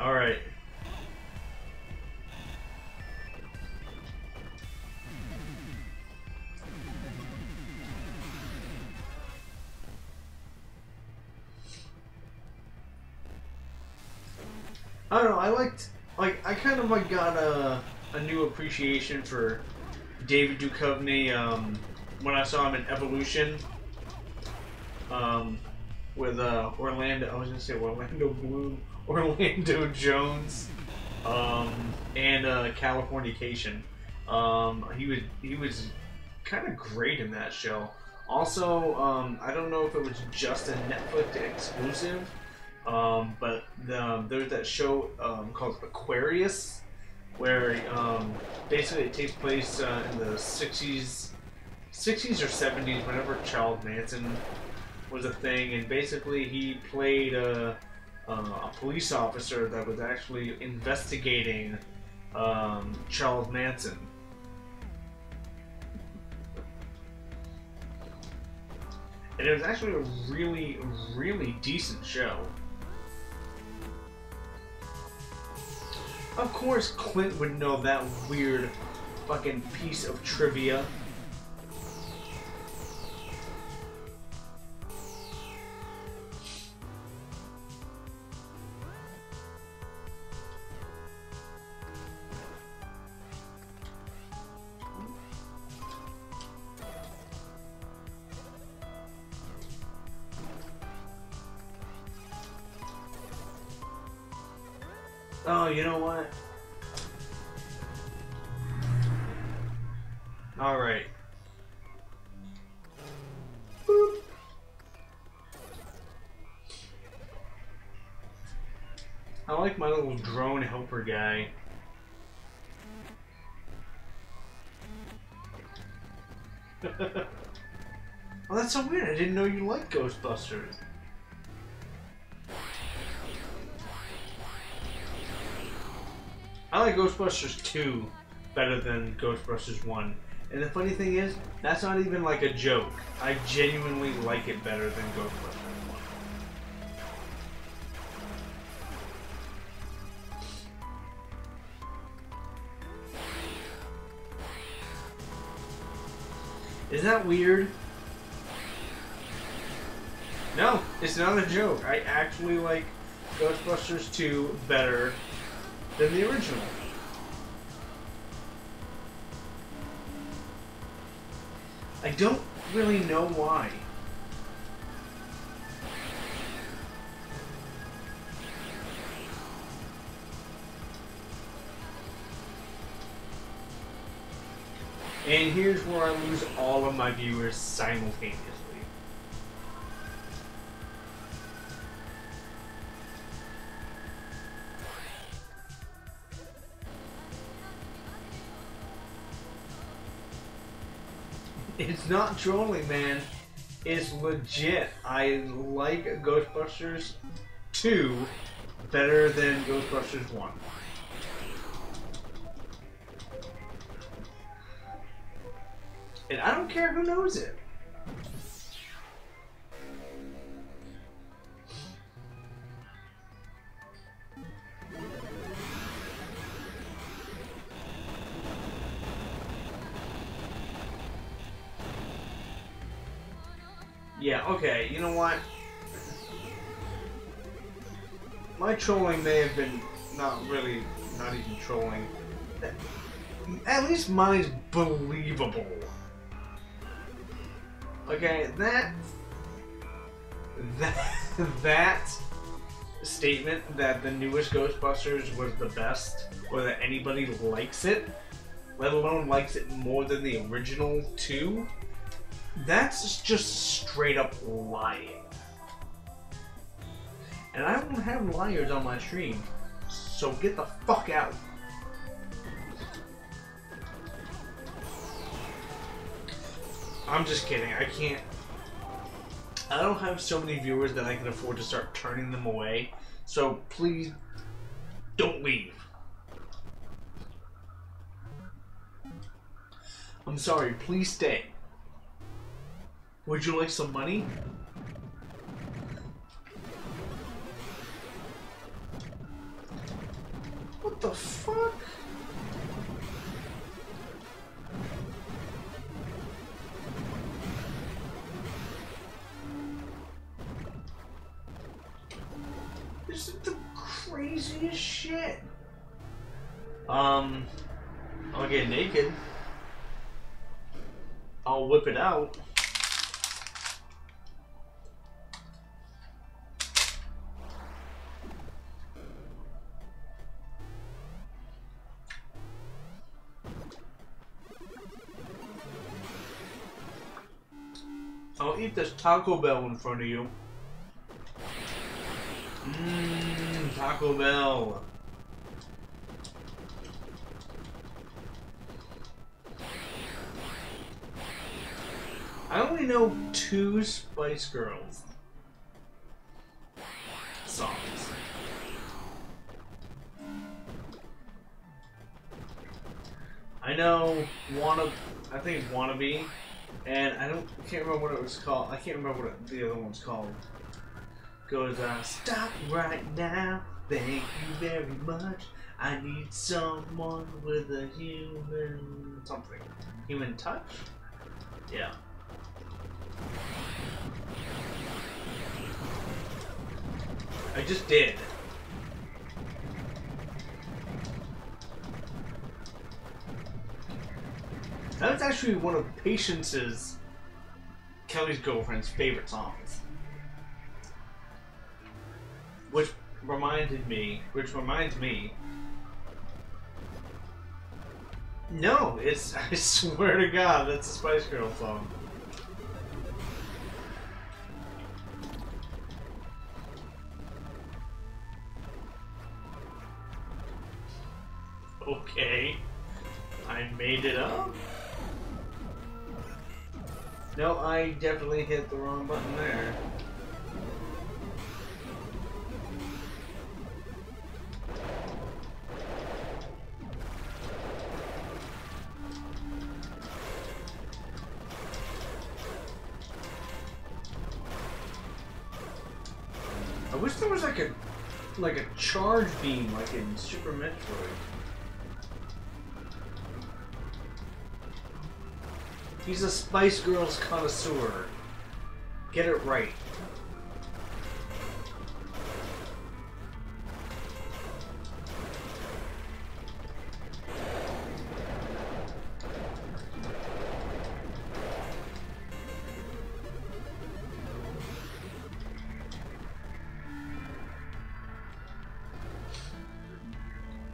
Alright. I don't know, I kind of got a new appreciation for David Duchovny when I saw him in Evolution with Orlando, I was gonna say Orlando Bloom, Orlando Jones, and Californication. He was kind of great in that show. Also, I don't know if it was just a Netflix exclusive, but there's that show called Aquarius, where basically it takes place in the 60s or 70s, whenever Charles Manson was a thing, and basically he played a police officer that was actually investigating Charles Manson. And it was actually a really, really decent show. Of course, Clint would know that weird fucking piece of trivia. Oh, you know what? Alright. Boop. I like my little drone helper guy. Oh, that's so weird. I didn't know you liked Ghostbusters. I like Ghostbusters 2 better than Ghostbusters 1. And the funny thing is, that's not even like a joke. I genuinely like it better than Ghostbusters 1. Isn't that weird? No, it's not a joke. I actually like Ghostbusters 2 better than the original. I don't really know why. And here's where I lose all of my viewers simultaneously. It's not trolling, man. It's legit. I like Ghostbusters 2 better than Ghostbusters 1. And I don't care who knows it. Yeah, okay, you know what? My trolling may have been not even trolling. At least mine's believable. Okay, that statement that the newest Ghostbusters was the best, or that anybody likes it, let alone likes it more than the original 2, that's just straight up lying. And I don't have liars on my stream, so get the fuck out. I'm just kidding. I can't. I don't have so many viewers that I can afford to start turning them away. So please don't leave. I'm sorry. Please stay. Would you like some money? What the fuck? This is the craziest shit. I'll get naked. I'll whip it out. I'll eat this Taco Bell in front of you. Taco Bell. I only know 2 Spice Girls songs. I know I think Wannabe, and can't remember what it was called. I can't remember what the other one's called. Goes, stop right now, thank you very much. I need someone with a human touch? Yeah. I just did. That's actually one of Patience's, Kelly's girlfriend's, favorite songs. Which reminds me. No, it's, I swear to God, that's a Spice Girl song. Okay. I made it up? No, I definitely hit the wrong button there. I wish there was like a charge beam like in Super Metroid. He's a Spice Girls connoisseur. Get it right.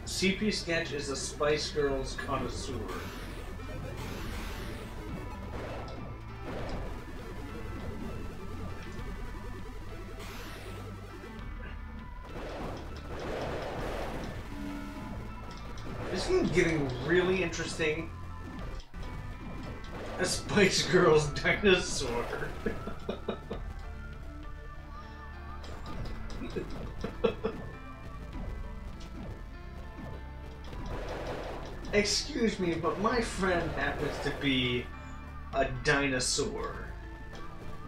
CP Sketch is a Spice Girls connoisseur. This is getting really interesting. A Spice Girls dinosaur. Excuse me, but my friend happens to be a dinosaur.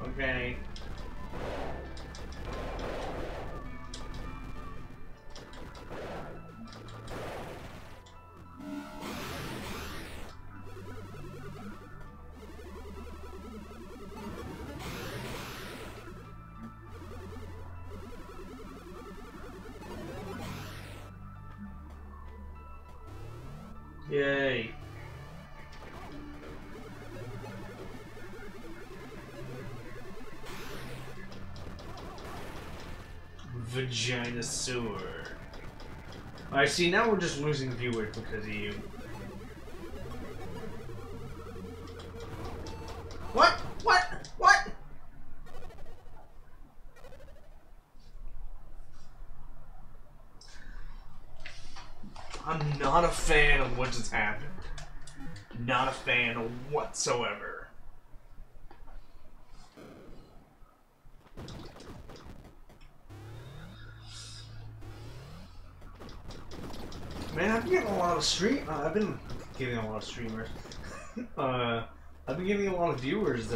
Okay? Yay. Vaginosaur. I see, now we're just losing viewers because of you. What? What? What? I'm not a fan of what just happened. Not a fan whatsoever. Man, I've been getting a lot of I've been getting a lot of streamers. I've been getting a lot of viewers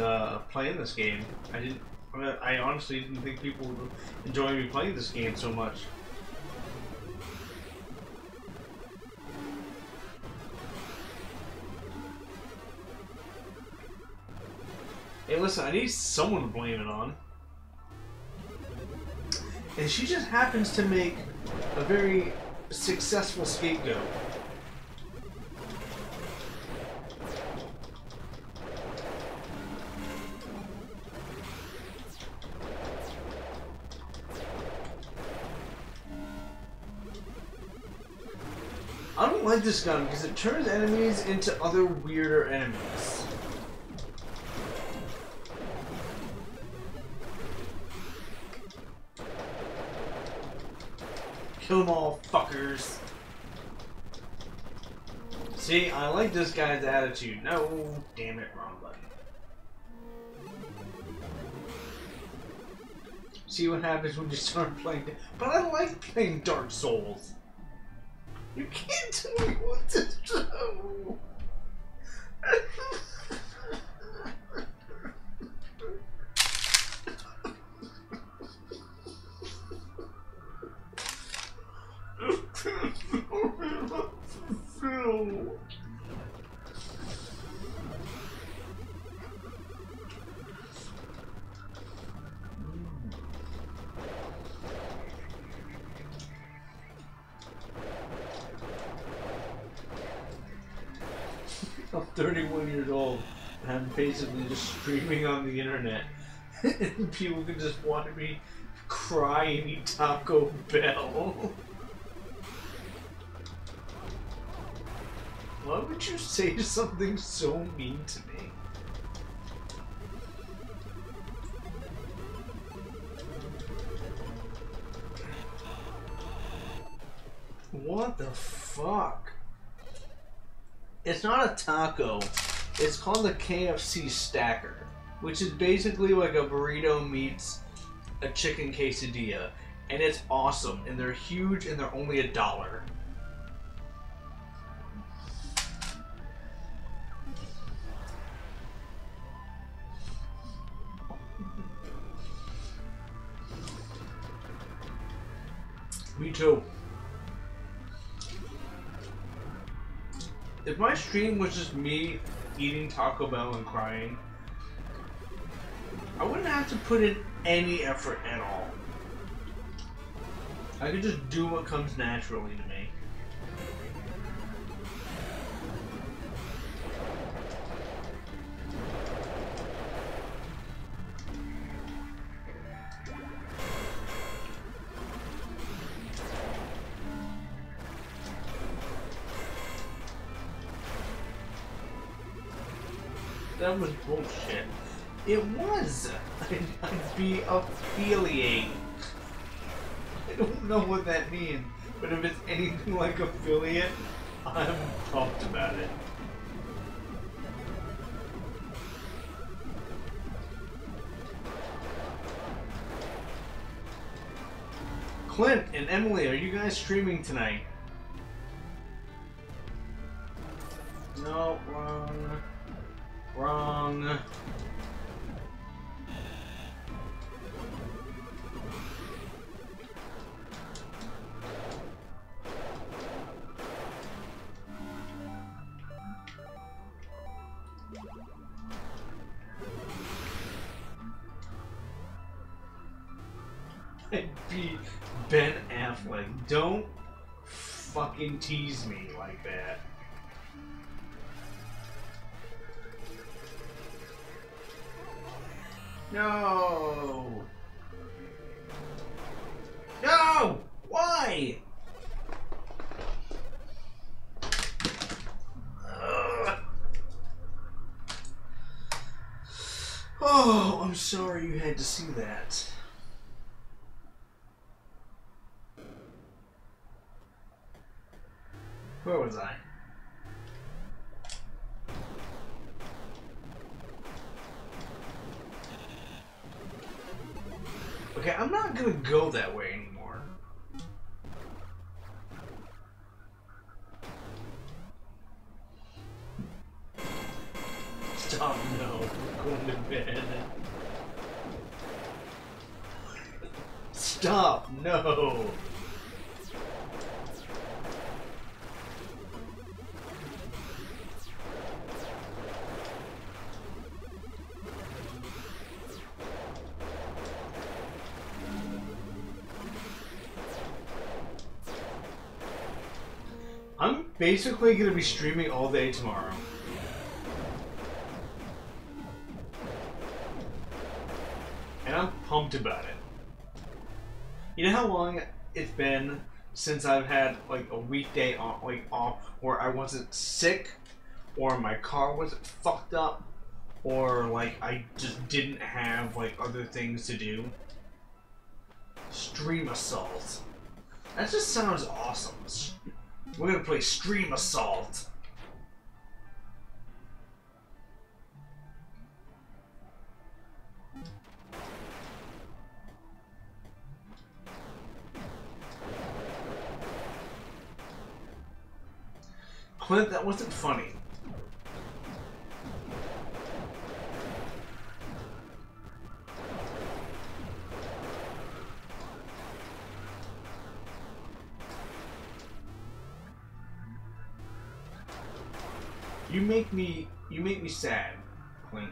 playing this game. I honestly didn't think people would enjoy me playing this game so much. Hey, listen, I need someone to blame it on. And she just happens to make a very successful scapegoat. I don't like this gun because it turns enemies into other weirder enemies. Kill them all, fuckers. See, I like this guy's attitude. No, damn it, wrong button. See what happens when you start playing. But I like playing Dark Souls. You can't tell me what to do. I'm 31 years old and I'm basically just streaming on the internet and people can just watch me cry and eat Taco Bell. Why would you say something so mean to me? What the fuck? It's not a taco. It's called the KFC Stacker, which is basically like a burrito meets a chicken quesadilla. And it's awesome. And they're huge and they're only $1. Me too. If my stream was just me eating Taco Bell and crying, I wouldn't have to put in any effort at all. I could just do what comes naturally to me. That was bullshit. It was. I'd be affiliate. I don't know what that means, but if it's anything like affiliate, I'm pumped about it. Clint and Emily, are you guys streaming tonight? No, wrong. Wrong. I'd be Ben Affleck. Don't fucking tease me like that. No! No! Why? Oh, I'm sorry you had to see that. Where was I? Okay, I'm not gonna go that way anymore. Stop, no. Going to bed. Stop, no. I'm basically going to be streaming all day tomorrow. And I'm pumped about it. You know how long it's been since I've had like a weekday off, where I wasn't sick, or my car wasn't fucked up, or like I just didn't have like other things to do? Stream Assault. That just sounds awesome. We're gonna play Stream Assault. Clint, that wasn't funny. You make me sad, Clint.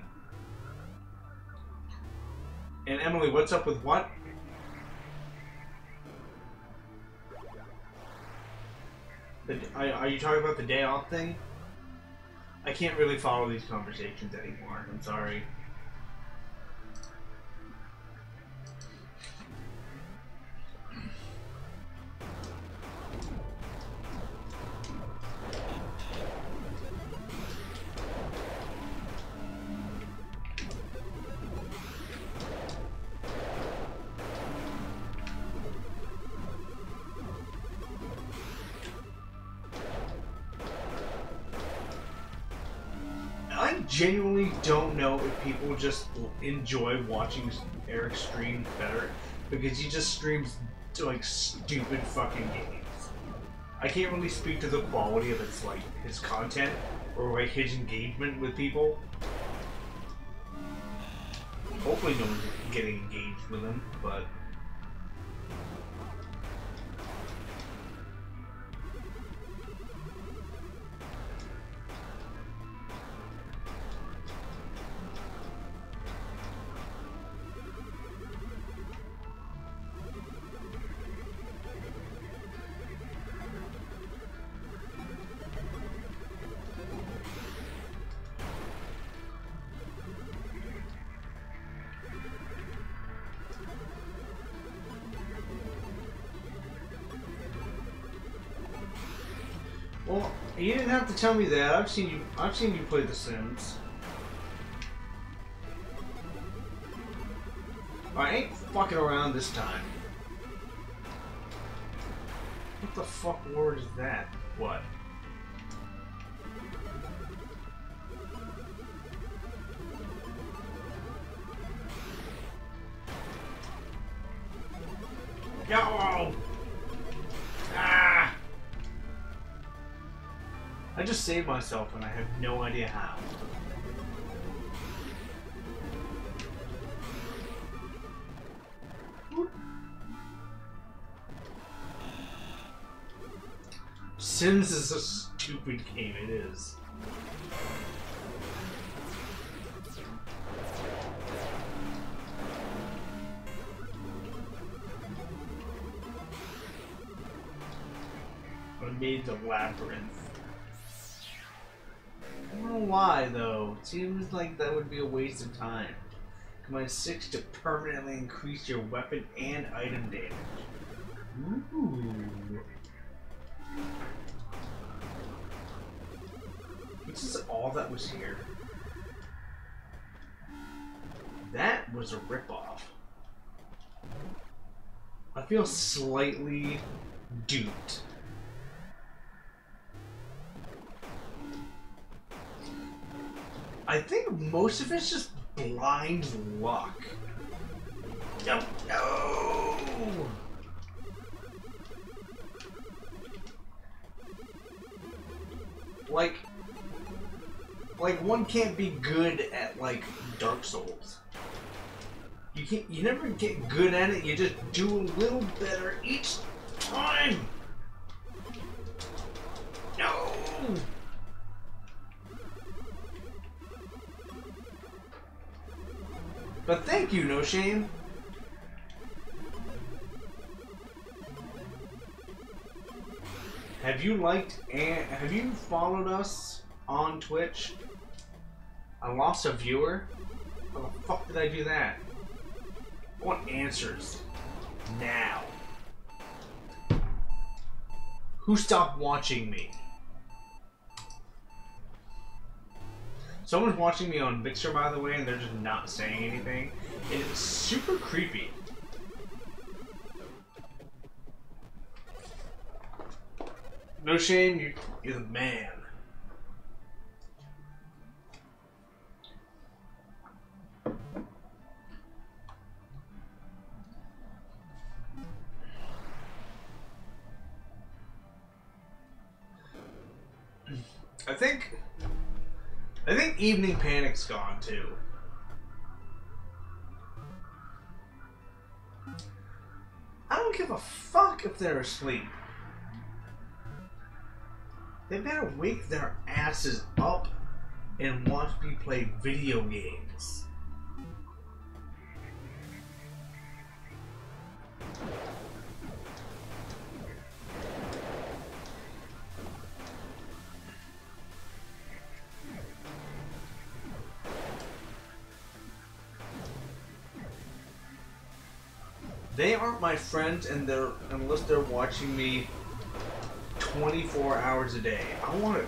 And Emily, what's up with what? Are you talking about the day off thing? I can't really follow these conversations anymore. I'm sorry. I genuinely don't know if people just enjoy watching Eric stream better because he just streams like stupid fucking games. I can't really speak to the quality of his content or like his engagement with people. Hopefully no one's getting engaged with him, but well, you didn't have to tell me that. I've seen you play The Sims. I ain't fucking around this time. What the fuck word is that? What? Yo! Ah! I just saved myself and I have no idea how. Sims is a stupid game, it is. I made the labyrinth. I don't know why, though. It seems like that would be a waste of time. Command 6 to permanently increase your weapon and item damage. Ooh. This is all that was here. That was a ripoff. I feel slightly duped. I think most of it's just blind luck. No! Like, Like, one can't be good at, like, Dark Souls. You never get good at it, you just do a little better each time! No! But thank you, No Shame. Have you liked and have you followed us on Twitch? I lost a viewer? How the fuck did I do that? I want answers. Now. Who stopped watching me? Someone's watching me on Mixer, by the way, and they're just not saying anything. And it's super creepy. No Shame, you're the man. I think Evening Panic's gone too. I don't give a fuck if they're asleep. They better wake their asses up and watch me play video games. They aren't my friends, and unless they're watching me 24 hours a day. I want to